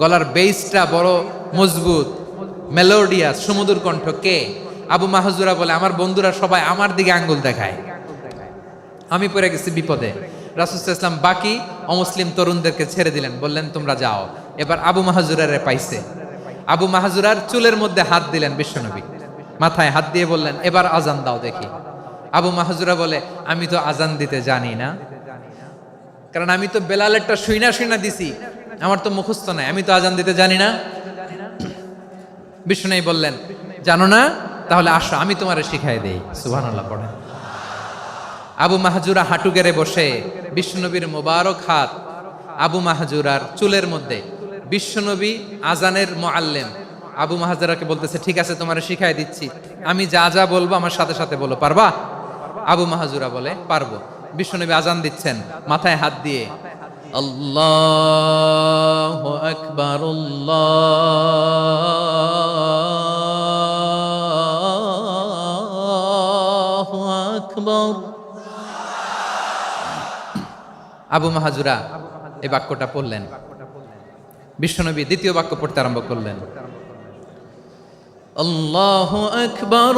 গলার বেসটা বড় মজবুত, মেলোডিয়াস, সুমধুর কণ্ঠ, কে? আবু মাহজুরা বলে, আমার বন্ধুরা সবাই আমার দিকে আঙ্গুল দেখায়, আমি পড়ে গেছি বিপদে। রাসূল সাল্লাল্লাহু আলাইহি ওয়াসাল্লাম বাকি অমুসলিম তরুণদেরকে ছেড়ে দিলেন, বললেন তোমরা যাও। এবার আবু মাহজুরারে পাইছে। আবু মাহজুরার চুলের মধ্যে হাত দিলেন বিশ্বনবী, মাথায় হাত দিয়ে বললেন, এবার আজান দাও দেখি। আবু মাহজুরা বলে, আমি তো আজান দিতে জানি না, কারণ আমি তো বেলালেরটা শুইনা দিছি, আমার তো মুখস্থ নাই, আমি তো আজান দিতে জানি না। বিশ্বনবী বললেন, জানো না? তাহলে আসো, আমি তোমারে শিখাই দেই। সুবহানাল্লাহ পড়েন। আবু মাহজুরা হাঁটু গেড়ে বসে, বিশ্বনবীর মোবারক হাত আবু মাহজুরার চুলের মধ্যে। বিশ্বনবী আজানের মুআল্লিম আবু মাহজুরাকে বলতেছে, ঠিক আছে তোমারে শিখাই দিচ্ছি, আমি যা যা বলবো আমার সাথে সাথে বলো, পারবা? আবু মাহজুরা বলে, পারবো। বিশ্বনবী আজান দিচ্ছেন, মাথায় হাত দিয়ে, আল্লাহু আকবার, আল্লাহু আকবার। আবু মাহজুরা এই বাক্যটা পড়লেন। বিশ্বনবী দ্বিতীয় বাক্য পড়তে আরম্ভ করলেন, আল্লাহু আকবার,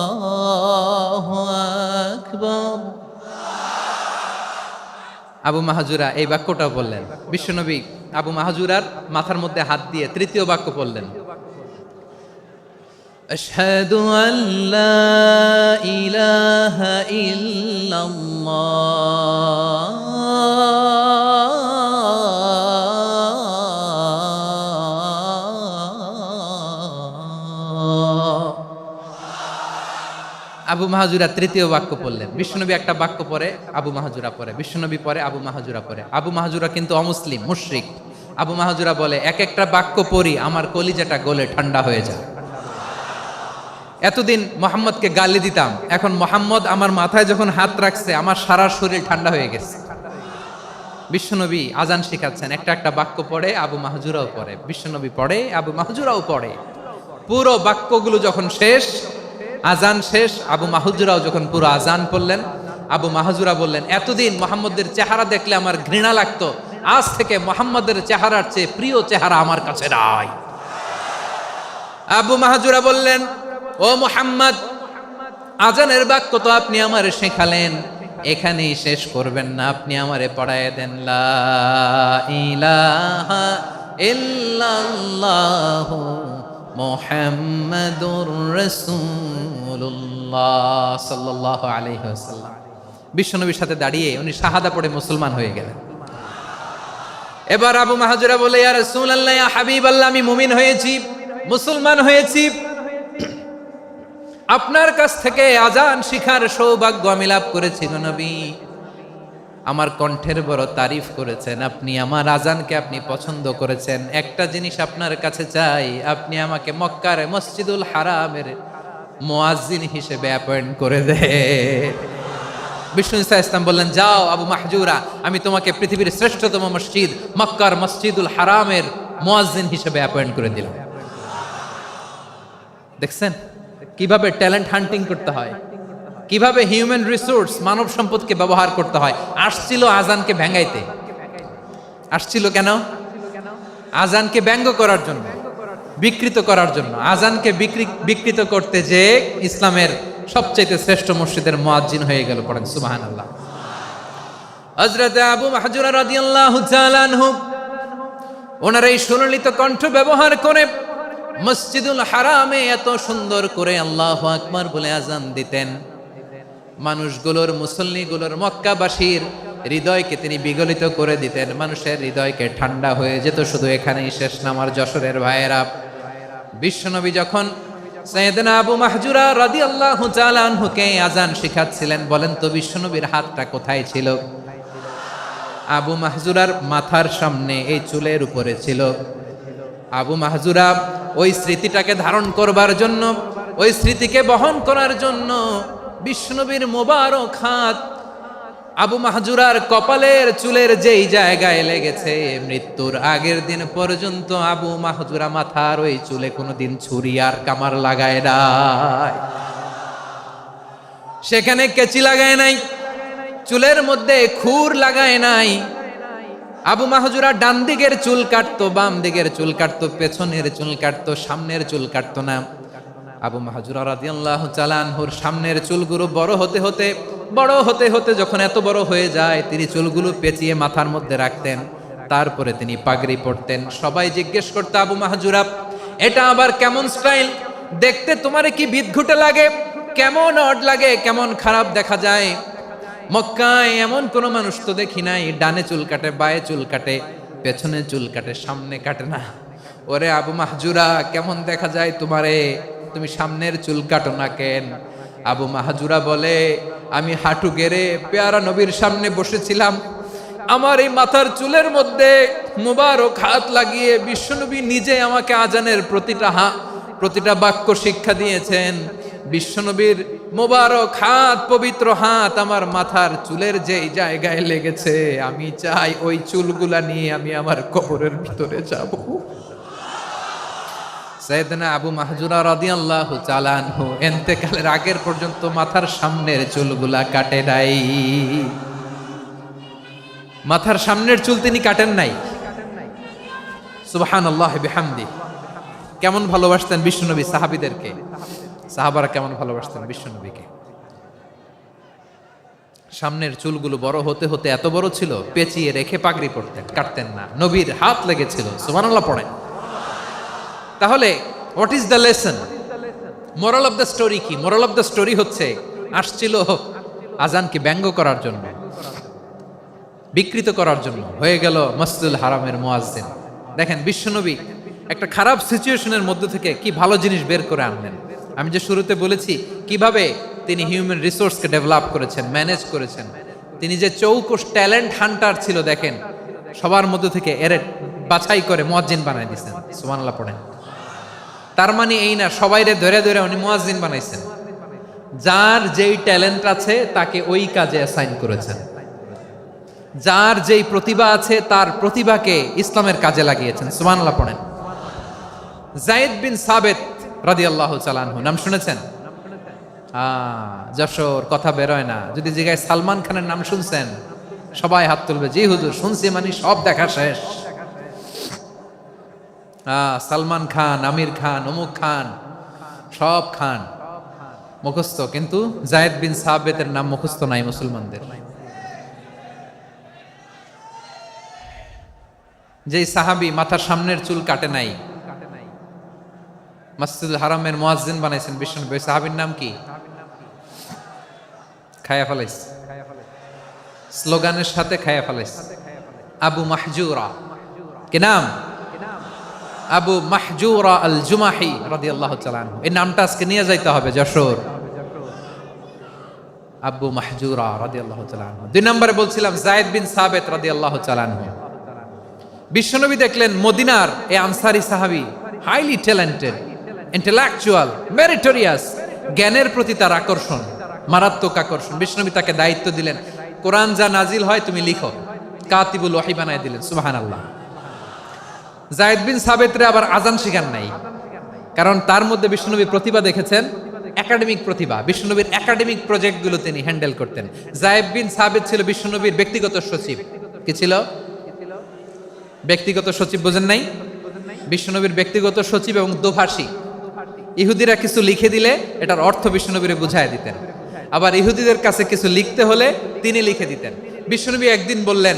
আল্লাহু আকবার। আবু মাহজুরা এই বাক্যটাও বললেন। বিশ্বনবী আবু মাহজুরার মাথার মধ্যে হাত দিয়ে তৃতীয় বাক্য বললেন, আশহাদু আল্লা ইলাহা ইল্লাল্লাহ। আবু মাহাজুরা তৃতীয় বাক্য পড়লেন। বিশ্বনবী একটা বাক্য পরে আবু মাহাজুরা পড়ে, বিশ্বনবী পরে আবু মাহাজুরা পড়ে। আবু মাহাজুরা কিন্তু অমুসলিম, মুশরিক। আবু মাহাজুরা বলে, এক একটা বাক্য পড়ি আমার কলিজাটা গলে ঠান্ডা হয়ে যায়। এতদিন মোহাম্মদকে গালি দিতাম, এখন মোহাম্মদ আমার মাথায় যখন হাত রাখছে আমার সারা শরীর ঠান্ডা হয়ে গেছে। বিশ্বনবী আজান শিখাচ্ছেন, একটা একটা বাক্য পড়ে আবু মাহাজুরাও পড়ে, বিশ্বনবী পড়ে আবু মাহাজুরাও পড়ে। পুরো বাক্যগুলো যখন শেষ, আজান শেষ, আবু মাহাজুরাও যখন পুরো আজান পড়লেন, আবু মাহাজুরা বললেন, এতদিন মোহাম্মদের চেহারা দেখলে আমার ঘৃণা লাগতো, আজ থেকে মোহাম্মদের চেহারার চেয়ে প্রিয় চেহারা আমার কাছে নাই। আবু মাহাজুরা বললেন, ও মুহাম্মদ, আজানের বাক্য তো আপনি আমারে শেখালেন, এখানেই শেষ করবেন না, আপনি আমারে পড়ায় দেন লা ইলাহা ইল্লাল্লাহু মুহাম্মাদুর রাসূলুল্লাহ সাল্লাল্লাহু আলাইহি ওয়াসাল্লাম। বিশ্বনবীর সাথে দাঁড়িয়ে উনি শাহাদা পড়ে মুসলমান হয়ে গেলেন। এবার আবু মাহাজুরা বলে, ইয়া রাসূলুল্লাহ, ইয়া হাবিবাল্লাহ, আমি মুমিন হয়েছি, মুসলমান হয়েছি, আপনার কাছ থেকে আজান শিখার সৌভাগ্য আমি লাভ করেছি গো নবী। আমার কণ্ঠের বড় তারিফ করেছেন আপনি, আমার আজানকে আপনি পছন্দ করেছেন। একটা জিনিস আপনার কাছে চাই, আপনি আমাকে মক্কার মসজিদুল হারামের মুয়াজ্জিন হিসেবে অ্যাপয়েন্ট করে দেন। বিষ্ণু ইসা ইসলাম বললেন, যাও আবু মাহজুরা, আমি তোমাকে পৃথিবীর শ্রেষ্ঠতম মসজিদ মক্কার মসজিদুল হারামের মুয়াজ্জিন হিসেবে অ্যাপয়েন্ট করে দিলাম। দেখছেন কিভাবে ট্যালেন্ট হান্টিং করতে হয়, কিভাবে হিউম্যান রিসোর্স মানব সম্পদকে ব্যবহার করতে হয়। আসছিল আজানকে ভেঙাইতে, আসছিল কেন? আজানকে ব্যঙ্গ করার জন্য, বিকৃত করার জন্য। আজানকে বিকৃত করতে যে ইসলামের সবচেয়ে শ্রেষ্ঠ মসজিদের মুয়াজ্জিন হয়ে গেল। পড়েন সুবহানাল্লাহ। হযরত আবু মাহজুরা রাদিয়াল্লাহু তাআলা আনহু ওনার এই সুললিত কণ্ঠ ব্যবহার করে মসজিদুল হারামে এত সুন্দর করে আল্লাহু আকবার বলে আজান দিতেন। মানুষগুলোর, মুসল্লিগুলোর, মক্কাবাসীর হৃদয়কে তিনি বিগলিত করে দিতেন, মানুষের হৃদয়কে ঠান্ডা হয়ে যেত। শুধু এখানেই শেষ না আমার যশোরের ভাইয়েরা। বিশ্বনবী যখন সাইয়েদনা আবু মাহজুরা রাদিয়াল্লাহু তাআলা আনহুকে আজান শিখাচ্ছিলেন, বলেন তো বিশ্বনবীর হাতটা কোথায় ছিল? আবু মাহজুরার মাথার সামনে, এই চুলের উপরে ছিল। আবু মাহজুরা ওই স্মৃতিটাকে ধারণ করবার জন্য, ওই স্মৃতিকে বহন করার জন্য বিশ্বনবীর মোবারক হাত আবু মাহজুরার কপালের চুলের যেই জায়গায় লেগেছে, মৃত্যুর আগের দিন পর্যন্ত আবু মাহজুরা মাথার ওই চুলে কোনোদিন ছুরি আর কামার লাগায় নাই, সেখানে কেচি লাগায় নাই, চুলের মধ্যে খুর লাগায় নাই। আবু মাহজুরা ডান দিকের চুল কাটতো, বাম দিকের চুল কাটতো, পেছনের চুল কাটতো, সামনের চুল কাটতো না। আবু মাহজুরা রাদিয়াল্লাহু তাআলা আনহুর সামনের চুলগুলো বড় হতে হতে যখন এত বড় হয়ে যায়, তিনি চুলগুলো পেঁচিয়ে মাথার মধ্যে রাখতেন, তারপরে তিনি পাগড়ি পরতেন। সবাই জিজ্ঞেস করতো, আবু মাহজুরা, এটা আবার কেমন স্টাইল? দেখতে তোমারে কি বিদঘুটে লাগে, কেমন অড লাগে, কেমন খারাপ দেখা যায়। মক্কায় এমন কোন মানুষ তো দেখি নাই, ডানে চুল কাটে, বায়ে চুল কাটে, পেছনে চুল কাটে, সামনে কাটে না। ওরে আবু মাহজুরা, কেমন দেখা যায় তোমারে, তুমি সামনের চুল কাটো না কেন? আবু মাহজুরা বলে, আমি হাঁটু গেড়ে পেয়ারা নবীর সামনে বসেছিলাম, আমার এই মাথার চুলের মধ্যে মুবারক হাত লাগিয়ে বিশ্বনবী নিজে আমাকে আজানের প্রতিটা বাক্য শিক্ষা দিয়েছেন। বিশ্বনবীর মোবারক হাত, পবিত্র হাত আমার মাথার চুলের যেই জায়গায় লেগেছে, আমি চাই ওই চুলগুলা নিয়ে আমি আমার কবরের ভিতরে যাব। সাইয়েদনা আবু মাহজুরা রাদিয়াল্লাহু তাআলা আনহু ইন্তেকালের আগের পর্যন্ত মাথার সামনের চুলগুলা কাটে নাই। মাথার সামনের চুল তিনি কাটেন নাই। সুবহানাল্লাহ বিহামদি। কেমন ভালোবাসতেন বিশ্বনবী সাহাবীদেরকে, সাহাবারা কেমন ভালোবাসতেন বিশ্বনবীকে। সামনের চুলগুলো বড় হতে হতে এত বড় ছিল, পেঁচিয়ে রেখে পাগড়ি পরতেন, কাটতেন না। নবীর হাত লেগেছিল, সুবহানাল্লাহ পড়েন। তাহলে what is the lesson? Moral of the story কি? মোরাল অফ দ্য স্টোরি হচ্ছে, আসছিল আজানকে ব্যঙ্গ করার জন্য, বিকৃত করার জন্য, হয়ে গেল মসজিদুল হারামের মুয়াজ্জিন। দেখেন বিশ্বনবী একটা খারাপ সিচুয়েশনের মধ্যে থেকে কি ভালো জিনিস বের করে আনলেন। আমি যে শুরুতে বলেছি কিভাবে তিনি হিউম্যান রিসোর্সকে ডেভেলপ করেছেন, ম্যানেজ করেছেন। তিনি যে চৌকস ট্যালেন্ট হান্টার ছিল, দেখেন সবার মধ্যে থেকে এর বাছাই করে মুয়াজ্জিন বানাই দিয়েছেন। সুবহানাল্লাহ পড়েন। তার মানে এই না সবাইরে ধরে ধরে উনি মুয়াজ্জিন বানাইছেন। যার যেই ট্যালেন্ট আছে তাকে ওই কাজে অ্যাসাইন করেছেন। যার যেই প্রতিভা আছে তার প্রতিভাকে ইসলামের কাজে লাগিয়েছেন। সুবহানাল্লাহ পড়েন। যায়েদ বিন সাবেত রাদিয়াল্লাহু তাআলা আনহু নাম শুনেছেন? যশোর কথা বেরোয় না। যদি জিগায় সালমান খানের নাম শুনছেন, সবাই হাত তুলবে, জি হুজুর শুনছি, মানে সব দেখা শেষ। সালমান খান, আমির খান, অমুক খান, সব খান মুখস্থ, কিন্তু যায়েদ বিন সাবেতের নাম মুখস্থ নাই মুসলমানদের। যেই সাহাবী মাথার সামনের চুল কাটে নাই, মসজিদুল হারামের মুয়াজ্জিন বানাইছেন বিশ্বনবী, সাহাবীর নাম কি? খায়া ফেলাইস, স্লোগানের সাথে খায়া ফেলাইস। আবু মাহজুরা, কি নাম? আবু মাহজুরা আল জুমাহি রাদিয়াল্লাহু তাআলা আনহু। এই নামটা আজকে নিয়ে যাইতে হবে যশোর। আবু মাহজুরা রাদিয়াল্লাহু তাআলা আনহু। 2 নম্বরে বলছিলাম যায়েদ বিন সাবেত রাদিয়াল্লাহু তাআলা আনহু। বিশ্বনবী দেখলেন মদিনার এই আনসারী সাহাবী হাইলি ট্যালেন্টেড, ইন্টেলেকচুয়াল, মেরিটোরিয়াস, জ্ঞানের প্রতি তার আকর্ষণ, মারাত্মক আকর্ষণ। বিশ্বনবী তাকে দায়িত্ব দিলেন, কোরআন যা নাজিল হয় তুমি লিখো, কাতিবুল ওয়াহি বানায় দিলেন। সুবহানাল্লাহ। যায়েদ বিন সাবেতরে আবার আজান শিখান নাই, কারণ তার মধ্যে বিশ্বনবী প্রতিভা দেখেছেন, একাডেমিক প্রতিভা। বিশ্বনবীর একাডেমিক প্রজেক্টগুলো তিনি হ্যান্ডেল করতেন। যায়েদ বিন সাবেত ছিল বিশ্বনবীর ব্যক্তিগত সচিব। কি ছিল? ব্যক্তিগত সচিব। বোঝেন নাই? বিশ্বনবীর ব্যক্তিগত সচিব এবং দোভাষী। ইহুদিরা কিছু লিখে দিলে এটার অর্থ বিশ্বনবীরে বুঝায় দিতেন, আবার ইহুদিদের কাছে কিছু লিখতে হলে তিনি লিখে দিতেন। বিশ্বনবী একদিন বললেন,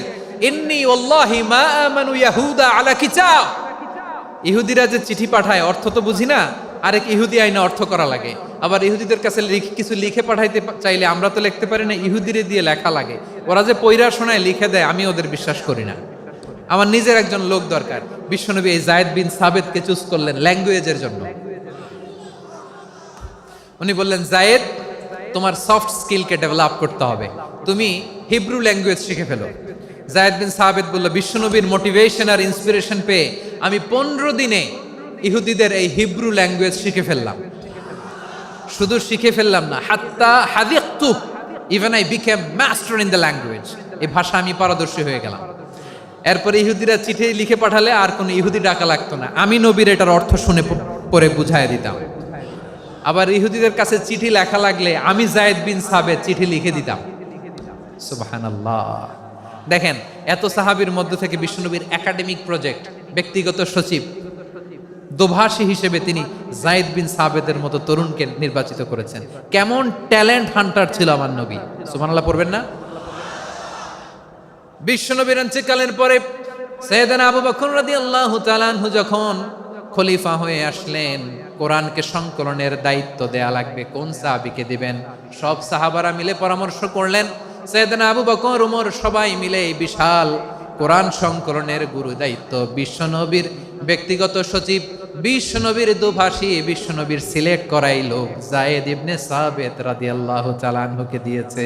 ইন্নী ওয়াল্লাহি মা আমানু ইয়াহুদা আলা কিতাব। ইহুদিরা যে চিঠি পাঠায় অর্থ তো বুঝি না, আরেক ইহুদি আইনে অর্থ করা লাগে। আবার ইহুদিদের কাছে কিছু লিখে পাঠাইতে চাইলে আমরা তো লিখতে পারি না, ইহুদিরে দিয়ে লেখা লাগে। ওরা যে পয়রা শোনায় লিখে দেয়, আমি ওদের বিশ্বাস করি না। আমার নিজের একজন লোক দরকার। বিশ্বনবী এই যায়েদ বিন সাবেতকে চুজ করলেন ল্যাঙ্গুয়েজের জন্য। উনি বললেন, যায়েদ তোমার সফট স্কিলকে ডেভেলপ করতে হবে, তুমি হিব্রু ল্যাঙ্গুয়েজ শিখে ফেলো। যায়েদ বিন সাবেত বলল, বিশ্বনবীর মোটিভেশন আর ইন্সপিরেশন পেয়ে আমি 15 দিনে ইহুদিদের এই হিব্রু ল্যাঙ্গুয়েজ শিখে ফেললাম। শুধু শিখে ফেললাম না, হাত্তা হাদিকতু, even I became master in the language. এই ভাষা আমি পারদর্শী হয়ে গেলাম। এরপরে ইহুদিরা চিঠি লিখে পাঠালে আর কোনো ইহুদি ডাকা লাগতো না, আমি নবীর এটার অর্থ শুনে পরে বুঝাই দিতাম। আবার ইহুদিদের কাছে চিঠি লেখা লাগলে আমি যায়েদ বিন সাবেত চিঠি লিখে দিতাম। সুবহানাল্লাহ। দেখেন এত সাহাবীর মধ্যে থেকে বিশ্বনবীর একাডেমিক প্রজেক্ট, ব্যক্তিগত সচিব, দোভাষী হিসেবে তিনি যায়েদ বিন সাবেতের মতো তরুণকে নির্বাচিত করেছেন। কেমন ট্যালেন্ট হান্টার ছিল আমার নবী। সুবহানাল্লাহ পড়বেন না? বিশ্বনবীর ইন্তেকালের পরে সাইয়েদনা আবু বকর রাদিয়াল্লাহু তাআলা আনহু যখন খলিফা হয়ে আসলেন, কোরআনকে সংকলনের দায়িত্ব দেয়া লাগবে, কোন সাহাবীকে দিবেন? সব সাহাবারা মিলে পরামর্শ করলেন। সাইয়েদনা আবু বকর, ওমর সবাই মিলে এই বিশাল কোরআন সংকলনের গুরু দায়িত্ব বিশ্বনবীর ব্যক্তিগত সচিব, বিশ্বনবীর দোভাষী, বিশ্বনবীর সিলেক্ট করাই লোক যায়েদ ইবনে সাবেত রাদিয়াল্লাহু তাআলা আনহুকে দিয়েছে।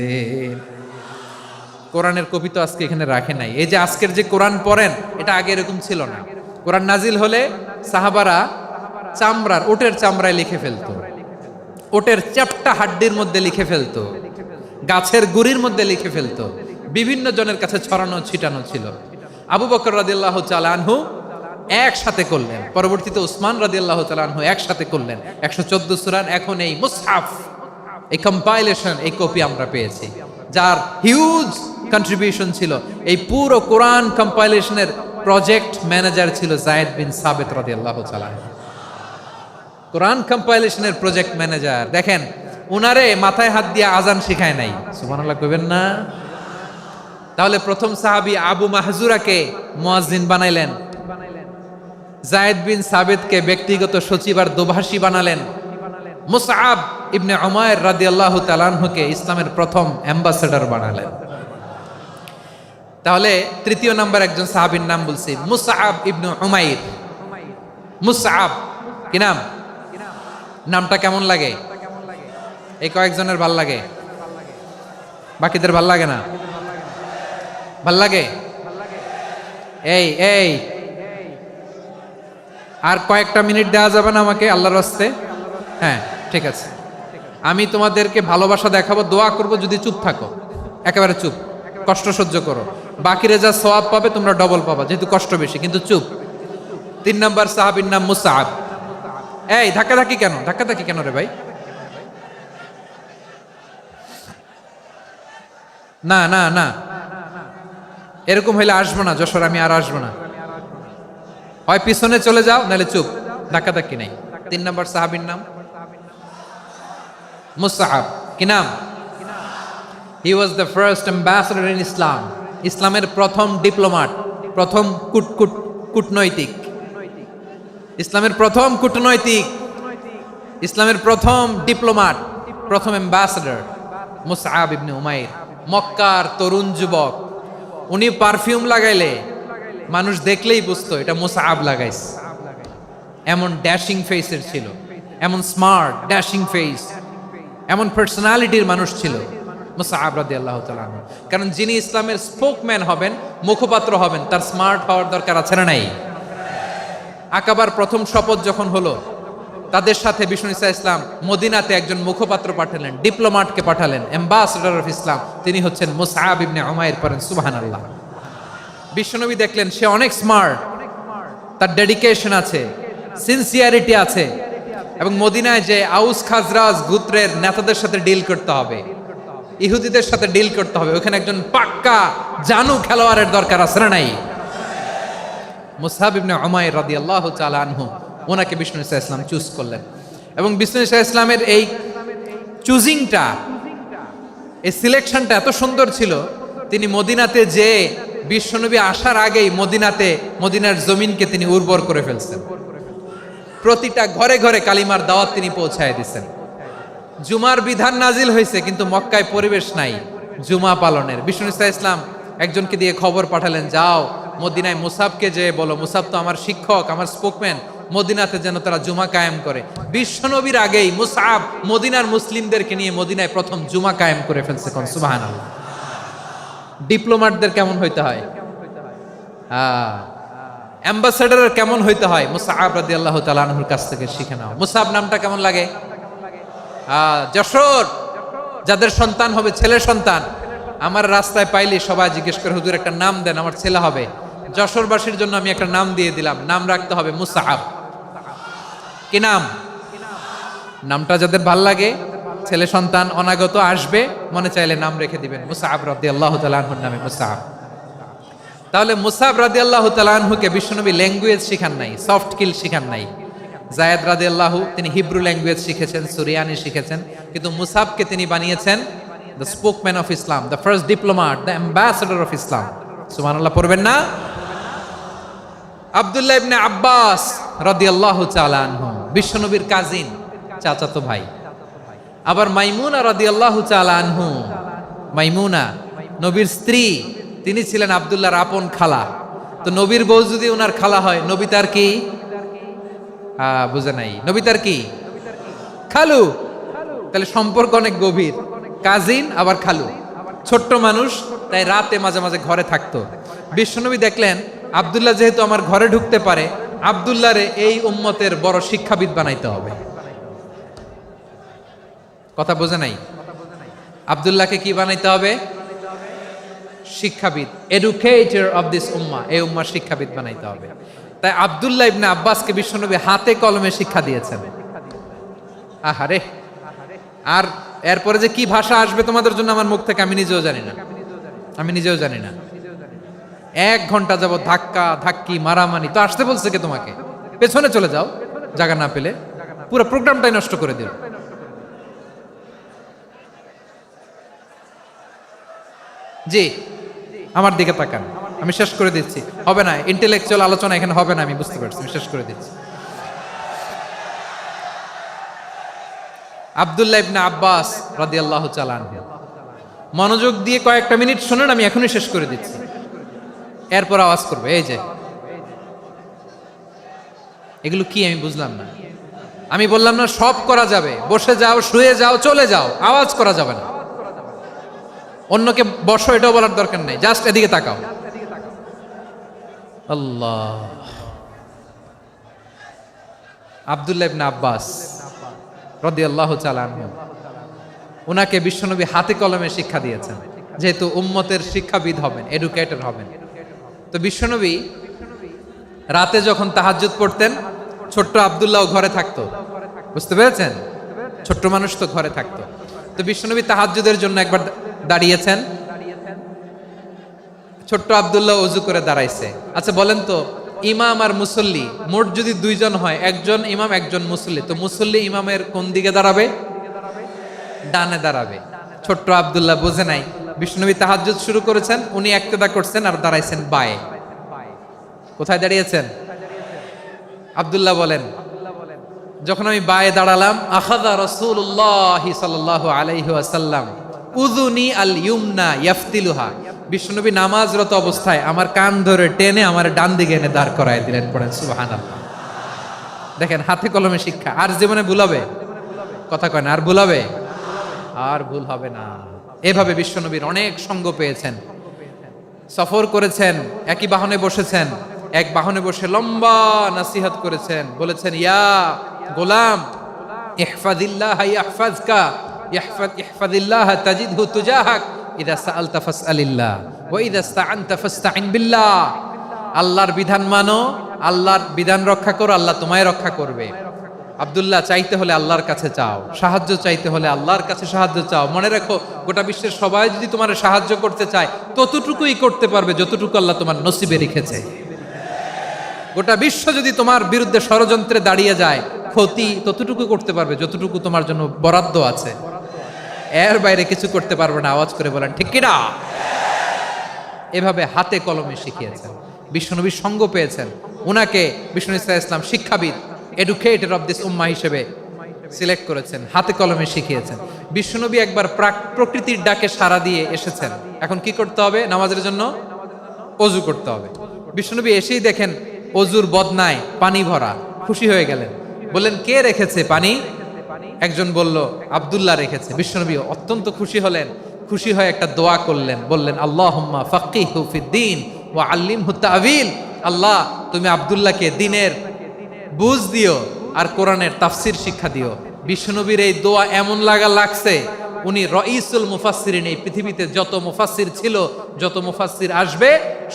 কোরআনের কপি তো আজকে এখানে রাখে নাই। এই যে আজকের যে কোরআন পড়েন, এটা আগে এরকম ছিল না। কোরআন নাজিল হলে সাহাবারা চামড়ার, ওটের চামড়ায় লিখে ফেলতো, ওটের চ্যাপ্টা হাড্ডির মধ্যে লিখে ফেলতো, গাছের গুড়ির মধ্যে লিখে ফেলতো। বিভিন্ন জনের কাছে ছড়ানো ছিটানো ছিল। আবু বকর রাদিয়াল্লাহু তাআলা আনহু একসাথে করলেন, পরবর্তীতে উসমান রাদিয়াল্লাহু তাআলা আনহু একসাথে করলেন 114 সূরার। এখন এই মুসহাফ, এই কম্পাইলেশন, এই কপি আমরা পেয়েছি, যার হিউজ কন্ট্রিবিউশন ছিল। এই পুরো কোরআন কম্পাইলেশনের প্রজেক্ট ম্যানেজার ছিল যায়েদ বিন সাবেত রাদিয়াল্লাহু তাআলা। কোরআন কম্পাইলেশনের প্রজেক্ট ম্যানেজার। দেখেন উনারে মাথায় হাত দিয়ে আজান শিখায় নাই। সুবহানাল্লাহ কইবেন না? তাহলে প্রথম সাহাবী আবু মাহজুরাকে মুয়াজ্জিন বানাইলেন, যায়েদ বিন সাবেতকে ব্যক্তিগত সচিব আর দোভাষী বানালেন, মুসআব ইবনে উমাইর রাদিয়াল্লাহু তাআলা আনহুকে ইসলামের প্রথম অ্যাম্বাসেডর বানালেন। তাহলে তৃতীয় নাম্বার একজন সাহাবীর নাম বলছি, মুসআব ইবনে উমাইর। মুসআব কি নাম? নামটা কেমন লাগে? এই কয়েকজনের ভাল লাগে, বাকিদের ভাল লাগে না? ভাল লাগে? এই এই আর কয়েকটা মিনিট দেওয়া যাবে না আমাকে আল্লাহর রাস্তে? হ্যাঁ ঠিক আছে, আমি তোমাদেরকে ভালোবাসা দেখাবো, দোয়া করব যদি চুপ থাকো, একেবারে চুপ, কষ্ট সহ্য করো। বাকিরে যা সওয়াব পাবে তোমরা ডবল পাবা, যেহেতু কষ্ট বেশি, কিন্তু চুপ। 3 নাম্বার সাহাবীর নাম মুসআব। এই ধাক্কাধাক্কি কেন? ধাক্কাধাক্কি কেন রে ভাই? না না না, এরকম হইলে আসবো না যশোর, আমি আর আসবো না। হয় পিছনে চলে যাও, নাহলে চুপ, ধাক্কাধাক্কি নাই। 3 নাম্বার সাহাবীর নাম মুসআব। কি নাম? He was the first ambassador in Islam. ইসলামের প্রথম ডিপ্লোমাট, প্রথম কূটনৈতিক, ইসলামের প্রথম কূটনৈতিক, ইসলামের প্রথম ডিপ্লোমাট, প্রথম অ্যাম্বাসেডর মুসআব ইবনে উমাইর। মক্কার তরুণ যুবক, উনি পারফিউম লাগাইলে মানুষ দেখলেই বুঝতো এটা মুসআব লাগাইছে। এমন ড্যাশিং ফেসের ছিল, এমন স্মার্ট ড্যাশিং ফেস, এমন পার্সোনালিটির মানুষ ছিল মুসআব রাদিয়াল্লাহু তাআলা আনহু। কারণ যিনি ইসলামের স্পোকম্যান হবেন, মুখপাত্র হবেন, তার স্মার্ট হওয়ার দরকার আছে না নাই? আকাবার প্রথম শপথ যখন হলো, তাদের সাথে বিষ্ণু ইসা ইসলাম মদিনাতে একজন মুখপাত্র পাঠালেন, ডিপ্লোমাটকে পাঠালেন, অ্যাম্বাসেডর অফ ইসলাম। তিনি হচ্ছেন মুসআব ইবনে উমাইর। পড়েন সুবহানাল্লাহ। বিশ্বনবী দেখলেন সে অনেক স্মার্ট, তার ডেডিকেশন আছে, সিনসিয়ারিটি আছে, এবং মদিনায় যে আউস খাজরাজ গোত্রের নেতাদের সাথে ডিল করতে হবে, ইহুদিদের সাথে ডিল করতে হবে, ওখানে একজন পাক্কা জানু খেলোয়াড়ের দরকার আছে না নাই? মুসআব ইবনে উমাইর রাদিয়াল্লাহু তাআলা আনহু, ওনাকে বিষ্ণু ইসা ইসলাম চুজ করলেন। এবং বিষ্ণু ইসা ইসলামের এই চুজিংটা, এই সিলেকশনটা এত সুন্দর ছিল, তিনি মদিনাতে যে বিশ্বনবী আসার আগেই মদিনার জমিনকে তিনি উর্বর করে ফেলছেন। প্রতিটা ঘরে ঘরে কালিমার দাওয়াত তিনি পৌঁছায় দিচ্ছেন। জুমার বিধান নাজিল হয়েছে, কিন্তু মক্কায় পরিবেশ নাই জুমা পালনের। বিষ্ণু ইসা ইসলাম একজনকে দিয়ে খবর পাঠালেন, যাও মদিনায় মুসাবকে যে বলো, মুসাব তো আমার শিক্ষক, আমার স্পোকম্যান, মদিনাতে যেন তারা জুমা কায়েম করে। বিশ্বনবীর আগেই মুসআব মদিনার মুসলিমদেরকে নিয়ে মদিনায় প্রথম জুমা কায়েম করে ফেলছে। কোন সুবহানাল্লাহ। ডিপ্লোমাটদের কেমন হইতে হয়, অ্যাম্বাসেডারের কেমন হইতে হয়, মুসআব রাদিয়াল্লাহু তাআলা আনহুর কাছ থেকে শিখে নাও। মুসআব নামটা কেমন লাগে? যশোর যাদের সন্তান হবে, ছেলে সন্তান, আমার রাস্তায় পাইলে সবাই জিজ্ঞেস করে, হুজুর একটা নাম দেন, আমার ছেলে হবে। যশোরবাসীর জন্য আমি একটা নাম দিয়ে দিলাম, নাম রাখতে হবে মুসআব। কি নাম? নামটা যাদের ভাল লাগে, ছেলে সন্তান অনাগত আসবে, মনে চাইলে নাম রেখে দিবেন মুসআব রাদিয়াল্লাহু তাআলা আনহুর নামে মুসআব। তাহলে মুসআব রাদিয়াল্লাহু তাআলা আনহুকে বিশ্বনবী ল্যাঙ্গুয়েজ শিখান নাই, সফট স্কিল শিখান নাই। যায়েদ রাদিয়াল্লাহু তিনি হিব্রু ল্যাঙ্গুয়েজ শিখেছেন, সুরিয়ানি শিখেছেন, কিন্তু মুসআবকে তিনি বানিয়েছেন the spokesman of Islam, the first diplomat, the ambassador of Islam. সুবহানাল্লাহ পড়বেন না? আব্দুল্লাহ ইবনে আব্বাস রাদিয়াল্লাহু তাআলা আনহু বিশ্বনবীর কাজিন, চাচাতো ভাই। আবার মাইমুনা রাদিয়াল্লাহু তাআলা আনহু, মাইমুনা নবীর স্ত্রী, তিনি ছিলেন আব্দুল্লাহর আপন খালা। তো নবীর বউ যদি ওনার খালা হয়, নবী তার কি? বুঝে নাই, নবী তার কি? খালু। তাহলে সম্পর্ক অনেক গভীর, কাজিন আবার খালু। ছোট্ট মানুষ, তাই রাতে মাঝে মাঝে ঘরে থাকতো। বিশ্বনবী দেখলেন আব্দুল্লাহ যেহেতু আমার ঘরে ঢুকতে পারে, আব্দুল্লাহরে এই উম্মতের বড় শিক্ষাবিদ বানাইতে হবে। কথা বোঝে নাই? আব্দুল্লাহকে কি বানাইতে হবে? শিক্ষাবিদ, এডুকেটর অফ দিস উম্মাহ, এই উম্মার শিক্ষাবিদ বানাইতে হবে। তাই আব্দুল্লাহ ইবনে আব্বাসকে বিশ্বনবী হাতে কলমে শিক্ষা দিয়েছেন। আহারে, আর এরপরে যে কি ভাষা আসবে তোমাদের জন্য আমার মুখ থেকে আমি নিজেও জানি না, আমি নিজেও জানি না। 1 ঘন্টা যাবত ধাক্কা ধাক্কি মারামারি। তো আসতে বলছে কে তোমাকে? পেছনে চলে যাও, জায়গা না পেলে। পুরো প্রোগ্রামটাই নষ্ট করে দিল। জি, আমার দিকে তাকান, আমি শেষ করে দিচ্ছি। হবে না, ইন্টেলেকচুয়াল আলোচনা এখানে হবে না, আমি বুঝতে পারছি, আমি শেষ করে দিচ্ছি। আব্দুল্লাহ ইবনে আব্বাস রাদিয়াল্লাহু তাআলা আনহু। মনোযোগ দিয়ে কয়েকটা মিনিট শুনুন, আমি এখনই শেষ করে দিচ্ছি, এরপর আওয়াজ করবে। এই যে এগুলো কি আমি বুঝলাম না। আমি বললাম না সব করা যাবে, বসে যাও, শুয়ে যাও, চলে যাও, আওয়াজ করা যাবে না। অন্যকে বসো এটাও বলার দরকার নেই, জাস্ট এদিকে তাকাও। আল্লাহ। আব্দুল্লাহ ইবনে আব্বাস রাদিয়াল্লাহু তাআলা আনহু, উনাকে বিশ্বনবী হাতে কলমে শিক্ষা দিয়েছেন, যেহেতু উম্মতের শিক্ষাবিদ হবেন, এডুকেটর হবেন। তো বিশ্বনবী রাতে যখন তাহাজ্জুদ পড়তেন, ছোট্ট আব্দুল্লাহ ঘরে থাকতো। বুঝতে পেরেছেন? ছোট্ট মানুষ তো ঘরে থাকতো। তো বিশ্বনবী তাহাজ্জুদের জন্য একবার দাঁড়িয়েছেন, ছোট্ট আব্দুল্লাহ ওযু করে দাঁড়াইছে। আচ্ছা বলেন তো, ইমাম আর মুসল্লি মোট যদি দুইজন হয়, একজন ইমাম একজন মুসল্লি, তো মুসল্লি ইমামের কোন দিকে দাঁড়াবে? ডানে দাঁড়াবে। ছোট্ট আব্দুল্লাহ বুঝে নাই, বিশ্বনবী তাহাজ্জুদ শুরু করেছেন, উনি ইক্তেদা করছেন আর দাঁড়াইছেন বায়ে। কোথায় দাঁড়িয়েছেন? আব্দুল্লাহ বলেন, যখন আমি বায়ে দাঁড়ালাম, আখাযা রাসূলুল্লাহ সাল্লাল্লাহু আলাইহি ওয়াসাল্লাম উযুনি আল ইউমনা ইয়াফতিলুহা, বিশ্বনবী নামাজরত অবস্থায় আমার কান ধরে টেনে আমার ডান দিকে এনে দাঁড় করায় দিলেন। পড়েন সুবহানাল্লাহ। দেখেন হাতে কলমে শিক্ষা। আর জীবনে ভুলাবে? কথা কয় না, আর ভুলাবে? আর ভুল হবে না। এভাবে বিশ্বনবীর অনেক সঙ্গ পেয়েছেন, সফর করেছেন, একই বাহনে বসেছেন, এক বাহনে বসে লম্বা নাসিহত করেছেন, বলেছেন ইয়া গোলাম ইহফাজিল্লাহ ইয়াহফাজকা ইহফাজিল্লাহ তাজিদহু তুজাহাক ইযা সাআলতা ফাসআলিল্লাহ ওয়া ইযা ইসতাআনতা ফাসতাইন বিল্লাহ। আল্লাহর বিধান মানো, আল্লাহর বিধান রক্ষা করো, আল্লাহ তোমায় রক্ষা করবে। আব্দুল্লাহ, চাইতে হলে আল্লাহর কাছে চাও, সাহায্য চাইতে হলে আল্লাহর কাছে সাহায্য চাও। মনে রাখো, গোটা বিশ্বের সবাই যদি তোমার সাহায্য করতে চায়, ততটুকুই করতে পারবে যতটুকু আল্লাহ তোমার নসিবে রেখেছে। গোটা বিশ্ব যদি তোমার বিরুদ্ধে ষড়যন্ত্রে দাঁড়িয়ে যায়, ক্ষতি ততটুকু করতে পারবে যতটুকু তোমার জন্য বরাদ্দ আছে, এর বাইরে কিছু করতে পারবে না। আওয়াজ করে বলেন ঠিক কিনা? এভাবে হাতে কলমে শিখিয়েছেন, বিশ্বনবীর সঙ্গ পেয়েছেন। উনাকে বিষ্ণু ইসলাম শিক্ষাবিদ, এডুকেটর অফ দিস উম্মাহ হিসেবে সিলেক্ট করেছেন, হাতে কলমে শিখিয়েছেন। বিশ্বনবী একবার প্রকৃতির ডাকে সাড়া দিয়ে এসেছেন। এখন কি করতে হবে? নামাজের জন্য ওযু করতে হবে। বিশ্বনবী এসেই দেখেন ওযুর বদনায় পানি ভরা, খুশি হয়ে গেলেন, বললেন কে রেখেছে পানি? একজন বলল আব্দুল্লাহ রেখেছে। বিশ্বনবী অত্যন্ত খুশি হলেন, খুশি হয়ে একটা দোয়া করলেন, বললেন আল্লাহুম্মা ফাক্কিহু ফিদ্দীন ওয়া আল্লিমহু তা'ওয়ীল। আল্লাহ, তুমি আব্দুল্লাহকে দ্বীনের বুঝ দিও আর কোরআনের তাফসীর শিক্ষা দিও। বিশ্বনবীর এই দোয়া এমন লাগছে, উনি রাইসুল মুফাসসিরিন, এই পৃথিবীতে যত মুফাসসির ছিল, যত মুফাসসির আসবে,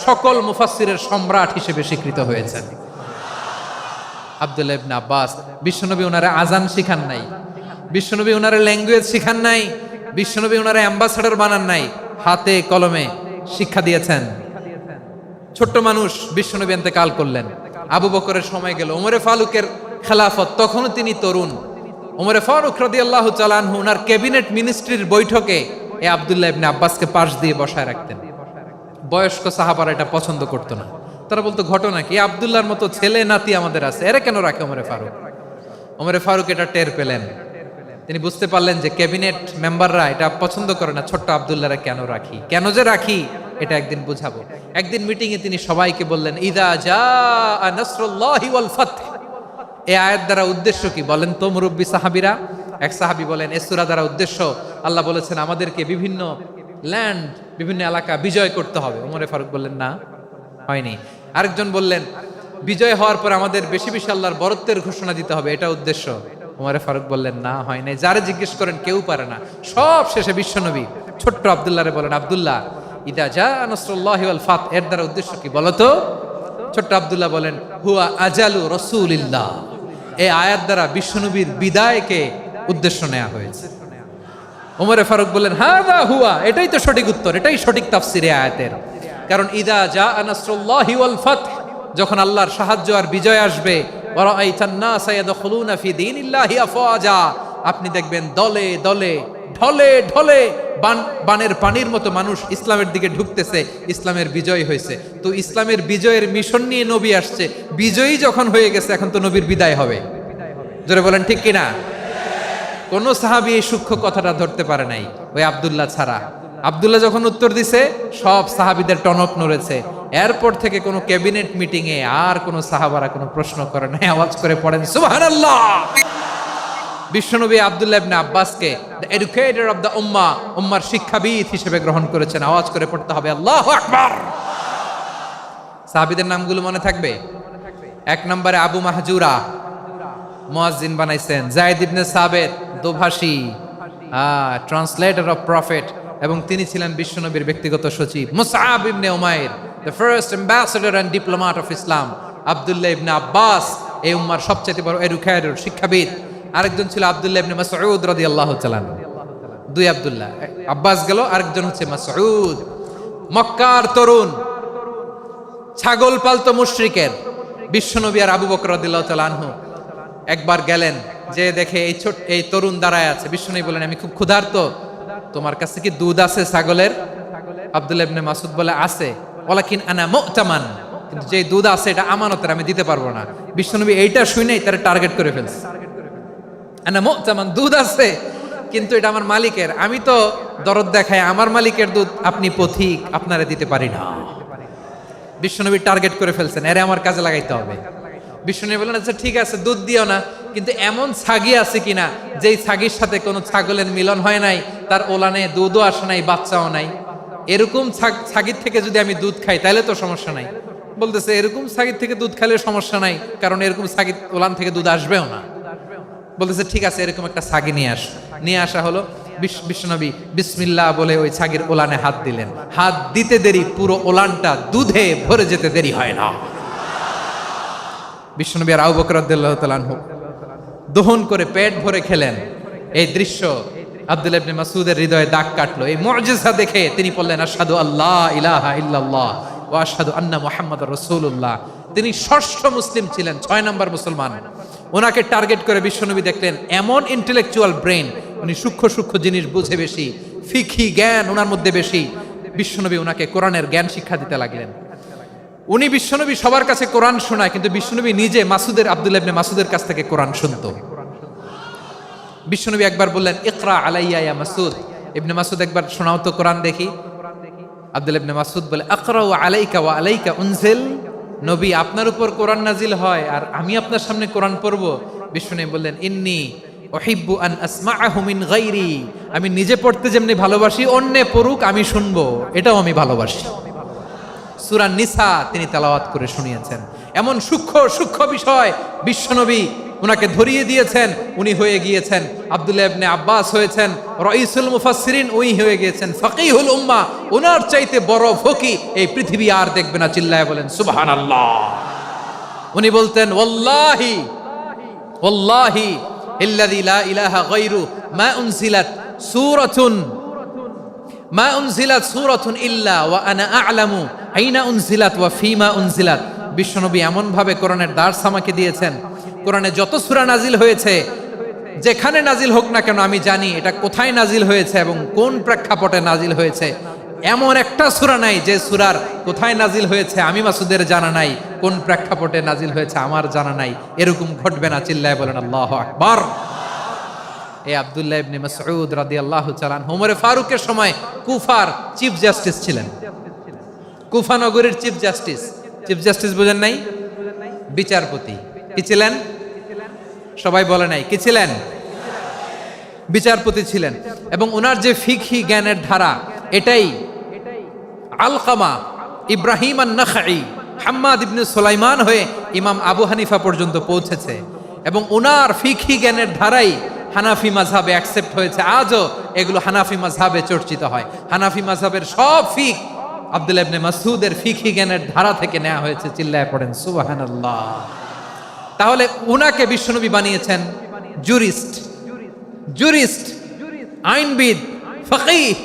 সকল মুফাসসিরের সম্রাট হিসেবে স্বীকৃত হয়েছেন আব্দুল্লাহ ইবনে আব্বাস। বিশ্বনবী ওনারে আজান শিখান নাই, বিশ্বনবী ওনারে ল্যাঙ্গুয়েজ শিখান নাই, বিশ্বনবী ওনারে অ্যাম্বাসাডর বানান নাই, হাতে কলমে শিক্ষা দিয়েছেন। ছোট্ট মানুষ, বিশ্বনবী ইন্তেকাল করলেন, আবু বকরের সময় গেল, ওমরে ফারুকের খেলাফত, তখনও তিনি তরুণ। ওমরে ফারুক রাদিয়াল্লাহু তাআলা আনহু ওনার ক্যাবিনেট মিনিস্ট্রির বৈঠকে এই আব্দুল্লাহ ইবনে আব্বাসকে পাশ দিয়ে বসায় রাখতেন। বয়স্ক সাহাবারা এটা পছন্দ করতো না, তারা বলতো ঘটনা কি, আব্দুল্লাহর মতো ছেলে নাতি আমাদের আছে, এরা কেন রাখে ওমরে ফারুক? ওমরে ফারুক এটা টের পেলেন, তিনি বুঝতে পারলেন যে ক্যাবিনেট মেম্বাররা এটা পছন্দ করে না, ছোট্ট আব্দুল্লাহরা কেন রাখি, কেন যে রাখি, এটা একদিন বুঝাবো। একদিন মিটিংয়ে তিনি সবাইকে বললেন ইযা জাআ নাসরুল্লাহি ওয়াল ফাতহ। এই আয়াত দ্বারা উদ্দেশ্য কি বলেন তো মুরব্বী সাহাবীরা? এক সাহাবী বলেন এই সূরা দ্বারা উদ্দেশ্য, আল্লাহ বলেছেন আমাদেরকে বিভিন্ন ল্যান্ড, বিভিন্ন এলাকা বিজয় করতে হবে। ওমরে ফারুক বললেন না, হয়নি। আরেকজন বললেন বিজয় হওয়ার পর আমাদের বেশি বেশি আল্লাহর বরত্বের ঘোষণা দিতে হবে, এটা উদ্দেশ্য। ওমরে ফারুক বললেন না, হয় নাই। যারে জিজ্ঞেস করেন কেউ পারে না। সব শেষে বিশ্বনবী ছোট্ট আব্দুল্লাহরে বলেন আব্দুল্লাহ ইদা জাআ নাসরুল্লাহি ওয়াল ফাত, এর দ্বারা উদ্দেশ্য কি বলো তো? ছোট্ট আব্দুল্লাহ বলেন হুয়া আজালু রাসূলিল্লাহ। এই আয়াত দ্বারা বিশ্বনবীর বিদায়কে উদ্দেশ্য নেওয়া হয়েছে। ওমরে ফারুক বললেন হাযা হুয়া, এটাই তো সঠিক উত্তর, এটাই সঠিক তাফসীর এই আয়াতের। কারণ ইদা জাআ নাসরুল্লাহি ওয়াল ফাত, যখন আল্লাহর সাহায্য আর বিজয় আসবে, ওয়া রাআইতান নাসা ইয়াদখুলুনা ফি দীনিল্লাহি আফওয়াজা, আপনি দেখবেন দলে দলে ঢলে ঢলে বানের পানির মতো মানুষ ইসলামের দিকে ঢুকতেছে, ইসলামের বিজয় হয়েছে। তো ইসলামের বিজয়ের মিশন নিয়ে নবী আসছে, বিজয়ী যখন হয়ে গেছে এখন তো নবীর বিদায় হবে। জোরে বলেন ঠিক কিনা? কোন সাহাবী এই সূক্ষ্ম কথাটা ধরতে পারে নাই, ওই আব্দুল্লাহ ছাড়া। আব্দুল্লাহ যখন উত্তর দিছে সব সাহাবীদের টনক নড়েছে। এরপর থেকে কোনো ক্যাবিনেট মিটিং এ আর কোনো সাহাবারা কোনো প্রশ্ন করে নাই, আওয়াজ করে পড়েন সুবহানাল্লাহ। বিশ্বনবী আব্দুল্লাহ ইবনে আব্বাসকে দ্য এডুকেটর অফ দ্য উম্মাহ, উম্মার শিক্ষাবিদ হিসেবে গ্রহণ করেছেন। আওয়াজ করে পড়তে হবে আল্লাহু আকবার। সাহাবীদের নামগুলো মনে থাকবে? 1 নম্বরে আবু মাহজুরা, মুয়াজ্জিন বানাইছেন। যায়েদ ইবনে সাবিত, দোভাষী, ট্রান্সলেটর অফ প্রফেট, এবং তিনি ছিলেন বিশ্বনবীর ব্যক্তিগত সচিব। Musab ibn Umair, the first ambassador and diplomat of Islam. Abdullah ibn Abbas, এই উম্মার সবচেয়ে বড় এডুকেটর, শিক্ষাবিদ। আরেকজন ছিল আব্দুল্লাহ ইবনে মাসউদ রাদিয়াল্লাহু তাআলা। 2 আব্দুল্লাহ, আব্বাস গেল, আরেকজন হচ্ছে মাসউদ। মক্কার তরুণ, ছাগল পালতো মুশরিকের বিশ্বনবী আর আবু বকর রাদিয়াল্লাহু তাআলা আনহু একবার গেলেন, যে দেখে এই তরুণ দাঁড়ায় আছে। বিশ্বনবী বলেন, আমি খুব ক্ষুধার্ত, তোমার কাছে কি দুধ আছে ছাগলের? আব্দুল্লাহ ইবনে মাসউদ বলে, আছে। ওয়ালাকিন আনা মুতামান, কিন্তু যে দুধ আছে এটা আমানতের, আমি দিতে পারবো না। বিশ্বনবী এইটা শুনেই তার টার্গেট করে ফেলছে। আনা মুতামান, দুধ আছে কিন্তু এটা আমার মালিকের, আমি তো দরদ দেখাই, আমার মালিকের দুধ আপনি পথিক, আপনারা দিতে পারি না। বিশ্বনবী টার্গেট করে ফেলছেন, এরে আমার কাজে লাগাইতে হবে। বিশ্বনবী বললেন, আচ্ছা ঠিক আছে, দুধ দিও না, কিন্তু এমন ছাগি আছে কিনা যেই ছাগির সাথে কোনো ছাগলের মিলন হয় নাই, তার ওলানে দুধও আসে নাই, বাচ্চাও নাই, এরকম ছাগির থেকে যদি আমি দুধ খাই তাহলে তো সমস্যা নাই। বলতেছে, এরকম ছাগির থেকে দুধ খাইলে সমস্যা নাই, কারণ এরকম ছাগির ওলান থেকে দুধ আসবেও না। বলতেছে, ঠিক আছে, এরকম একটা ছাগি নিয়ে আসা হলো। বিশ্বনবী বিসমিল্লাহ বলে ওই ছাগির ওলানে হাত দিলেন। হাত দিতে দেরি, পুরো ওলানটা দুধে ভরে যেতে দেরি হয় না। বিশ্বনবী আর আবু বকর রাদিয়াল্লাহু তাআলা আনহু দহন করে পেট ভরে খেলেন। এই দৃশ্য আব্দুল্লাহ ইবনে মাসউদের হৃদয়ে দাগ কাটলো। এই মুজিজা দেখে তিনি বললেন, আশহাদু আল্লা ইলাহা ইল্লাল্লাহ ওয়া আশহাদু আন্না মুহাম্মাদুর রাসূলুল্লাহ। তিনি ষষ্ঠ মুসলিম ছিলেন, 6 নম্বর মুসলমান। ওনাকে টার্গেট করে বিশ্বনবী দেখলেন এমন ইন্টেলেকচুয়াল ব্রেন, উনি সূক্ষ্ম সূক্ষ্ম জিনিস বুঝে বেশি, ফিকহি জ্ঞান ওনার মধ্যে বেশি। বিশ্বনবী ওনাকে কোরআনের জ্ঞান শিক্ষা দিতে লাগলেন। উনি বিশ্বনবী সবার কাছে কোরআন শোনায়, কিন্তু বিশ্বনবী নিজে আব্দুল্লাহ ইবনে মাসউদের কাছ থেকে কোরআন শুনতো। বিশ্বনবী একবার বললেন, ইকরা আলাইয়া ইয়া মাসউদ। ইবনে মাসউদ, একবার শোনাও তো কোরআন দেখি। আব্দুল্লাহ ইবনে মাসউদ বলে, আকরাউ আলাইকা ওয়া আলাইকা উনজিল। নবী, আপনার উপর কোরআন নাজিল হয় আর আমি আপনার সামনে কোরআন পড়ব। বিশ্বনবী বললেন, ইন্নী উহিব্বু আন আসমাআহু মিন গায়রি। আমি নিজে পড়তে যেমনি ভালোবাসি, অন্যে পড়ুক আমি শুনবো, এটাও আমি ভালোবাসি। সূরা নিসা তিনি তেলাওয়াত করে শুনিয়েছেন। এমন সূক্ষ্ম সূক্ষ্ম বিষয় বিশ্বনবী উনাকে ধরিয়ে দিয়েছেন। উনি হয়ে গিয়েছেন, আব্দুল্লাহ ইবনে আব্বাস হয়েছেন রাইসুল মুফাসসিরিন, উনি হয়ে গিয়েছেন ফাকিহুল উম্মাহ। ওনার চাইতে বড় ফকিহ এই পৃথিবী আর দেখবে না। চিল্লায় বলেন সুবহানাল্লাহ। উনি বলতেন, ওয়াল্লাহি ওয়াল্লাহি ইল্লাযী লা ইলাহা গায়রু মা উনজিলাত সূরাতুন ইল্লা ওয়া আনা আ'লামু আইনা উনজিলাত ওয়া ফীমা উনজিলাত। বিশ্বনবী এমন ভাবে কোরআনের দার্স আমাকে দিয়েছেন, কোরআনে যত সূরা নাজিল হয়েছে, যেখানে নাজিল হোক না কেন আমি জানি এটা কোথায় নাজিল হয়েছে এবং কোন প্রেক্ষাপটে নাজিল হয়েছে। এমন একটা সূরা নাই যে সূরার কোথায় নাজিল হয়েছে আমি মাসুদের জানা নাই, কোন প্রেক্ষাপটে নাজিল হয়েছে আমার জানা নাই। এরকম ঘটবে না। চিল্লায় বলেন আল্লাহু আকবার। এই আব্দুল্লাহ ইবনে মাসউদ রাদিয়াল্লাহু তাআলা আনহু ওমর ফারুকের সময় কুফার চিফ জাস্টিস ছিলেন। কুফা নগরীর চিফ জাস্টিস। চিফ জাস্টিস বুঝেন নাই? বিচারপতি। কি ছিলেন? সবাই বলে নাই, কি ছিলেন? বিচারপতি ছিলেন। এবং ওনার যে ফিকহি জ্ঞানের ধারা, এটাই আলকামা, ইব্রাহিম আন-নাখাই, হাম্মাদ ইবনে সুলাইমান হয়ে ইমাম আবু হানিফা পর্যন্ত পৌঁছেছে। এবং ওনার ফিকহি জ্ঞানের ধারাই হানাফি মাযহাবে অ্যাকসেপ্ট হয়েছে। আজও এগুলো হানাফি মাযহাবে চর্চিত হয়। হানাফি মাযহাবের সব ফিক আব্দুল্লাহ ইবনে মাসউদের ফিকহি জ্ঞানের ধারা থেকে নেওয়া হয়েছে। চিল্লায় পড়েন সুবহানাল্লাহ। তাহলে উনাকে বিশ্বনবী বানিয়েছেন জুরিস্ট, আইনবিদ, ফাকিহ।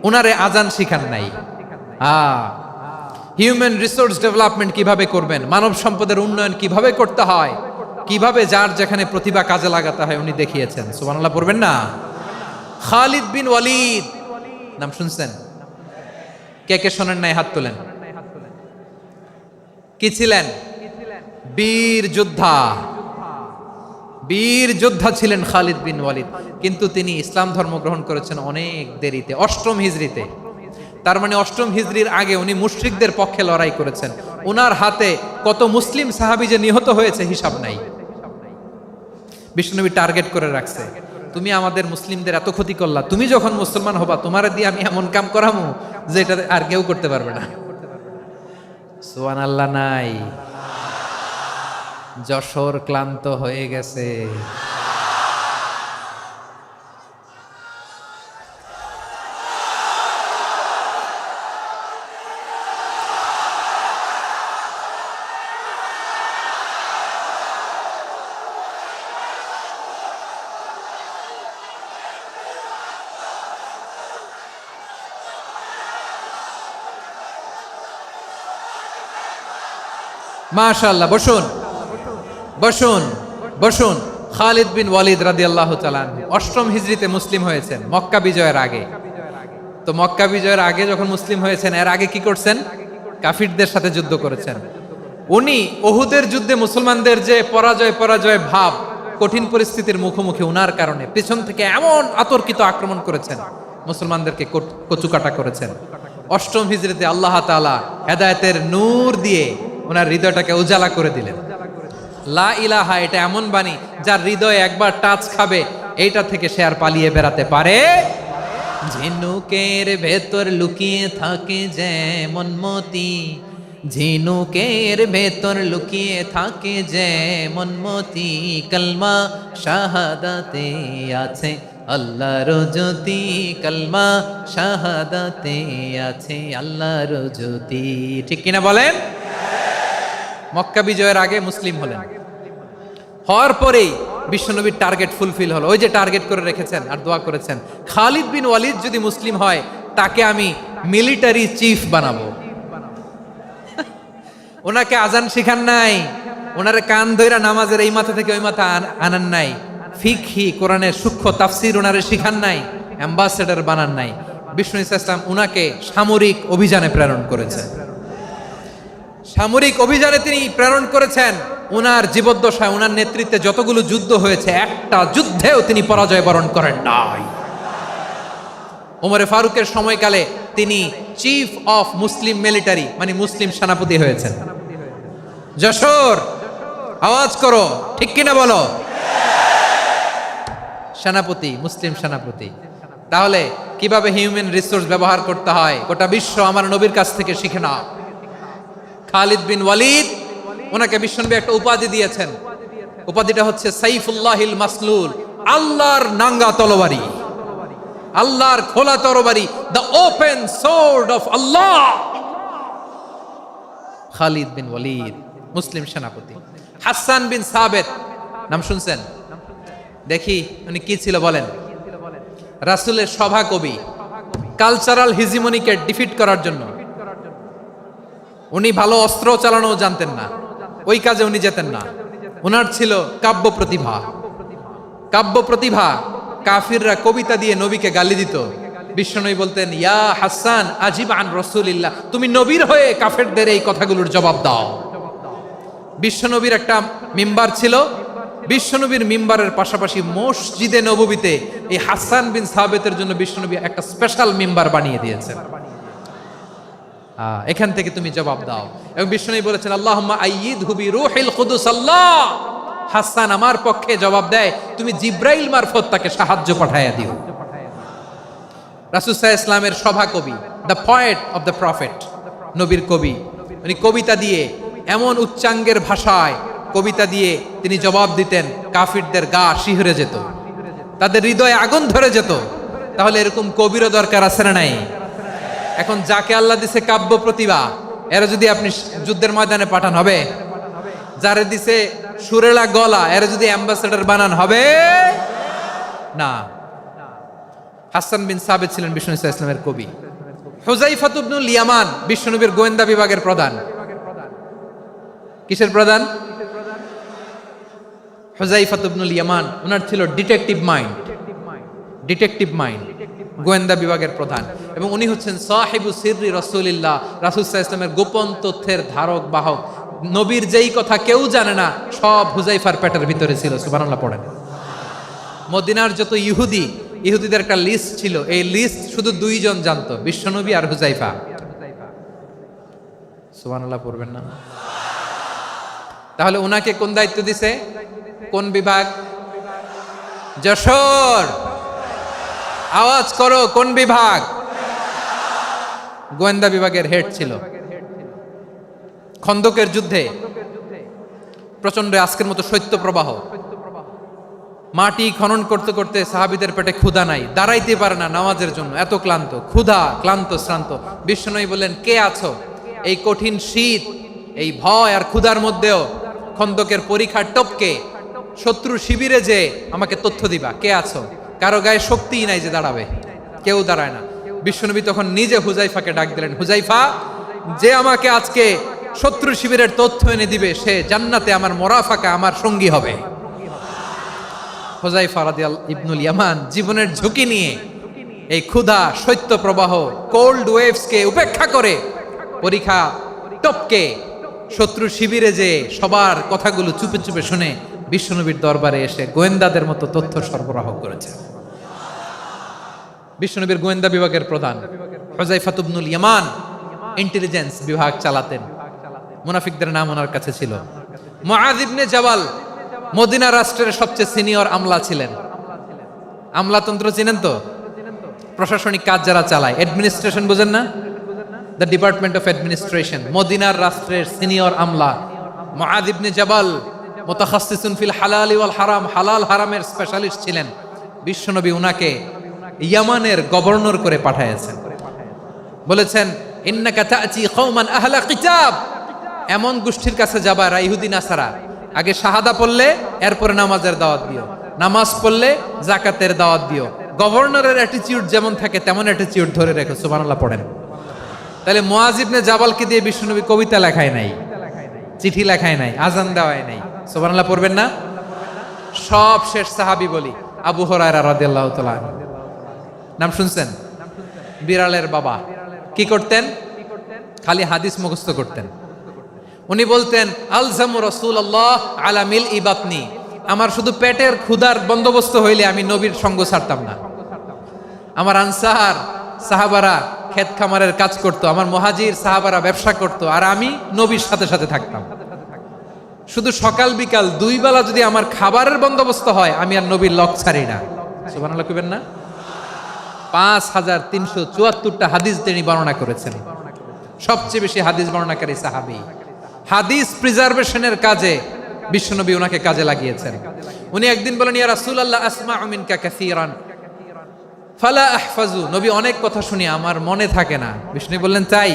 উনারে আজান শিখান নাই। হিউম্যান রিসোর্স ডেভেলপমেন্ট কিভাবে করবেন, মানব সম্পদের উন্নয়ন কিভাবে করতে হয়, কিভাবে যার যেখানে প্রতিভা কাজে লাগাতে হয় উনি দেখিয়েছেন। সুবহানাল্লাহ পড়বেন না? খালিদ বিন ওয়ালিদ নাম শুনছেন? কে কে শোনেন নাই? হাত তোলেন। কি ছিলেন? বীর যোদ্ধা, বীর যোদ্ধা ছিলেন খালিদ বিন ওয়ালিদ, কিন্তু তিনি ইসলাম ধর্ম গ্রহণ করেছেন অনেক দেরিতে, 8ম হিজরিতে। তার মানে 8ম হিজরির আগে উনি মুশরিকদের পক্ষে লড়াই করেছেন। ওনার হাতে কত মুসলিম সাহাবী যে নিহত হয়েছে হিসাব নাই। বিষ্ণুনবী টার্গেট করে রাখছে, তুমি আমাদের মুসলিমদের এত ক্ষতি করলা, তুমি যখন মুসলমান হবা তোমার দিয়ে আমি এমন কাম করামু যে এটা আর কেউ করতে পারবে না। সুবহানাল্লাহ নাই। যশোর ক্লান্ত হয়ে গেছে। মাশাআল্লাহ, বসুন বসুন বসুন। খালিদ বিন ওয়ালিদ রাদিয়াল্লাহু তাআলা 8ম হিজরিতে মুসলিম হয়েছেন, মক্কা বিজয়ের আগে। তো মক্কা বিজয়ের আগে যখন মুসলিম হয়েছেন, এর আগে কি করছেন? কাফিরদের সাথে যুদ্ধ করেছেন। উনি উহুদের যুদ্ধে মুসলমানদের যে পরাজয় ভাব, কঠিন পরিস্থিতির মুখোমুখি উনার কারণে পেছন থেকে এমন আতর্কিত আক্রমণ করেছেন, মুসলমানদেরকে কচুকাটা করেছেন। 8ম হিজরিতে আল্লাহ তাআলা হেদায়েতের নূর দিয়ে ওনার হৃদয়টাকে উজালা করে দিলেন। লা ইলাহা, এটা এমন বাণী যার হৃদয়ে একবার টাচ খাবে, এইটা থেকে সে আর পালিয়ে বেড়াতে পারে। ঝিনুকের ভেতর লুকিয়ে থাকে যেমন মতি, ঝিনুকের ভেতর লুকিয়ে থাকে যেমন মতি, কলমা শাহাদাতে আছে আল্লাহর জ্যোতি, কলমা শাহাদাতে আছে আল্লাহর জ্যোতি। ঠিক কিনা বলেন? মক্কা বিজয়ের আগে মুসলিম হলেন, হওয়ার পরেই বিশ্বনবীর টার্গেট ফুলফিল হলো। ওই যে টার্গেট করে রেখেছেন আর দোয়া করেছেন, খালিদ বিন ওয়ালিদ যদি মুসলিম হয় তাকে আমি মিলিটারি চিফ বানাবো। ওনাকে আজান শিখান নাই, ওনারে কান ধইরা নামাজের এই মাথা থেকে ওই মাথা আনান নাই, ফিকহি কোরআনের সূক্ষ্ম তাফসীর ওনারে শিখান নাই, অ্যাম্বাসেডর বানান নাই। বিষ্ণু ইসলাম উনাকে সামরিক অভিযানে প্রেরণ করেছেন। সামরিক অভিযানে তিনি প্রেরণ করেছেন। উনার জীবদ্দশায় উনার নেতৃত্বে যতগুলো যুদ্ধ হয়েছে, একটা যুদ্ধেও তিনি পরাজয় বরণ করেন নাই। ওমরে ফারুকের সময়কালে তিনি চিফ অফ মুসলিম মিলিটারি, মানে মুসলিম সেনাপতি হয়েছেন। যশোর আওয়াজ করো, ঠিক কিনা বলো? সেনাপতি, মুসলিম সেনাপতি। তাহলে কিভাবে হিউম্যান রিসোর্স ব্যবহার করতে হয় গোটা বিশ্ব আমার নবীর কাছ থেকে শিখে নাও। খালিদ বিন ওয়ালিদ, ওনাকে বিশ্বনবী একটা উপাধি দিয়েছেন। উপাধিটা হচ্ছে সাইফুল্লাহিল মাসলুল, আল্লাহর নাঙ্গা তরবারি, আল্লাহর খোলা তরবারি, দ্য ওপেন সোর্ড অফ আল্লাহ। খালিদ বিন ওয়ালিদ মুসলিম সেনাপতি। হাসান বিন সাবেত নাম শুনছেন? দেখি উনি কি ছিল বলেন। রাসূলের সভা কবি, কালচারাল হিজিমনিকে ডিফিট করার জন্য। উনি ভালো অস্ত্র চালানো জানতেন না, ওই কাজে উনি যেতেন না। ওনার ছিল কাব্য প্রতিভা। কাব্য প্রতিভা, কাফিররা কবিতা দিয়ে নবীকে গালি দিত। বিশ্বনবী বলতেন, ইয়া হাসান আজিব আন রাসূলিল্লাহ, তুমি নবীর হয়ে কাফেরদের এই কথাগুলোর জবাব দাও। বিশ্বনবীর একটা মিম্বার ছিল, বিশ্বনবীর মিম্বারের পাশাপাশি মসজিদে নববীতে এই হাসান বিন সাবেতের জন্য বিশ্বনবী একটা স্পেশাল মিম্বার বানিয়ে দিয়েছেন। এখান থেকে তুমি জবাব দাও। এবং বিশ্বনবী বলেছেন, আল্লাহুম্মা আইয়িদহু বিরূহিল কুদুস, আল্লাহ হাসান আমার পক্ষে জবাব দেয়, তুমি জিব্রাইল মারফত তাকে সাহায্য পাঠাইয়া দিও। রাসূল সাল্লাল্লাহু আলাইহি ওয়াসাল্লামের সভা কবি, the poet of the prophet, নবীর কবি। উনি কবিতা দিয়ে, এমন উচ্চাঙ্গের ভাষায় কবিতা দিয়ে তিনি জবাব দিতেন, কাফিরদের গা শিহরে যেত, তাদের হৃদয়ে আগুন ধরে যেত। তাহলে এরকম কবিরও দরকার আছে না নাই? এখন যাকে আল্লাহ দিছে কাব্য প্রতিভা, এরা যদি আপনি যুদ্ধের ময়দানে পাঠান হবে? যারে দিছে সুরেলা গলা, এরা যদি অ্যাম্বাসেডর বানান হবে না। হাসান বিন সাবেত ছিলেন বিষ্ণু ইসলামের কবি। হুযায়ফা ইবনুল ইয়ামান বিশ্বনবীর গোয়েন্দা বিভাগের প্রধান। কিসের প্রধান? হুযায়ফা ইবনুল ইয়ামান। ওনার ছিল ডিটেকটিভ মাইন্ড, ডিটেকটিভ মাইন্ড, গোয়েন্দা বিভাগের প্রধান। এবং উনি হচ্ছেন সাহিবু সিররি রাসূলিল্লাহ, রাসূল সাল্লাল্লাহু আলাইহি ওয়াসাল্লামের গোপন তথ্যের ধারক বাহক। নবীর যেই কথা কেউ জানে না সব হুজাইফার পেটের ভিতরে ছিল। সুবহানাল্লাহ পড়েন। মদিনার যত ইহুদিদের একটা লিস্ট ছিল, এই লিস্ট শুধু দুইজন জানতো, বিশ্বনবী আর হুজাইফা। সুবহানাল্লাহ পড়বেন না? তাহলে উনাকে কোন দায়িত্ব দিছে? কোন বিভাগ? যশোর। আওয়াজ করো, কোন বিভাগ? গোয়েন্দা বিভাগের হেড ছিল। খন্দকের যুদ্ধে প্রচন্ড আজকের মতো শৈত্য প্রবাহ, মাটি খনন করতে করতে সাহাবীদের পেটে ক্ষুধা নাই, দাঁড়াইতে পারে না নামাজের জন্য, এত ক্লান্ত, ক্ষুধা, ক্লান্ত, শ্রান্ত। বিশ্বনবী বললেন, কে আছো? এই কঠিন শীত, এই ভয় আর ক্ষুধার মধ্যেও খন্দকের পরীক্ষার টপকে শত্রু শিবিরে যে আমাকে তথ্য দিবা, কে আছো? কারো গায়ে শক্তিই নাই যে দাঁড়াবে, কেউ দাঁড়ায় না। বিশ্বনবী তখন নিজে হুজাইফাকে ডাক দিলেন, হুজাইফা, যে আমাকে আজকে শত্রু শিবিরের তথ্য এনে দিবে সে জান্নাতে আমার মোরাফাকা, আমার সঙ্গী হবে। হুজাইফা রাদিয়াল্লাহু ইবনুল ইয়ামান জীবনের ঝুঁকি নিয়ে এই ক্ষুধা, শৈত্য প্রবাহ, কোল্ড ওয়েভসকে উপেক্ষা করে পরীক্ষা টপকে শত্রু শিবিরে যে সবার কথাগুলো চুপে চুপে শুনে বিশ্বনবীর দরবারে এসে গোয়েন্দাদের মতো তথ্য সরবরাহ করেছে। বিশ্বনবীর গোয়েন্দা বিভাগের প্রধান হুজাইফা ইবনুল ইয়ামান ইন্টেলিজেন্স বিভাগ চালাতেন। মুনাফিকদের নাম ওনার কাছে ছিল। মুআয ইবনে জাবাল মদিনা রাষ্ট্রের সবচেয়ে সিনিয়র আমলা ছিলেন। আমলাতন্ত্র চিনেন তো? প্রশাসনিক কাজ যারা চালায়, অ্যাডমিনিস্ট্রেশন বুঝেন না? The department of administration. মদিনার রাষ্ট্রের সিনিয়র আমলা মুআয ইবনে জাবাল মুতাখাসসিসুন ফিল হালাল ওয়াল হারাম, হালাল হারামের স্পেশালিস্ট ছিলেন। বিশ্বনবী উনাকে ইয়ামানের গভর্নর করে পাঠিয়েছেন। বলেছেন, ইন্নাকা তা'তি কওমান আহলা কিতাব, এমন গোষ্ঠীর কাছে যাবা যারা ইহুদি নাসারা, আগে শাহাদা পড়লে এরপরে নামাজের দাওয়াত দিও, নামাজ পড়লে যাকাতের দাওয়াত দিও। গভর্নরের অ্যাটিটিউড যেমন থাকে তেমন অ্যাটিটিউড ধরে রেখো। সুবহানাল্লাহ পড়েন। তাহলে মুআয ইবনে জাবালকে দিয়ে বিশ্বনবী কবিতা লেখায় নাই, চিঠি লেখায় নাই, আজান দেওয়ায় নাই। সুবহানাল্লাহ পড়বেন না? সব শেষ সাহাবী বলি আবু হুরায়রা রাদিয়াল্লাহু তাআলা আনহু। নাম শুনছেন? বিড়ালের বাবা। কি করতেন? খালি হাদিস মুখস্থ করতেন। উনি বলতেন, আলজামু রাসূলুল্লাহ আলা মিল ইবাতনি, আমার শুধু পেটের ক্ষুধার বন্দোবস্ত হইলে আমি নবীর সঙ্গ ছাড়তাম না। আমার আনসার সাহাবারা ক্ষেত খামারের কাজ করত, আমার মুহাজির সাহাবারা ব্যবসা করত, আর আমি নবীর সাথে সাথে থাকতাম। শুধু সকাল বিকাল দুই বেলা যদি আমার খাবারের বন্দোবস্ত হয় আমি আর নবীর লক ছাড়ি না। সুবহানাল্লাহ কইবেন না? 5374টা হাদিস তিনি বর্ণনা করেছেন। সবচেয়ে বেশি হাদিস বর্ণনাকারী সাহাবী। হাদিস প্রিজার্ভেশনের কাজে বিশ্বনবী ওনাকে কাজে লাগিয়েছেন। উনি একদিন বলেন, ইয়া রাসূলুল্লাহ আসমাউ মিনকা কাসীরান ফালা আহফাজু, নবী অনেক কথা শুনি আমার মনে থাকে না। বিষ্ণু বললেন, তাই?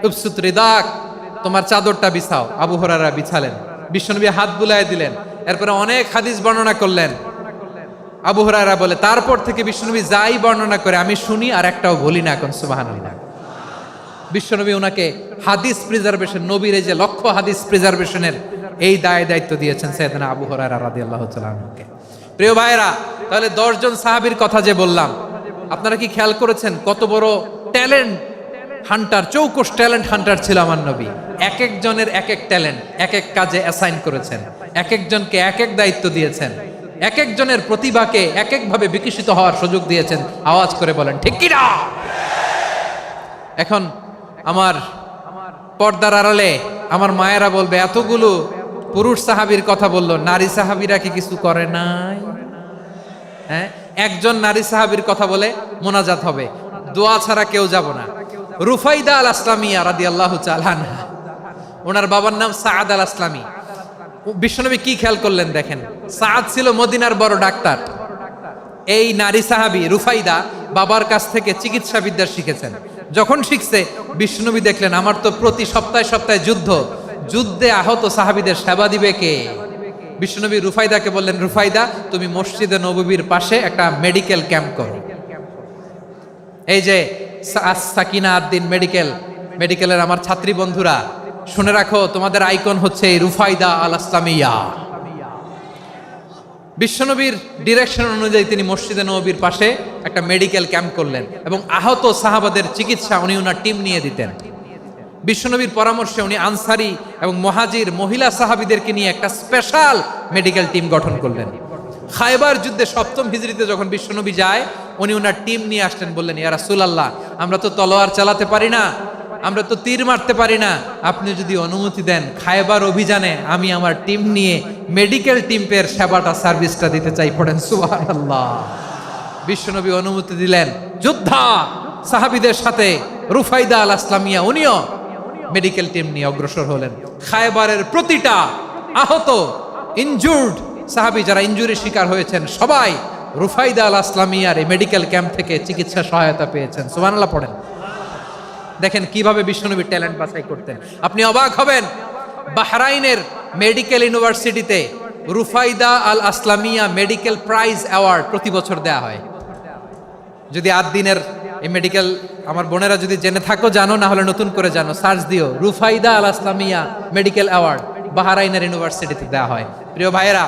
উবসুত রিদাক, তোমার চাদরটা বিছাও। আবু হুরায়রা বিছালেন, বিশ্বনবী হাত বুলায় দিলেন, এরপরে অনেক হাদিস বর্ণনা করলেন। আবু হুরায়রা বলে, তারপর থেকে বিশ্বনবী যাই বর্ণনা করে আমি শুনি আর একটাও বলি না। এখন সুবহানাল্লাহ। বিশ্বনবী ওনাকে হাদিস প্রিজার্ভেশন, নবীর এই যে লক্ষ্য হাদিস প্রিজার্ভেশনের এই দায়িত্ব দিয়েছেন সাইয়েদনা আবু হুরায়রা রাদিয়াল্লাহু তাআলা আনহুকে। প্রিয় ভাইরা, তাহলে 10 জন সাহাবীর কথা যে বললাম, আপনারা কি খেয়াল করেছেন কত বড় ট্যালেন্ট হান্টার, চৌকস ট্যালেন্ট হান্টার ছিল আমার নবী। এক একজনের এক এক ট্যালেন্ট, এক এক কাজে অ্যাসাইন করেছেন, এক একজনকে এক এক দায়িত্ব দিয়েছেন, এক একজনের প্রতিভাকে এক একভাবে বিকশিত হওয়ার সুযোগ দিয়েছেন। আওয়াজ করে বলেন ঠিক কি না? এখন আমার পর্দার আড়ালে আমার মায়েরা বলবে, এতগুলো পুরুষ সাহাবীর কথা বললো, নারী সাহাবীরা কি কিছু করে নাই? হ্যাঁ, একজন নারী সাহাবীর কথা বলে মোনাজাত হবে, দোয়া ছাড়া কেউ যাব না। রুফাইদা আল আসলামিয়া রাদিয়াল্লাহু তাআলা আনহা, ওনার বাবার নাম সাআদ আল আসলামি। বিশ্বনবী কি খেয়াল করলেন দেখেন, সাআদ ছিল মদিনার বড় ডাক্তার। এই নারী সাহাবী রুফাইদা বাবার কাছ থেকে চিকিৎসা বিদ্যা শিখেছেন। যখন শিখছে বিশ্বনবী দেখলেন, আমার তো প্রতি সপ্তাহে সপ্তাহে যুদ্ধে আহত সাহাবীদের সেবা দিবে কে? বিশ্বনবী রুফাইদাকে বললেন, রুফাইদা তুমি মসজিদে নববীর পাশে একটা মেডিকেল ক্যাম্প করো। এই যে সাকিনা আদ্দিন মেডিকেলের আমার ছাত্রী বন্ধুরা শুনে রাখো, তোমাদের আইকন হচ্ছে এই রুফাইদা আল আসলামিয়া। বিশ্বনবীর ডিরেকশন অনুযায়ী তিনি মসজিদে নববীর পাশে একটা মেডিকেল ক্যাম্প করলেন এবং আহত সাহাবাদের চিকিৎসা উনি ওনার টিম নিয়ে দিতেন। বিশ্বনবীর পরামর্শে উনি আনসারি এবং মুহাজির মহিলা সাহাবীদেরকে নিয়ে একটা স্পেশাল মেডিকেল টিম গঠন করলেন। খায়বার যুদ্ধে 7ম হিজরিতে যখন বিশ্বনবী যায়, উনি ওনার টিম নিয়ে আসলেন, বললেন, ইয়া রাসূলুল্লাহ, আমরা তো তলোয়ার চালাতে পারি না, আমরা তো তীর মারতে পারি না, আপনি যদি অনুমতি দেন খায়বার অভিযানে আমি আমার টিম নিয়ে মেডিকেল টিমের সেবাটা সার্ভিসটা দিতে চাই। পড়েন সুবহানাল্লাহ। বিশ্বনবী অনুমতি দিলেন। যোদ্ধা সাহাবীদের সাথে রুফাইদা আল আসলামিয়া উনিও মেডিকেল টিম নিয়ে অগ্রসর হলেন। খায়বারের প্রতিটা আহত ইনজুর্ড সাহাবী যারা ইনজুরি শিকার হয়েছেন সবাই রুফাইদা আল আসলামিয়ার এই মেডিকেল ক্যাম্প থেকে চিকিৎসা সহায়তা পেয়েছেন। সুবহানাল্লাহ পড়েন। দেখেন কিভাবে বিশ্বনবী ট্যালেন্ট বাছাই করতেন। আপনি অবাক হবেন, বাহরাইনের মেডিকেল ইউনিভার্সিটিতে রুফাইদা আল আসলামিয়া মেডিকেল প্রাইজ অ্যাওয়ার্ড প্রতি বছর দেয়া হয়। যদি 8 দিনের এই মেডিকেল আমার বোনেরা যদি জেনে থাকো জানো, না হলে নতুন করে জানো, সার্চ দিও রুফাইদা আল আসলামিয়া মেডিকেল অ্যাওয়ার্ড বাহরাইনের ইউনিভার্সিটিতে দেয়া হয়। প্রিয় ভাইয়েরা,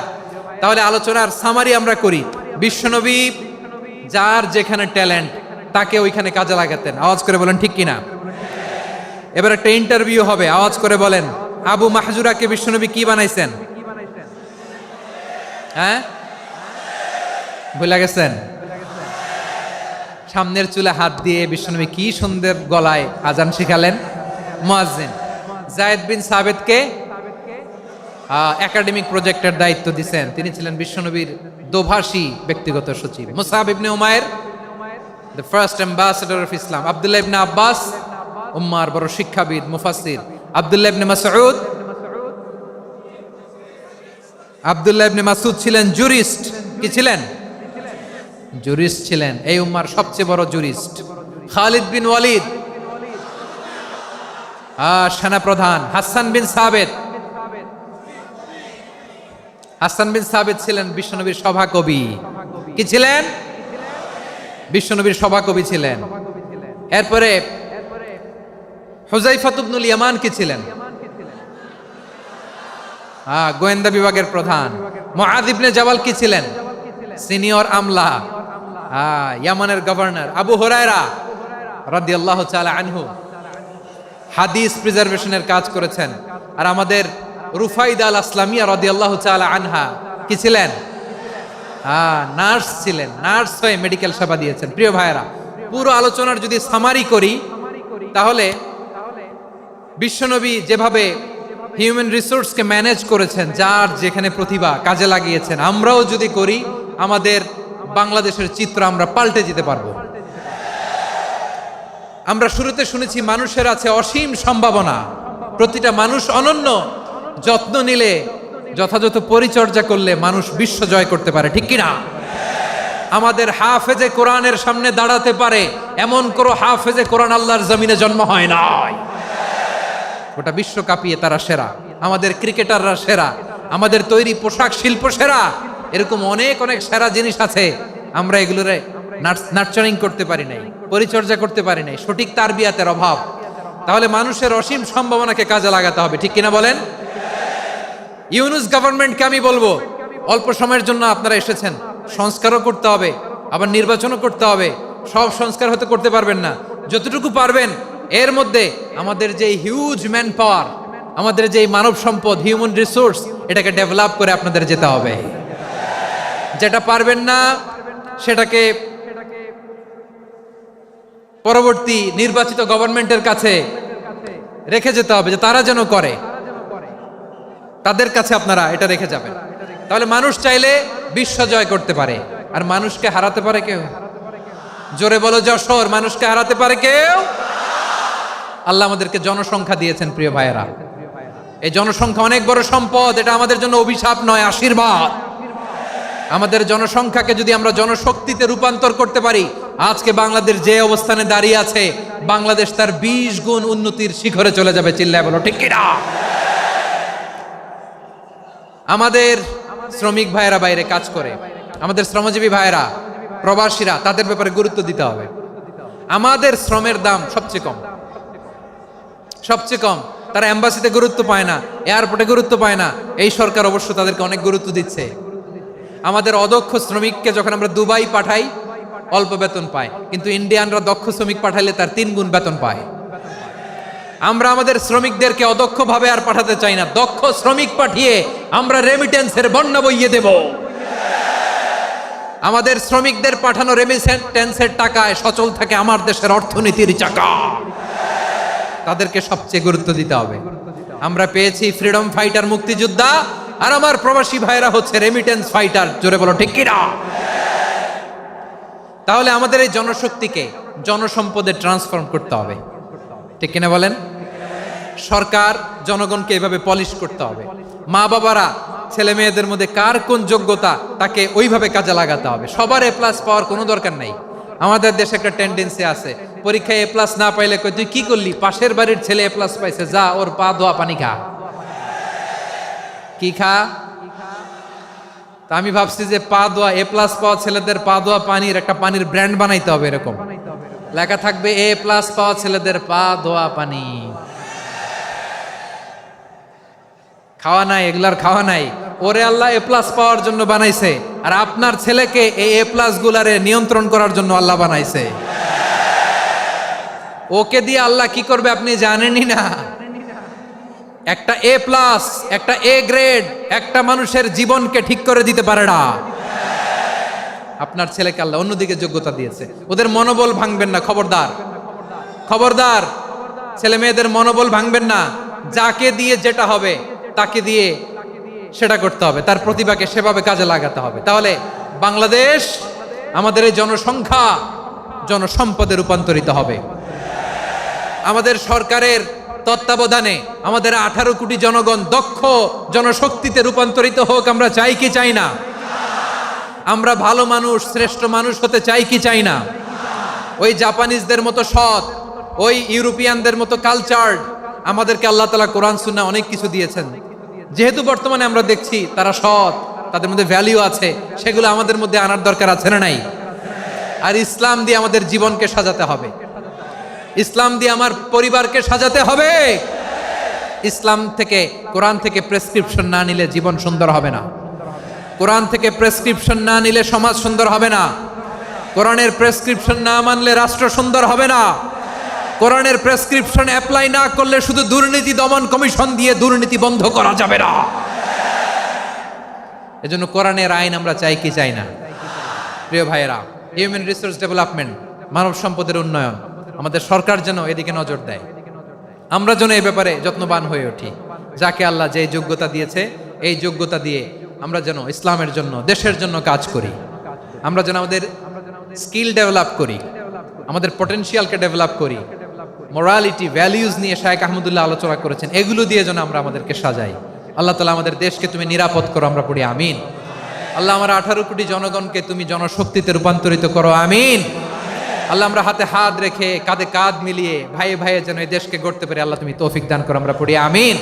তাহলে আলোচনার সামারি আমরা করি। বিশ্বনবী যার যেখানে ট্যালেন্ট তাকে ওইখানে কাজে লাগাতেন। আওয়াজ করে বলেন ঠিক কিনা? এবার একটা ইন্টারভিউ হবে, আওয়াজ করে বলেন, আবু মাহজুরাকে বিশ্বনবী কি বানাইছেন? হ্যাঁ, ভুলে গেছেন? সামনের চুলে হাত দিয়ে বিশ্বনবী কি সুন্দর গলায় আজান শিখালেন। মুয়াজ্জিন। যায়েদ বিন সাবিতকে একাডেমিক প্রজেক্টের দায়িত্ব দিয়েছেন, তিনি ছিলেন বিশ্বনবীর দোভাষী ব্যক্তিগত সচিব। Musab ibn Umair, the first ambassador of Islam. Abdullah ibn Abbas, উম্মার বড় শিক্ষাবিদ মুফাসসির। আব্দুল্লাহ ইবনে মাসউদ, আব্দুল্লাহ ইবনে মাসউদ ছিলেন জুরিস্ট। কি ছিলেন? জুরিস্ট ছিলেন, এই উম্মার সবচেয়ে বড় জুরিস্ট। খালিদ বিন ওয়ালিদ, সেনাপ্রধান। হাসান বিন সাবিত, হাসান বিন সাবিত ছিলেন বিশ্বনবীর সভাকবি। কি ছিলেন? বিশ্বনবীর সভাকবি ছিলেন। এরপরে হুযায়ফা ইবনুল ইয়ামান কি ছিলেন? গোয়েন্দা বিভাগের প্রধান। মুআয ইবনে জাবাল কি ছিলেন? সিনিয়র আমলা, ইয়ামানের গভর্নর। আবু হুরায়রা রাদিয়াল্লাহু তাআলা আনহু হাদিস প্রিজার্ভেশনের কাজ করেছেন। আর আমাদের রুফাইদা আল আসলামিয়া রাদিয়াল্লাহু তাআলা আনহা কি ছিলেন? নার্স ছিলেন। নার্স হয়ে মেডিকেল সেবা দিয়েছেন। প্রিয় ভাইয়েরা, পুরো আলোচনার যদি সামারি করি তাহলে বিশ্বনবী যেভাবে হিউম্যান রিসোর্সকে ম্যানেজ করেছেন, যার যেখানে প্রতিভা কাজে লাগিয়েছেন, আমরাও যদি করি আমাদের বাংলাদেশের চিত্র আমরা পাল্টে যেতে পারবো। আমরা শুরুতে শুনেছি মানুষের আছে অসীম সম্ভাবনা, প্রতিটা মানুষ অনন্য, যত্ন নিলে, যথাযথ পরিচর্যা করলে মানুষ বিশ্ব জয় করতে পারে। ঠিক কিনা? আমাদের হাফেজে কোরআনের সামনে দাঁড়াতে পারে এমন কোন হাফেজে কোরআন আল্লাহর জমিনে জন্ম হয় নাই। গোটা বিশ্ব কাঁপিয়ে তারা সেরা। আমাদের ক্রিকেটাররা সেরা, আমাদের তৈরি পোশাক শিল্প সেরা। এরকম অনেক অনেক সেরা জিনিস আছে, আমরা এগুলোরে নার্চারিং করতে পারি নাই, পরিচর্যা করতে পারি নাই, সঠিক তারবিয়াতের অভাব। তাহলে মানুষের অসীম সম্ভাবনাকে কাজে লাগাতে হবে। ঠিক কিনা বলেন? ইউনুস গভর্নমেন্টকে আমি বলবো, অল্প সময়ের জন্য আপনারা এসেছেন, সংস্কারও করতে হবে, আবার নির্বাচনও করতে হবে। সব সংস্কার হয়তো করতে পারবেন না, যতটুকু পারবেন এর মধ্যে আমাদের যে হিউজ ম্যান পাওয়ার, আমাদের যে মানব সম্পদ, হিউম্যান রিসোর্স, এটাকে ডেভেলপ করে আপনাদের যেতে হবে। যেটা পারবেন না সেটাকে পরবর্তী নির্বাচিত গভর্নমেন্টের কাছে রেখে যেতে হবে, যে তারা যেন করে, তাদের কাছে আপনারা এটা রেখে যাবেন। তাহলে মানুষ চাইলে বিশ্ব জয় করতে পারে। আর মানুষকে হারাতে পারে কেউ? জোরে বলো যশোর, মানুষকে হারাতে পারে কেউ? আল্লাহ আমাদেরকে জনসংখ্যা দিয়েছেন। প্রিয় ভাইয়েরা, এই জনসংখ্যা অনেক বড় সম্পদ, এটা আমাদের জন্য অভিশাপ নয়, আশীর্বাদ। আমাদের জনসংখ্যাকে যদি আমরা জনশক্তিতে রূপান্তর করতে পারি, আজকে বাংলাদেশ যে অবস্থানে দাঁড়িয়ে আছে, বাংলাদেশ তার 20 গুণ উন্নতির শিখরে চলে যাবে। চিল্লায় বলো ঠিক কিনা? আমাদের শ্রমিক ভাইয়েরা বাইরে কাজ করে, আমাদের শ্রমজীবী ভাইয়েরা, প্রবাসীরা, তাদের ব্যাপারে গুরুত্ব দিতে হবে। আমাদের শ্রমের দাম সবচেয়ে কম, সবচেয়ে কম। তারা এম্বাসিতে গুরুত্ব পায় না, এয়ারপোর্টে গুরুত্ব পায় না। এই সরকার অবশ্য তাদেরকে অনেক গুরুত্ব দিচ্ছে। আমাদের অদক্ষ শ্রমিককে যখন আমরা দুবাই পাঠাই অল্প বেতন পায়, কিন্তু ইন্ডিয়ানরা দক্ষ শ্রমিক পাঠাইলে তার 3 গুণ বেতন পায়। আমরা আমাদের শ্রমিকদেরকে অদক্ষভাবে আর পাঠাতে চাই না, দক্ষ শ্রমিক পাঠিয়ে আমরা রেমিটেন্সের বন্যা বইয়ে দেব। আমাদের শ্রমিকদের পাঠানো রেমিটেন্সের টাকায় সচল থাকে আমার দেশের অর্থনীতির চাকা। তাদেরকে সবচেয়ে গুরুত্ব দিতে হবে। আমরা পেয়েছি ফ্রিডম ফাইটার, মুক্তিযোদ্ধা, আর আমার প্রবাসী ভাইরা হচ্ছে রেমিটেন্স ফাইটার। জোরে বলো ঠিক কিনা? তাহলে আমাদের এই জনশক্তিকে জনসম্পদে ট্রান্সফর্ম করতে হবে, ঠিক কিনা বলেন? সরকার জনগণকে এভাবে পলিশ করতে হবে। মা বাবারা ছেলে মেয়েদের মধ্যে কার কোন যোগ্যতা তাকে ওইভাবে কাজে লাগাতে হবে। সবার এ প্লাস পাওয়ার কোনো দরকার নাই। আমাদের দেশে একটা টেন্ডেন্সি আছে, পরীক্ষায় এ প্লাস না পাইলে কই তুই কি করলি, পাশের বাড়ির ছেলে এ প্লাস পাইছে, যা ওর পা ধোয়া পানি খা। কি খা? তা আমি ভাবছি যে পা ধোয়া, এ প্লাস পাওয়া ছেলেদের পা ধোয়া পানির একটা পানির ব্র্যান্ড বানাইতে হবে। এরকম লেখা থাকবে, এ প্লাস পাওয়া ছেলেদের পা ধোয়া পানি। খাওয়া নাই, এগুলার খাওয়া নাই। ওরে আল্লাহ এ প্লাস পাওয়ার জন্য বানাইছে, আর আপনার ছেলেকে এই এ প্লাস গুলারে নিয়ন্ত্রণ করার জন্য আল্লাহ বানাইছে। ওকে দিয়ে আল্লাহ কি করবে আপনি জানেনই না। একটা এ প্লাস, একটা এ গ্রেড একটা মানুষের জীবনকে ঠিক করে দিতে পারে না। আপনার ছেলেকে আল্লাহ অন্যদিকে যোগ্যতা দিয়েছে। ওদের মনোবল ভাঙবেন না, খবরদার, খবরদার। ছেলে মেয়েদের মনোবল ভাঙবেন না। যাকে দিয়ে যেটা হবে তাকে দিয়ে সেটা করতে হবে, তার প্রতিভাকে সেভাবে কাজে লাগাতে হবে। তাহলে বাংলাদেশ, আমাদের এই জনসংখ্যা জনসম্পদে রূপান্তরিত হবে। আমাদের সরকারের তত্ত্বাবধানে আমাদের 18 কোটি জনগণ দক্ষ জনশক্তিতে রূপান্তরিত হোক। আমরা চাই কি চাই না? আমরা ভালো মানুষ, শ্রেষ্ঠ মানুষ হতে চাই কি চাই না? ওই জাপানিজদের মতো সৎ, ওই ইউরোপিয়ানদের মতো কালচার্ড। আমাদেরকে আল্লাহ তাআলা কোরআন সুন্নাহ অনেক কিছু দিয়েছেন। যেহেতু বর্তমানে আমরা দেখছি তারা সৎ, তাদের মধ্যে ভ্যালিউ আছে, সেগুলো আমাদের মধ্যে আনার দরকার আছে না নাই? আর ইসলাম দিয়ে আমাদের জীবনকে সাজাতে হবে, ইসলাম দিয়ে আমার পরিবারকে সাজাতে হবে। ইসলাম থেকে, কোরআন থেকে প্রেসক্রিপশন না নিলে জীবন সুন্দর হবে না। কোরআন থেকে প্রেসক্রিপশন না নিলে সমাজ সুন্দর হবে না। কোরআনের প্রেসক্রিপশন না মানলে রাষ্ট্র সুন্দর হবে না। কোরআনের প্রেসক্রিপশন অ্যাপ্লাই না করলে শুধু দুর্নীতি দমন কমিশন দিয়ে দুর্নীতি বন্ধ করা যাবে না। এজন্য কোরআনের আইন আমরা চাই কি চাই না? প্রিয় ভাইয়েরা, হিউম্যান রিসোর্স ডেভেলপমেন্ট, মানব সম্পদের উন্নয়ন, আমাদের সরকার যেন এদিকে নজর দেয়। আমরা যেন এই ব্যাপারে যত্নবান হয়ে উঠি। যাকে আল্লাহ যে যোগ্যতা দিয়েছে, এই যোগ্যতা দিয়ে আমরা যেন ইসলামের জন্য, দেশের জন্য কাজ করি। আমরা যেন আমাদের স্কিল ডেভেলপ করি, আমাদের পটেনশিয়ালকে ডেভেলপ করি। মোরালিটি, ভ্যালিউজ নিয়ে শায়েখ আহমদুল্লাহ আলোচনা করেছেন। এগুলো দিয়ে যেন আমরা আমাদেরকে সাজাই। আল্লাহ তাআলা আমাদের দেশকে তুমি নিরাপদ করো, আমরা পড়ি আমিন। আল্লাহ আমার 18 কোটি জনগণকে তুমি জনশক্তিতে রূপান্তরিত করো, আমিন। আল্লাহ আমরা হাতে হাত রেখে, কাঁধে কাঁধ মিলিয়ে ভাইয়ে ভাইয়ে যেন এই দেশকে গড়তে পারি, আল্লাহ তুমি তৌফিক দান করো, আমরা পড়ি আমিন।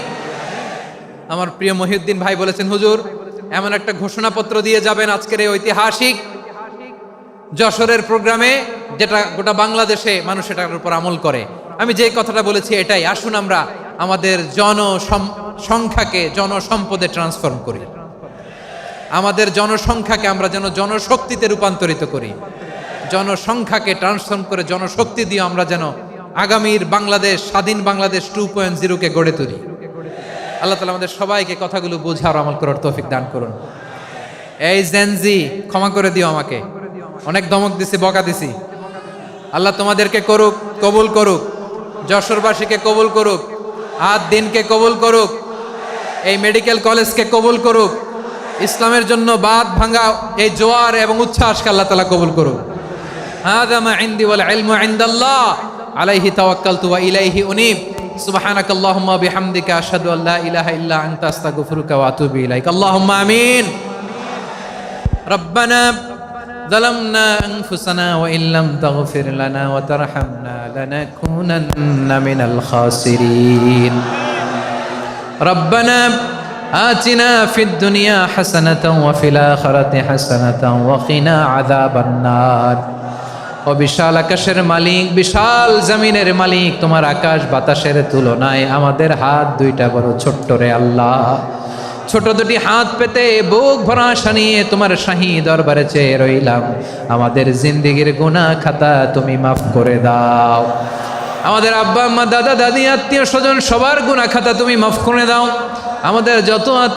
আমার প্রিয় মহিউদ্দিন ভাই বলেছেন, হুজুর এমন একটা ঘোষণাপত্র দিয়ে যাবেন আজকের এই ঐতিহাসিক যশোরের প্রোগ্রামে, যেটা গোটা বাংলাদেশে মানুষ এটার উপর আমল করে। আমি যে কথাটা বলেছি এটাই, আসুন আমরা আমাদের জনসংখ্যাকে জনসম্পদে ট্রান্সফর্ম করি। আমাদের জনসংখ্যাকে আমরা যেন জনশক্তিতে রূপান্তরিত করি। জনসংখ্যাকে ট্রান্সফর্ম করে জনশক্তি দিয়ে আমরা যেন আগামীর বাংলাদেশ, স্বাধীন বাংলাদেশ 2.0 কে গড়ে তুলি। আল্লাহ তাআলা আমাদের সবাইকে কথাগুলো বোঝার, আমল করার তৌফিক দান করুন। এই জেনজি, ক্ষমা করে দিও আমাকে, অনেক ধমক দিছি, বকা দিছি। আল্লাহ তোমাদেরকে করুক, কবুল করুক, যশোরবাসীকে কবুল করুক, আদ দিনকে কবুল করুক, এই মেডিকেল কলেজকে কবুল করুক, ইসলামের জন্য বাদ ভাঙা এই জোয়ার এবং উচ্ছ্বাসকে আল্লাহ তাআলা কবুল করুক। হাযা মা ইনদি ওয়াল ইলমু ইনদাল্লাহ আলাইহি তাওয়াক্কালতু ওয়া ইলাইহি উনীব। সুবহানাকাল্লাহুম্মা বিহামদিকা আশহাদু আল্লা ইলাহা ইল্লা আনতা আস্তাগফিরুকা ওয়া আতুবু ইলাইক। আল্লাহুম্মা আমিন। রব্বানা ظلمنا أنفسنا وإن لم تغفر لنا وترحمنا لنكونن من الخاسرين. ربنا آتنا في الدنيا حسنة وفي الآخرة حسنة وقنا عذاب النار. ও বিশাল আকাশের মালিক, বিশাল জমিনের মালিক, তোমার আকাশ বাতাসের তুলনায় আমাদের হাত দুইটা বড় ছোট্ট রে আল্লাহ। ছোট দুটি হাত পেতে বুক ভরা আশা নিয়ে তোমার শাহী দরবারে চেয়ে রইলাম। আমাদের জিন্দেগির গুনাহ খাতা তুমি মাফ করে দাও। আমাদের আব্বা আম্মা দাদা দাদি আত্মীয় স্বজন সবার গুনাহ খাতা তুমি মাফ করে দাও। আমাদের যত